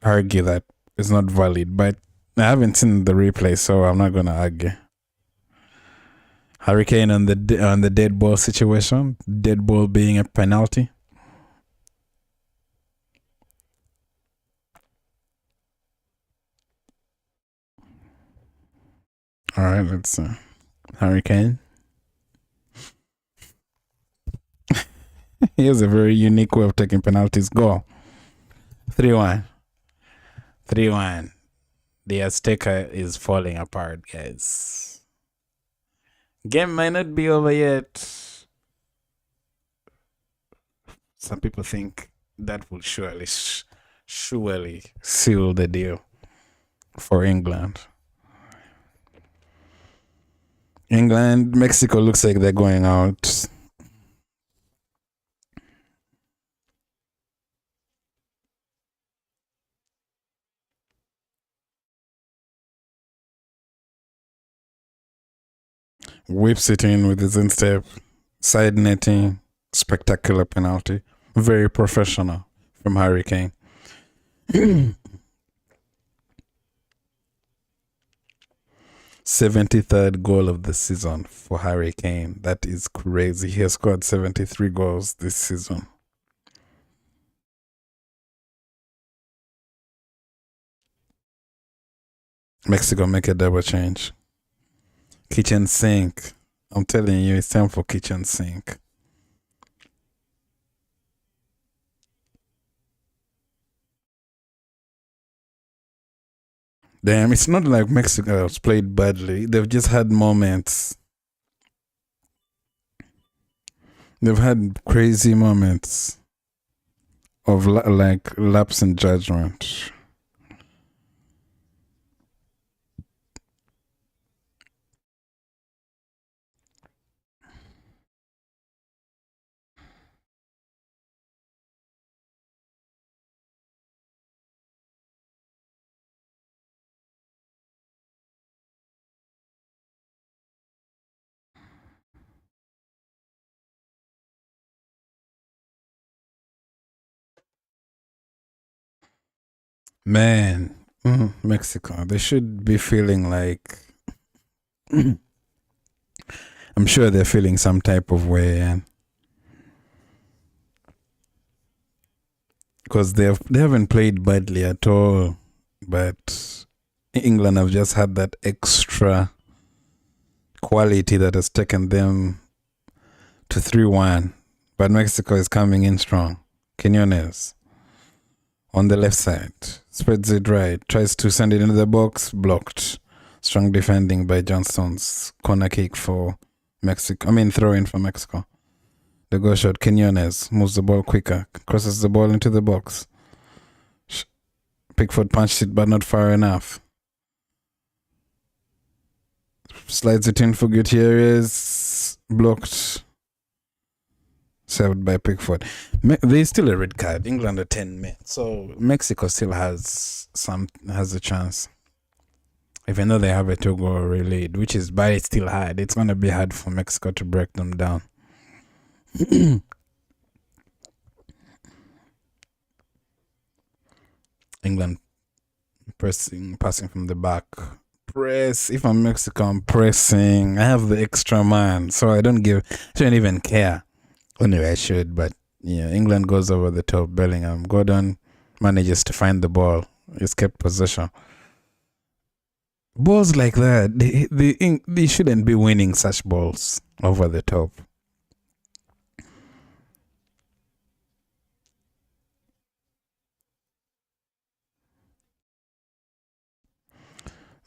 argue that is not valid, but I haven't seen the replay, so I'm not gonna argue. Harry Kane on the dead ball situation, dead ball being a penalty. All right, let's see. Harry Kane. He has a very unique way of taking penalties. Go. 3-1. 3-1. The Azteca is falling apart, guys. Game might not be over yet. Some people think that will surely seal the deal for England. Mexico looks like they're going out. Whips it in with his instep, side netting, spectacular penalty. Very professional from Harry Kane. 73rd goal of the season for Harry Kane. That is crazy. He has scored 73 goals this season. Mexico make a double change. Kitchen sink. I'm telling you, it's time for kitchen sink. Damn, it's not like Mexico has played badly. They've just had moments. They've had crazy moments of like lapse in judgment. Man, Mexico, they should be feeling like I'm sure they're feeling some type of way, and because they haven't played badly at all, but England have just had that extra quality that has taken them to 3-1. But Mexico is coming in strong. Quinones on the left side spreads it right, tries to send it into the box, blocked. Strong defending by Johnston's corner kick for Mexico. Throw in for Mexico. The goal shot, Quinones moves the ball quicker, crosses the ball into the box. Pickford punched it, but not far enough. Slides it in for Gutierrez, blocked. Served by Pickford. There's still a red card. England are 10 men, so Mexico still has a chance. Even though they have a 2-goal lead, which is, but it's still hard. It's gonna be hard for Mexico to break them down. England passing from the back. Press. If I'm Mexico, I'm pressing. I have the extra man, so I don't even care. Anyway, I should, but yeah, England goes over the top. Bellingham, Gordon manages to find the ball. He's kept possession. Balls like that, they shouldn't be winning such balls over the top.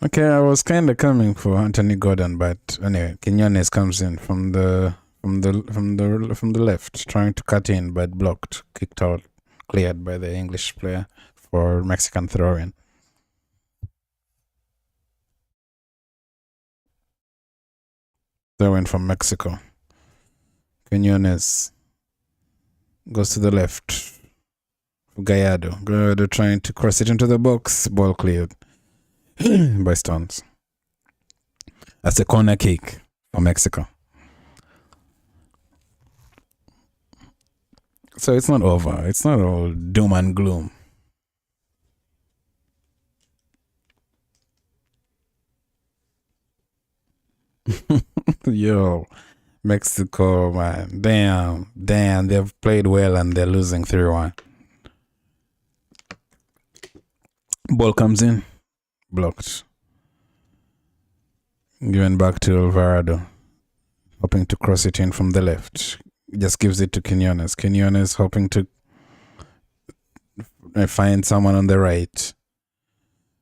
Okay, I was kind of coming for Anthony Gordon, but anyway, Quinones comes in from the left, trying to cut in, but blocked, kicked out, cleared by the English player for Mexican throw-in. Throw-in from Mexico. Quinones goes to the left. Gallardo trying to cross it into the box, ball cleared by Stones. That's a corner kick for Mexico. So it's not over. It's not all doom and gloom. Yo, Mexico, man. Damn. They've played well and they're losing 3-1. Ball comes in. Blocked. Given back to Alvarado. Hoping to cross it in from the left. Just gives it to Quinones. Quinones hoping to find someone on the right.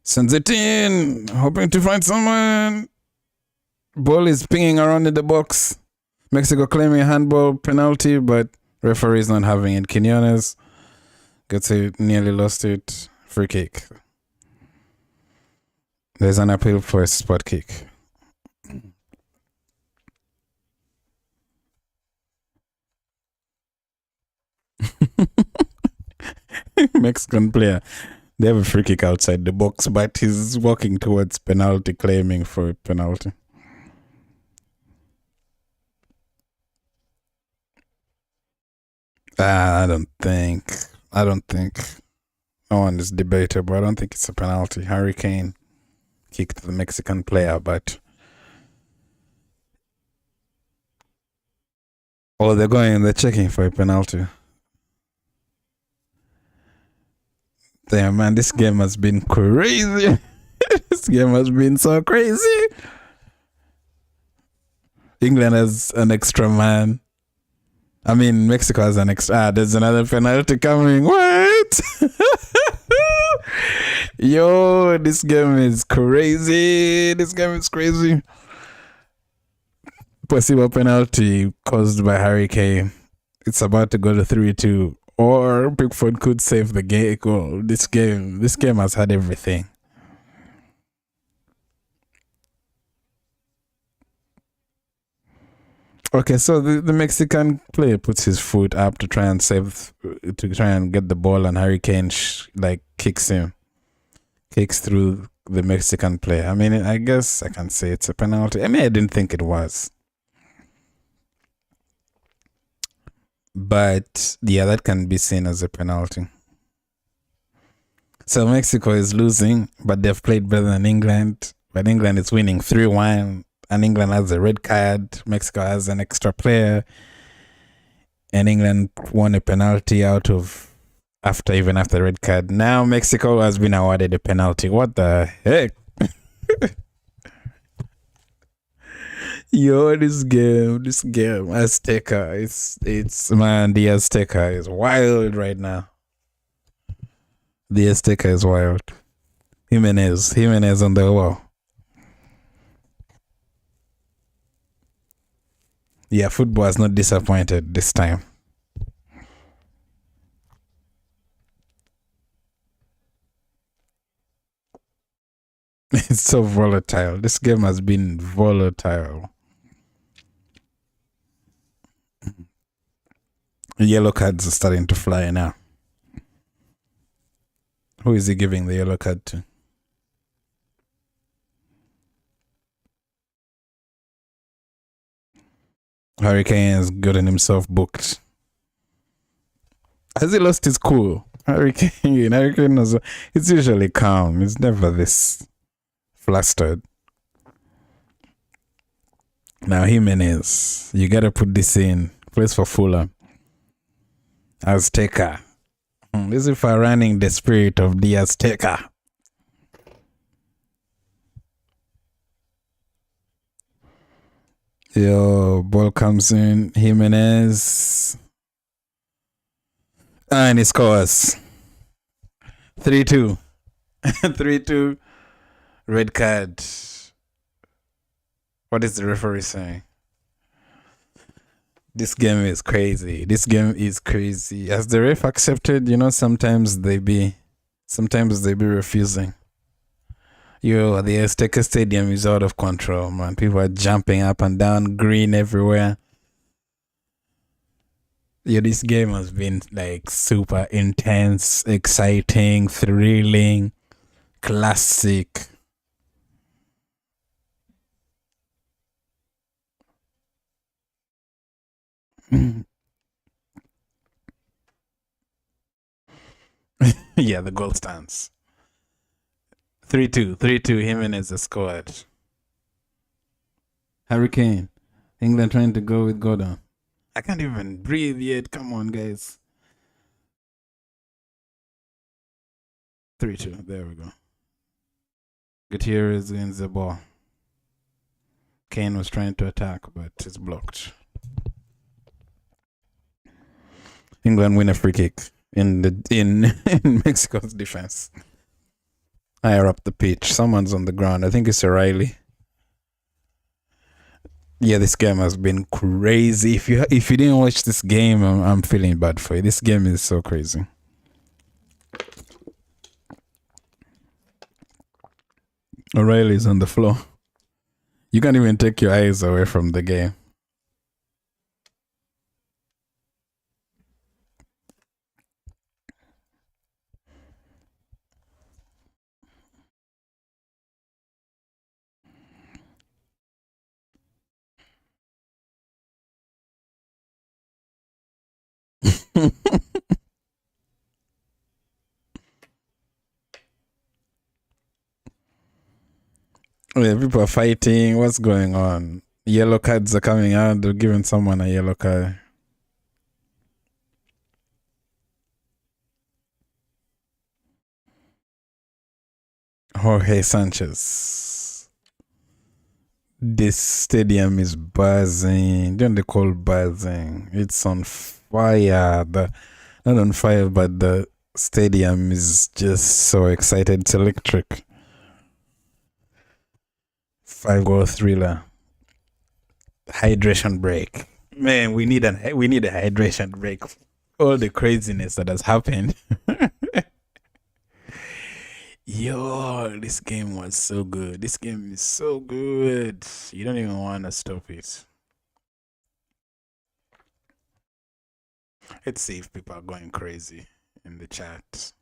Sends it in. Hoping to find someone. Ball is pinging around in the box. Mexico claiming a handball penalty, but referee is not having it. Quinones gets it, nearly lost it. Free kick. There's an appeal for a spot kick. Mexican player. They have a free kick outside the box, but he's walking towards penalty, claiming for a penalty. I don't think. No one is debatable. I don't think it's a penalty. Harry Kane kicked the Mexican player, but they're checking for a penalty. Damn, man, this game has been crazy. This game has been so crazy. England has an extra man. I mean, Mexico has an extra. There's another penalty coming. What? Yo, this game is crazy. This game is crazy. Possible penalty caused by Harry Kane. It's about to go to 3-2. Or Pickford could save the game goal. This game has had everything. Okay, so the Mexican player puts his foot up to try and get the ball, and Harry Kane kicks through the Mexican player. I mean, I guess I can say it's a penalty. I mean, I didn't think it was, but yeah, that can be seen as a penalty. So Mexico is losing, but they've played better than England. But England is winning 3-1. And England has a red card. Mexico has an extra player. And England won a penalty after the red card. Now Mexico has been awarded a penalty. What the heck? Yo, this game, Azteca, the Azteca is wild right now. The Azteca is wild. Jimenez on the wall. Yeah, football has not disappointed this time. It's so volatile. This game has been volatile. Yellow cards are starting to fly now. Who is he giving the yellow card to? Harry Kane has gotten himself booked. Has he lost his cool? Harry Kane it's usually calm. It's never this flustered. Now Jimenez, you gotta put this in. Plays for Fulham. Azteca. This is for running the spirit of the Azteca. Yo, ball comes in. Jimenez. And he scores. 3-2. 3-2. Red card. What is the referee saying? This game is crazy. Has the ref accepted? Sometimes they be refusing. Yo, the Azteca Stadium is out of control, man. People are jumping up and down, green everywhere. Yo, this game has been super intense, exciting, thrilling, classic. Yeah, the goal stands. 3-2. Jimenez has scored. Harry Kane. England trying to go with Gordon. I can't even breathe yet. Come on, guys. 3-2. There we go. Gutierrez wins the ball. Kane was trying to attack, but it's blocked. England win a free kick in Mexico's defense. Higher up the pitch. Someone's on the ground. I think it's O'Reilly. Yeah, this game has been crazy. If you didn't watch this game, I'm feeling bad for you. This game is so crazy. O'Reilly's on the floor. You can't even take your eyes away from the game. Yeah, people are fighting. What's going on? Yellow cards are coming out. They're giving someone a yellow card. Jorge Sanchez. This stadium is buzzing. Don't they call buzzing? It's on fire. Not on fire, but the stadium is just so excited. It's electric. 5-goal thriller. Hydration break. Man, we need a hydration break. All the craziness that has happened. Yo, this game was so good. This game is so good. You don't even want to stop it. Let's see if people are going crazy in the chat.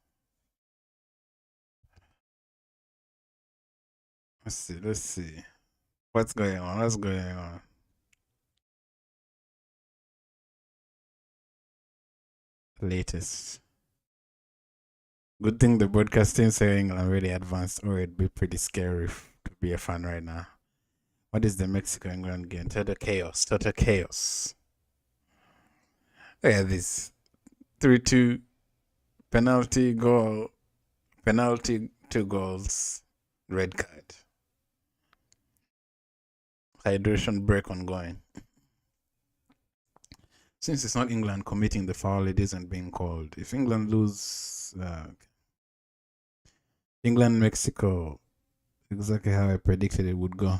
Let's see. What's going on? What's going on? Latest. Good thing the broadcasting saying I'm really advanced, or it'd be pretty scary to be a fan right now. What is the Mexico England game? Total chaos. Total chaos. Look at this. 3-2 penalty goal. Penalty, 2 goals. Red card. Hydration break ongoing. Since it's not England committing the foul, it isn't being called. If England lose, England, Mexico, exactly how I predicted it would go.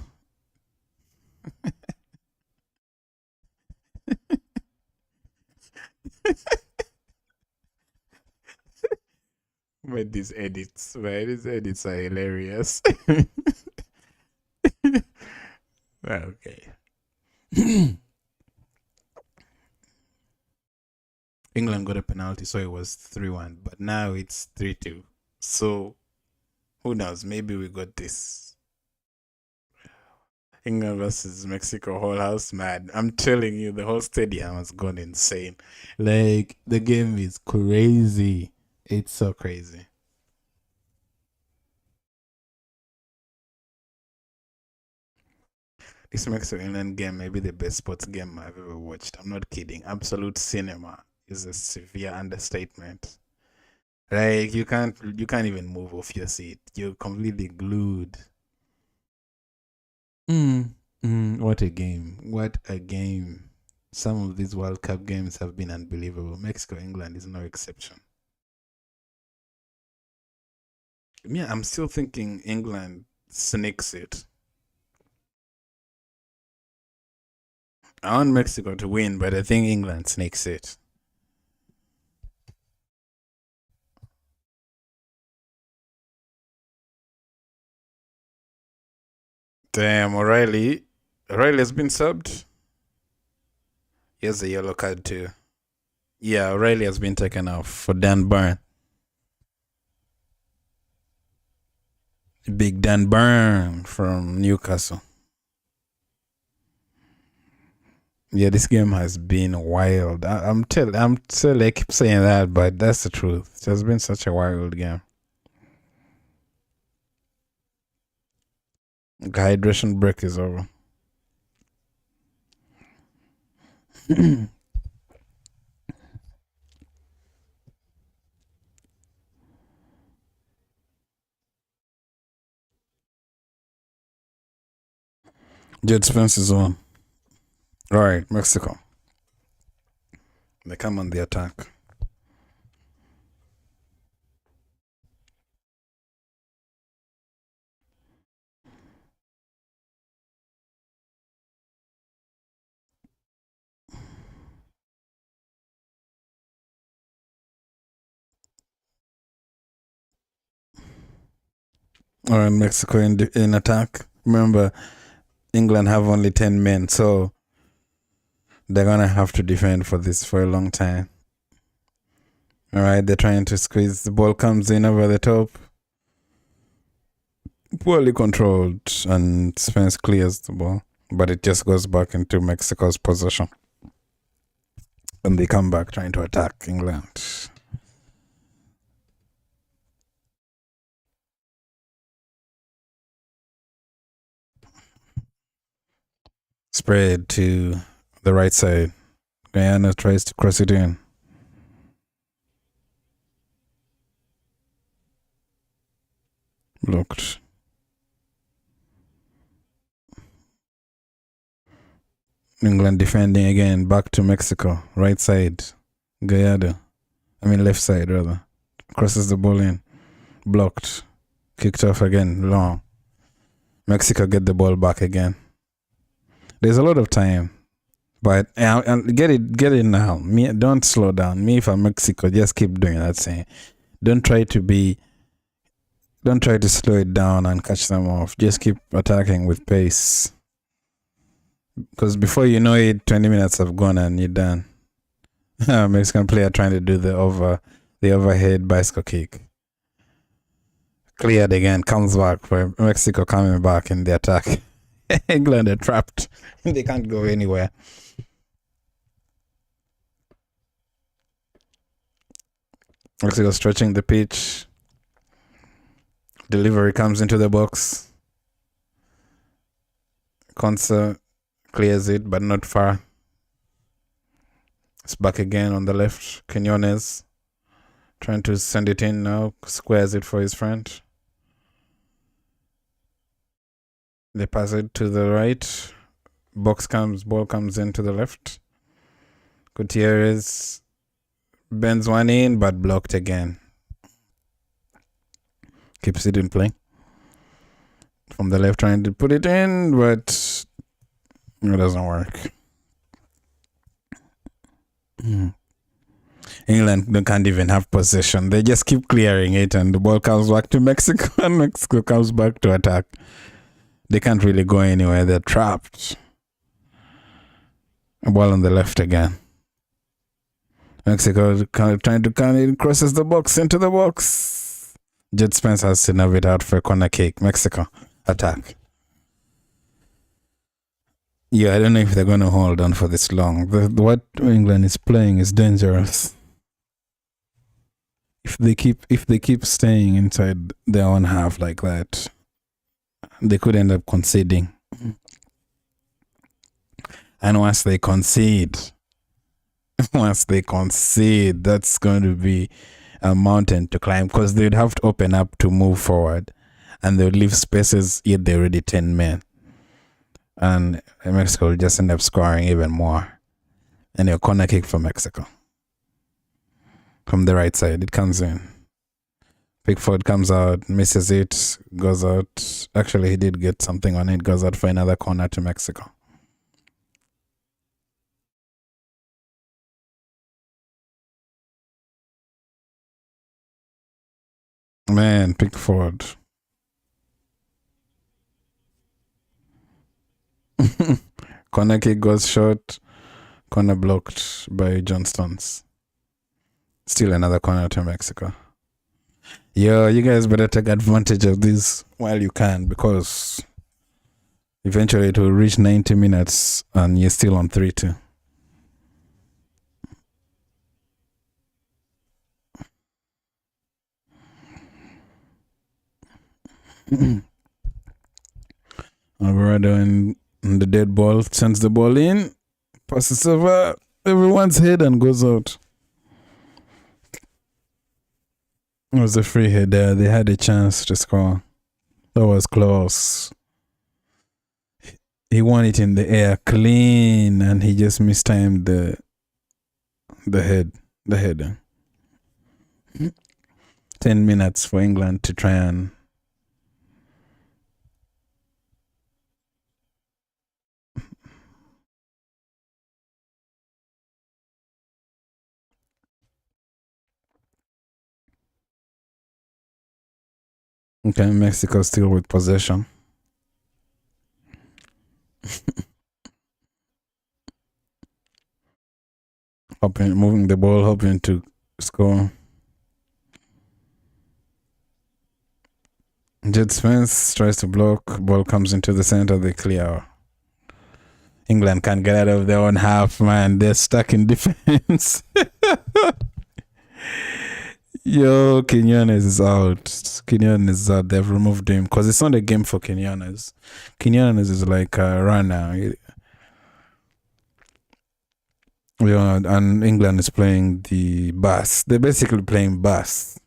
But these edits, man, these edits are hilarious. Okay. England got a penalty, so it was 3-1, but now it's 3-2. So who knows? Maybe we got this. England versus Mexico, whole house mad. I'm telling you, the whole stadium has gone insane. Like, the game is crazy. It's so crazy. This Mexico England game may be the best sports game I've ever watched. I'm not kidding. Absolute cinema is a severe understatement. Like, you can't even move off your seat. You're completely glued. What a game. What a game. Some of these World Cup games have been unbelievable. Mexico England is no exception. Yeah, I'm still thinking England sneaks it. I want Mexico to win, but I think England sneaks it. Damn, O'Reilly has been subbed. He has a yellow card too. Yeah, O'Reilly has been taken off for Dan Burn. Big Dan Burn from Newcastle. Yeah, this game has been wild. I'm still I keep saying that, but that's the truth. It has been such a wild game. Hydration break is over. Jet Spence is on. Alright, Mexico. They come on the attack. Alright, Mexico in attack. Remember, England have only 10 men, so they're gonna have to defend for this for a long time. Alright, they're trying to squeeze. The ball comes in over the top. Poorly controlled, and Spence clears the ball, but it just goes back into Mexico's possession. And they come back trying to attack England. Spread to the right side. Guyana tries to cross it in. Blocked. England defending again. Back to Mexico. Right side. Gallardo. Left side rather. Crosses the ball in. Blocked. Kicked off again. Long. Mexico get the ball back again. There's a lot of time. But get it now. Me, don't slow down. Me, if I'm Mexico, just keep doing that thing. Don't try to slow it down and catch them off. Just keep attacking with pace. Because before you know it, 20 minutes have gone and you're done. Mexican player trying to do the overhead bicycle kick. Cleared again, comes back for Mexico coming back in the attack. England are trapped. They can't go anywhere. Mexico stretching the pitch. Delivery comes into the box. Consa clears it, but not far. It's back again on the left. Quinones trying to send it in now. Squares it for his friend. They pass it to the right. Ball comes in to the left. Gutierrez bends one in, but blocked again. Keeps it in play. From the left, trying to put it in, but it doesn't work. England can't even have possession. They just keep clearing it, and the ball comes back to Mexico, and Mexico comes back to attack. They can't really go anywhere. They're trapped. A ball on the left again. Mexico trying to come in, crosses the box into the box. Jed Spence has to nav it out for a corner kick. Mexico attack. Yeah, I don't know if they're going to hold on for this long. What England is playing is dangerous. If they keep staying inside their own half like that, they could end up conceding. And once they concede, that's going to be a mountain to climb, because they'd have to open up to move forward, and they would leave spaces, yet they're already 10 men. And Mexico will just end up scoring even more. And a corner kick for Mexico. From the right side, it comes in. Pickford comes out, misses it, goes out. Actually, he did get something on it, goes out for another corner to Mexico. Man, Pickford. Corner kick goes short. Corner blocked by John Stones. Still another corner to Mexico. Yo, you guys better take advantage of this while you can, because eventually it will reach 90 minutes and you're still on 3-2. Alvarado in the dead ball sends the ball in, passes over everyone's head and goes out. It was a free hit there. They had a chance to score. That was close. He won it in the air clean, and he just mistimed the header. 10 minutes for England to try and okay, Mexico still with possession. Moving the ball, hoping to score. Jed Spence tries to block. Ball comes into the center. They clear. England can't get out of their own half, man. They're stuck in defense. Yo, Quinones is out. Quinones is out. They've removed him because it's not a game for Quinones. Quinones is like a runner. And England is playing the bus. They're basically playing bus,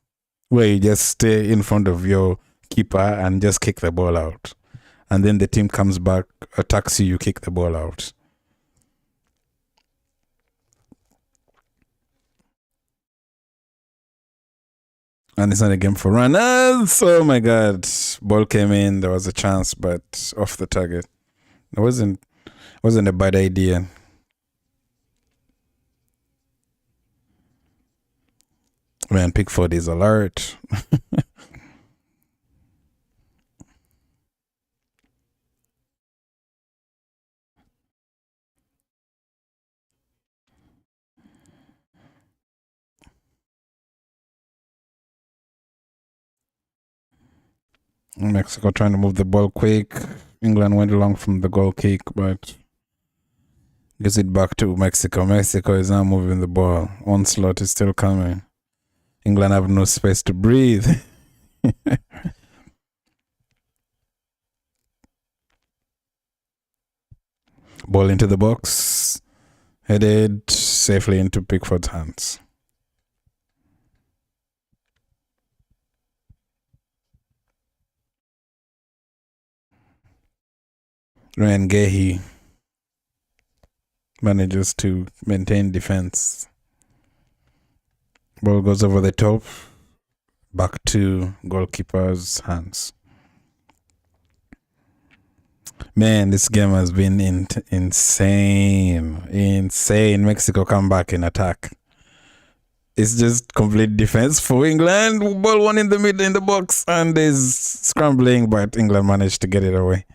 where you just stay in front of your keeper and just kick the ball out. And then the team comes back, attacks you, you kick the ball out. And it's not a game for runners. Oh my God. Ball came in, there was a chance, but off the target. It wasn't a bad idea. Man, Pickford is alert. Mexico trying to move the ball quick. England went along from the goal kick, but gives it back to Mexico. Mexico is now moving the ball. Onslaught is still coming. England have no space to breathe. Ball into the box. Headed safely into Pickford's hands. Ryan Gahey manages to maintain defense. Ball goes over the top, back to goalkeeper's hands. Man, this game has been insane. Insane. Mexico come back in attack. It's just complete defense for England. Ball one in the middle in the box, and there's scrambling, but England managed to get it away.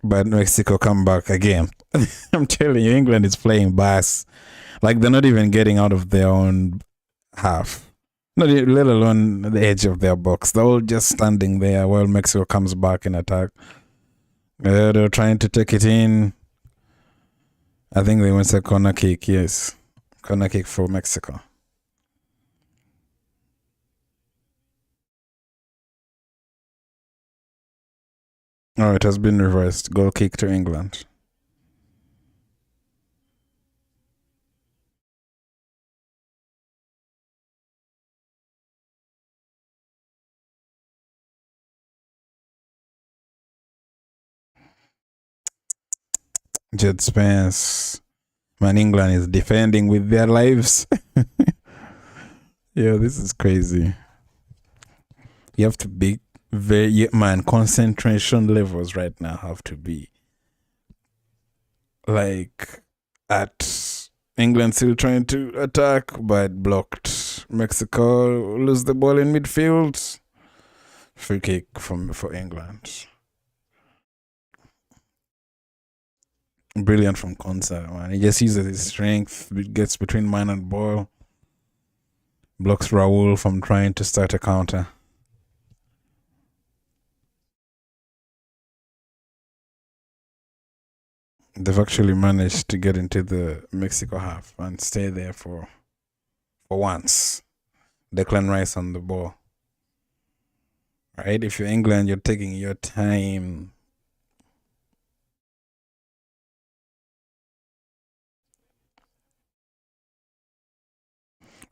But Mexico come back again. I'm telling you, England is playing bass. Like they're not even getting out of their own half. Not let alone the edge of their box. They're all just standing there while Mexico comes back in attack. They're trying to take it in. I think they went a corner kick, yes. Corner kick for Mexico. Oh, it has been reversed. Goal kick to England. Jed Spence. Man, England is defending with their lives. Yeah, this is crazy. You have to be concentration levels right now have to be like at England still trying to attack but blocked. Mexico lose the ball in midfield. Free kick for England. Brilliant from Konsa, man. He just uses his strength, gets between man and ball, blocks Raul from trying to start a counter. They've actually managed to get into the Mexico half and stay there for once. Declan Rice on the ball. Right? If you're England, you're taking your time.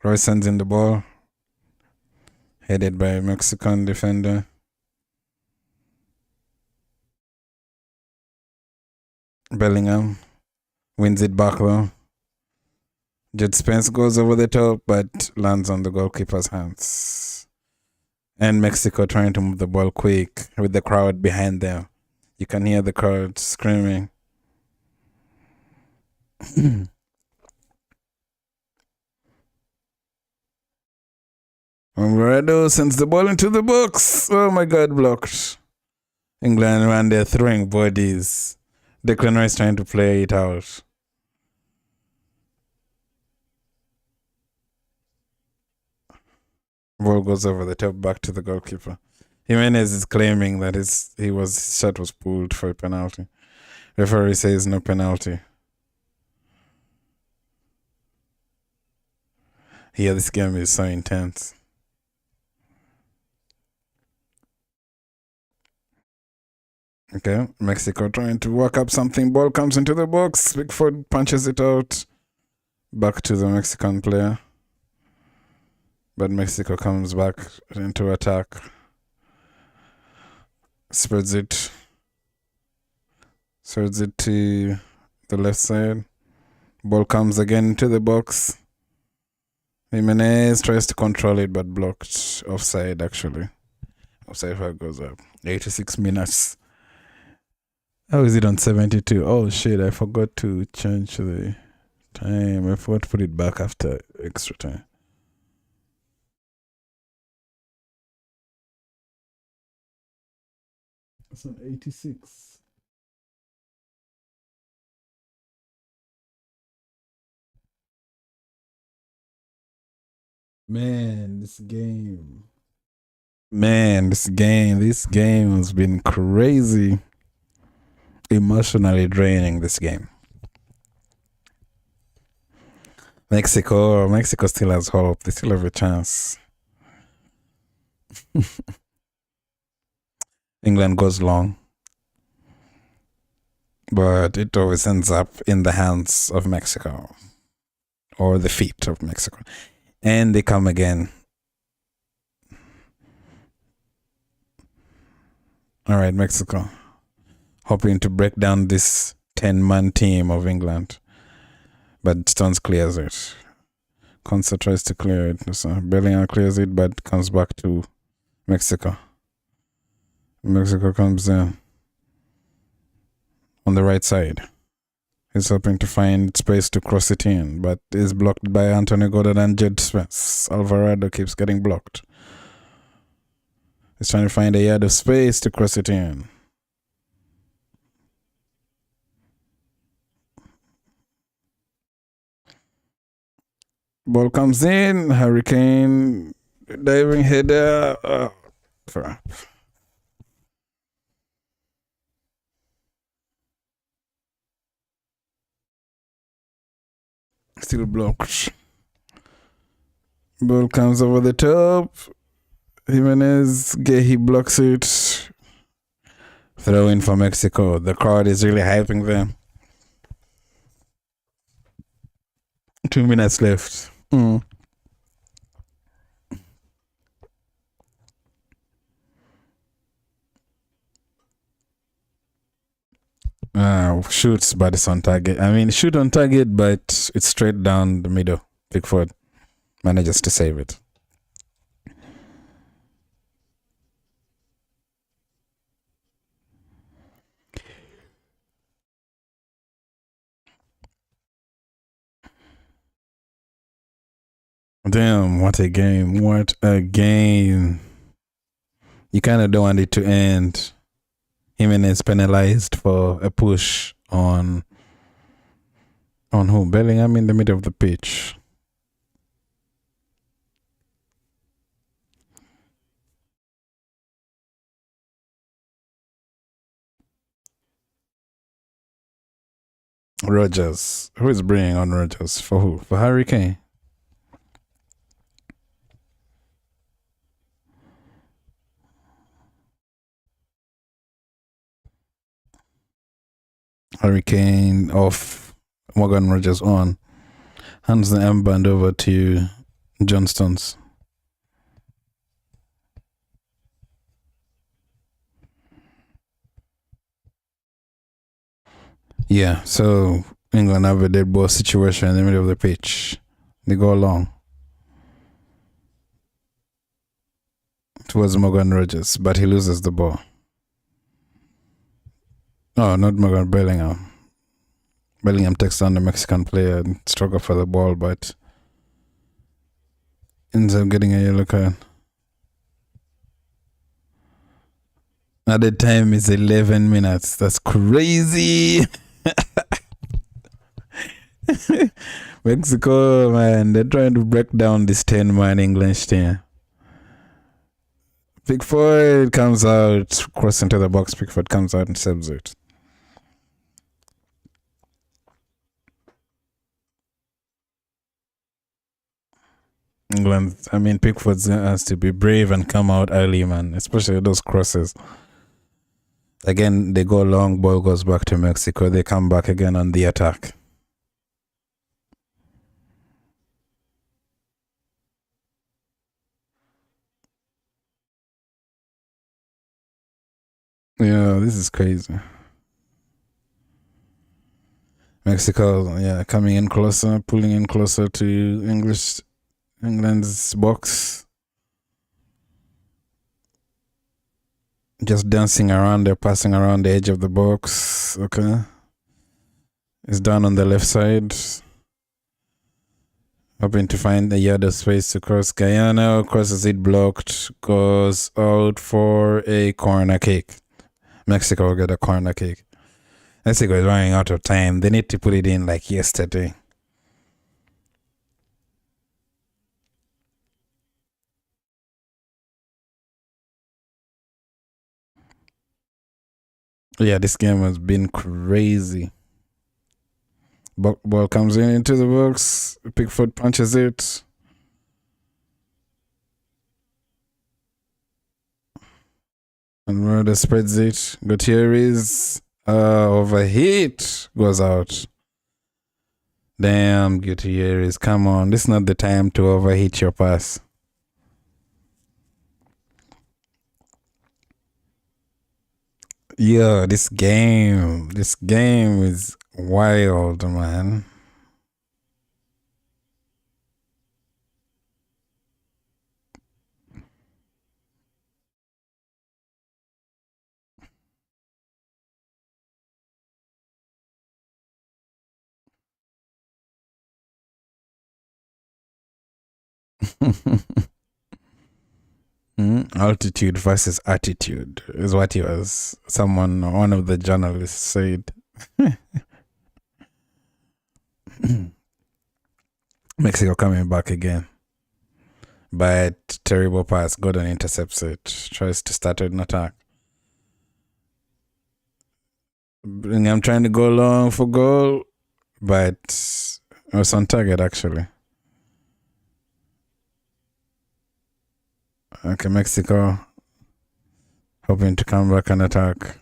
Royce sends in the ball. Headed by a Mexican defender. Bellingham wins it back though. Jed Spence goes over the top but lands on the goalkeeper's hands. And Mexico trying to move the ball quick with the crowd behind them. You can hear the crowd screaming. Morado sends the ball into the box. Oh my God, blocked. England ran there throwing bodies. Declan Rice trying to play it out. Ball goes over the top back to the goalkeeper. Jimenez is claiming that his shot was pulled for a penalty. Referee says no penalty. Here, this game is so intense. Okay, Mexico trying to work up something. Ball comes into the box. Pickford punches it out. Back to the Mexican player. But Mexico comes back into attack. Spreads it to the left side. Ball comes again to the box. Jimenez tries to control it but blocked. Offside, actually. Offside flag goes up. 86 minutes. How is it on 72? Oh shit, I forgot to change the time. I forgot to put it back after extra time. It's on 86. Man, this game has been crazy. Emotionally draining, this game. Mexico still has hope. They still have a chance. England goes long, but it always ends up in the hands of Mexico or the feet of Mexico. And they come again. All right, Mexico. Hoping to break down this 10-man team of England. But Stones clears it. Consa tries to clear it. So Bellingham clears it, but comes back to Mexico. Mexico comes in on the right side. He's hoping to find space to cross it in, but is blocked by Anthony Gordon and Jed Smith. Alvarado keeps getting blocked. He's trying to find a yard of space to cross it in. Ball comes in. Hurricane diving header. Oh, crap. Still blocked. Ball comes over the top. Jimenez, he blocks it. Throw in for Mexico. The crowd is really hyping them. 2 minutes left. Shoots, but it's on target. I mean, shoot on target, but it's straight down the middle. Pickford manages to save it. Damn, what a game. What a game. You kind of don't want it to end. Jimenez penalized for a push on who? Bellingham in the middle of the pitch. Rogers. Who is bringing on Rogers? For who? For Harry Kane? Hurricane off, Morgan Rogers on. Hands the armband over to John Stones. Yeah, so England have a dead ball situation in the middle of the pitch. They go along towards Morgan Rogers, but he loses the ball. Oh, not Morgan, Bellingham. Bellingham takes down the Mexican player and struggles for the ball, but ends up getting a yellow card. Added time is 11 minutes. That's crazy. Mexico, man, they're trying to break down this 10-man English team. Pickford comes out, cross into the box. Pickford comes out and saves it. England, I mean, Pickford has to be brave and come out early, man, especially those crosses. Again, they go long, ball goes back to Mexico. They come back again on the attack. Yeah, this is crazy. Mexico, yeah, coming in closer, pulling in closer to England's box. Just dancing around there, passing around the edge of the box. Okay. It's down on the left side. Hoping to find a other space to cross. Guyana crosses it blocked. Goes out for a corner kick. Mexico will get a corner kick. Mexico is running out of time. They need to put it in like yesterday. Yeah, this game has been crazy. Ball comes into the box. Pickford punches it. And Murder spreads it. Gutierrez overheat goes out. Damn, Gutierrez, come on. This is not the time to overheat your pass. Yeah, this game is wild, man. Altitude versus attitude is what one of the journalists said. Mexico coming back again. But terrible pass. Gordon intercepts it. Tries to start an attack. I'm trying to go long for goal. But it was on target actually. Okay, Mexico hoping to come back and attack.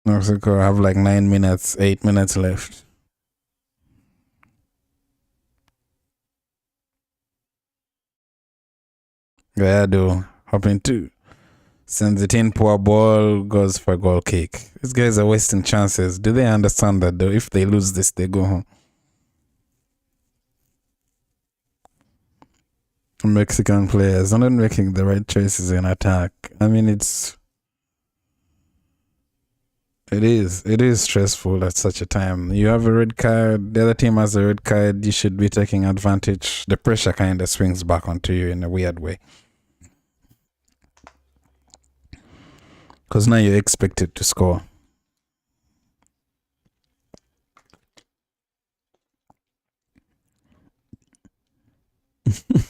Mexico have like 8 minutes left. Gallardo hoping to sends it in, poor ball, goes for a goal kick. These guys are wasting chances. Do they understand that though? If they lose this, they go home. Mexican players are not making the right choices in attack. I mean, it is stressful at such a time. You have a red card, the other team has a red card, you should be taking advantage. The pressure kind of swings back onto you in a weird way. Because now you're expected to score.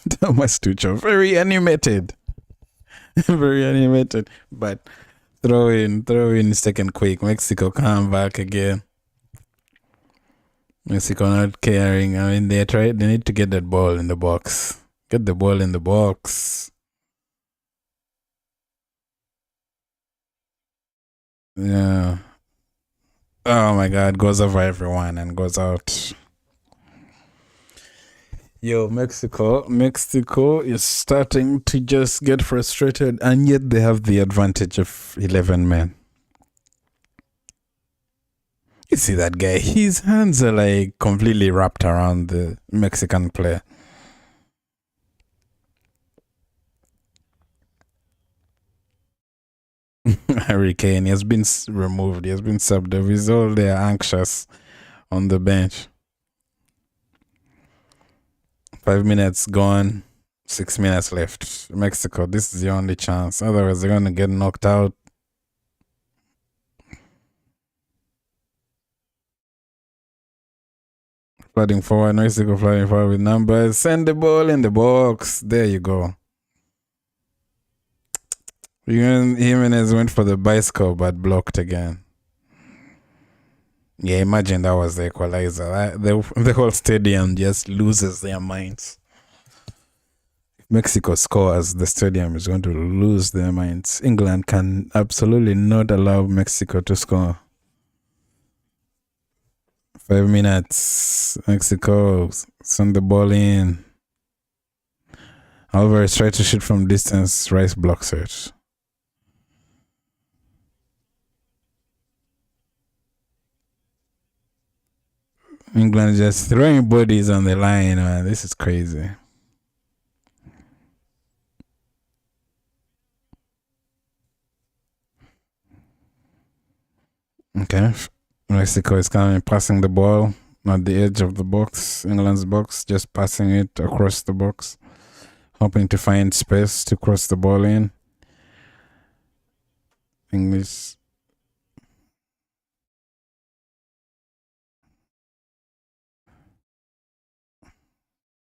Thomas Tuchel, very animated. Very animated. But throw in second quick. Mexico come back again. Mexico not caring. I mean, they need to get that ball in the box. Get the ball in the box. Yeah. Oh my God, goes over everyone and goes out. Yo, Mexico is starting to just get frustrated, and yet they have the advantage of 11 men. You see that guy? His hands are like completely wrapped around the Mexican player. Harry Kane, he has been removed. He has been subbed off. He's all there anxious on the bench. 5 minutes gone. 6 minutes left. Mexico, this is the only chance. Otherwise, they're going to get knocked out. Flooding forward. Mexico flooding forward with numbers. Send the ball in the box. There you go. Jimenez went for the bicycle but blocked again. Yeah, imagine that was the equalizer. The whole stadium just loses their minds. If Mexico scores, the stadium is going to lose their minds. England can absolutely not allow Mexico to score. 5 minutes. Mexico send the ball in. Alvarez tried to shoot from distance. Rice blocks it. England just throwing bodies on the line, man. This is crazy. Okay. Mexico is coming, passing the ball at the edge of the box, England's box, just passing it across the box, hoping to find space to cross the ball in. English.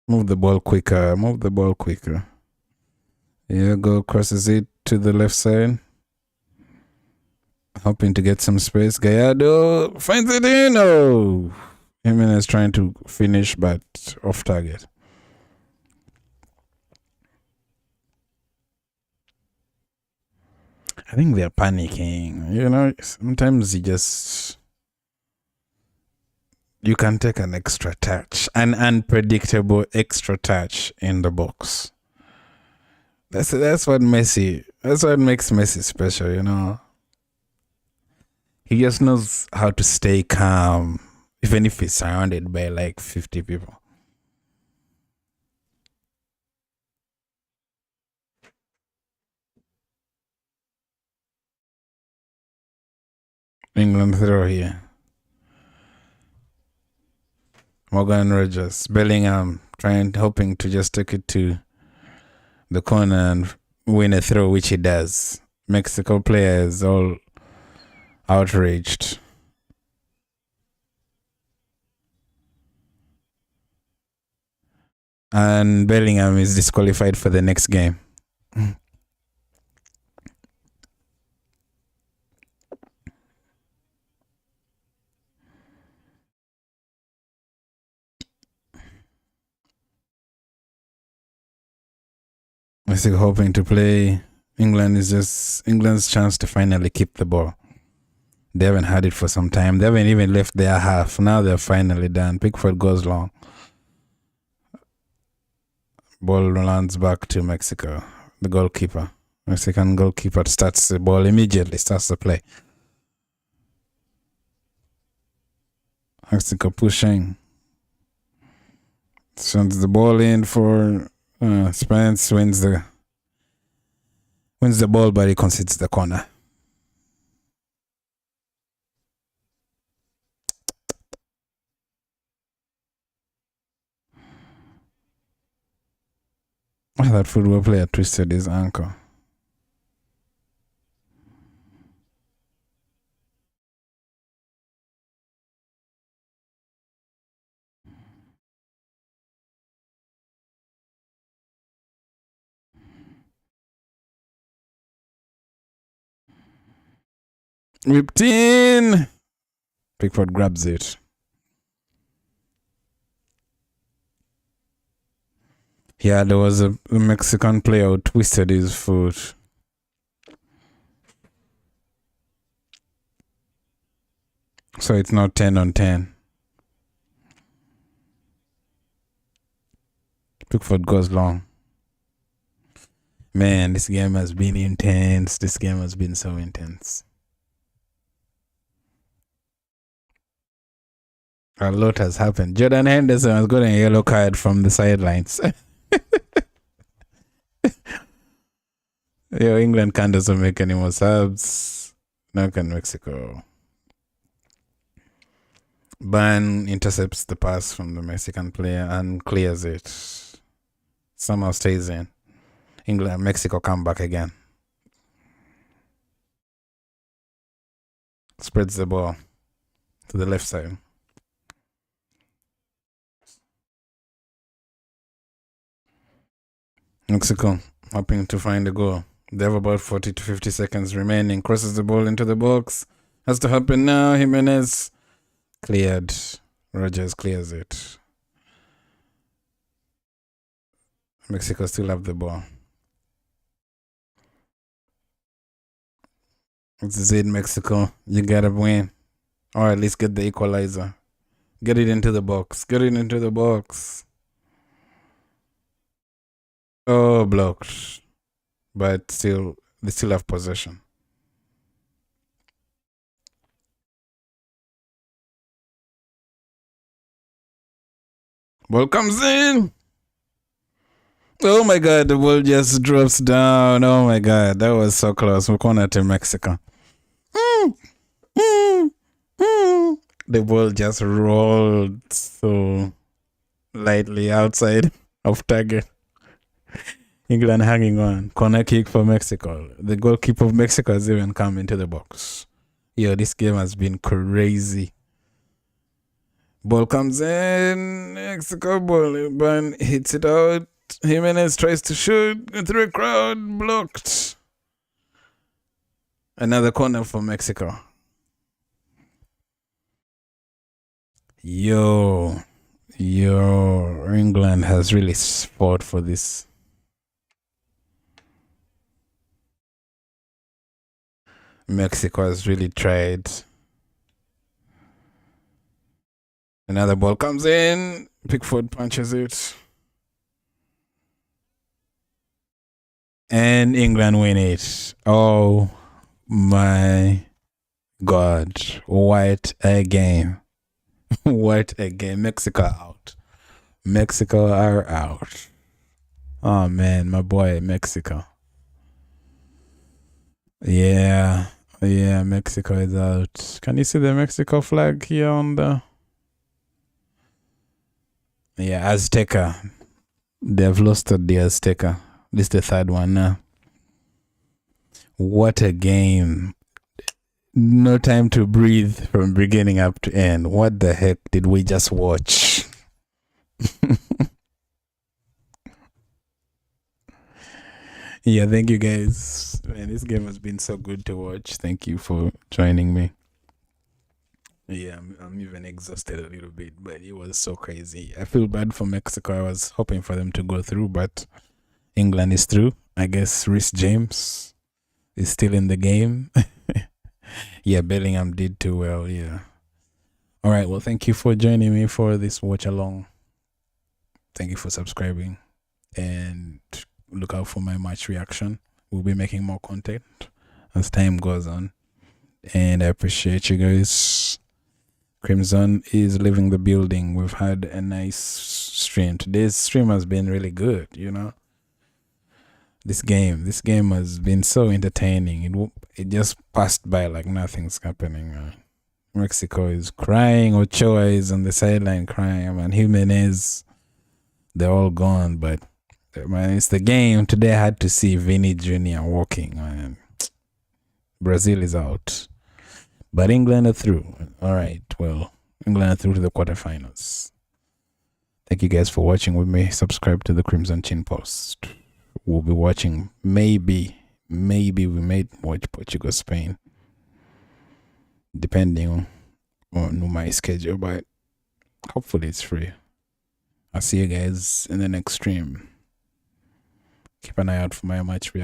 Move the ball quicker. Move the ball quicker. Here go, crosses it to the left side. Hoping to get some space. Gallardo finds it in. Oh, Jimenez trying to finish, but off target. I think they're panicking. You know, sometimes you can take an extra touch, an unpredictable extra touch in the box. That's what makes Messi special, you know. He just knows how to stay calm, even if he's surrounded by like 50 people. England throw here. Morgan Rogers, Bellingham hoping to just take it to the corner and win a throw, which he does. Mexico players all outraged. And Bellingham is disqualified for the next game. Mexico hoping to play. England is just England's chance to finally keep the ball. They haven't had it for some time. They haven't even left their half. Now they're finally done. Pickford goes long. Ball lands back to Mexico. The goalkeeper. Mexican goalkeeper starts the ball immediately, starts the play. Mexico pushing. Sends the ball in for Spence, wins the ball, but he concedes the corner. That football player twisted his ankle. Whipped in. Pickford grabs it. Yeah, there was a Mexican player who twisted his foot. So it's now 10 on 10. Pickford goes long. Man, this game has been intense. This game has been so intense. A lot has happened. Jordan Henderson has got a yellow card from the sidelines. Yo, England can't doesn't make any more subs. Now can Mexico. Ban intercepts the pass from the Mexican player and clears it. Somehow stays in. Mexico come back again. Spreads the ball to the left side. Mexico hoping to find a goal. They have about 40 to 50 seconds remaining. Crosses the ball into the box. Has to happen now. Jimenez cleared. Rogers clears it. Mexico still have the ball. This is it, Mexico. You gotta win. Or at least get the equalizer. Get it into the box. Get it into the box. Oh, blocked. But still, they still have possession. Ball comes in. Oh my God, the ball just drops down. Oh my God, that was so close. We're corner to Mexico. The ball just rolled so lightly outside of target. England hanging on. Corner kick for Mexico. The goalkeeper of Mexico has even come into the box. Yo, this game has been crazy. Ball comes in. Mexico ball. Ban hits it out. Jimenez tries to shoot through a crowd. Blocked. Another corner for Mexico. Yo, England has really fought for this. Mexico has really tried. Another ball comes in. Pickford punches it. And England win it. Oh my God. What a game. What a game. Mexico out. Mexico are out. Oh man, my boy, Mexico. Yeah, Mexico is out. Can you see the Mexico flag here on the... Yeah, Azteca. They've lost the Azteca. This is the third one now. What a game. No time to breathe from beginning up to end. What the heck did we just watch? Yeah, thank you guys. Man, this game has been so good to watch. Thank you for joining me. Yeah, I'm even exhausted a little bit, but it was so crazy. I feel bad for Mexico. I was hoping for them to go through, but England is through. I guess Reece James is still in the game. Yeah, Bellingham did too well, yeah. All right, well, thank you for joining me for this watch along. Thank you for subscribing, and look out for my match reaction. We'll be making more content as time goes on, and I appreciate you guys. Crimson is leaving the building. We've had a nice stream. Today's stream has been really good, you know. This game has been so entertaining. It just passed by like nothing's happening. Mexico is crying. Ochoa is on the sideline crying. Man, Jimenez, they're all gone. But man, it's the game. Today I had to see Vinny Jr. walking. Man. Brazil is out. But England are through. All right, well, England are through to the quarterfinals. Thank you guys for watching with me. Subscribe to the Crimson Chin Post. We'll be watching, maybe we may watch Portugal, Spain, depending on my schedule, but hopefully it's free. I'll see you guys in the next stream. Keep an eye out for my match reaction.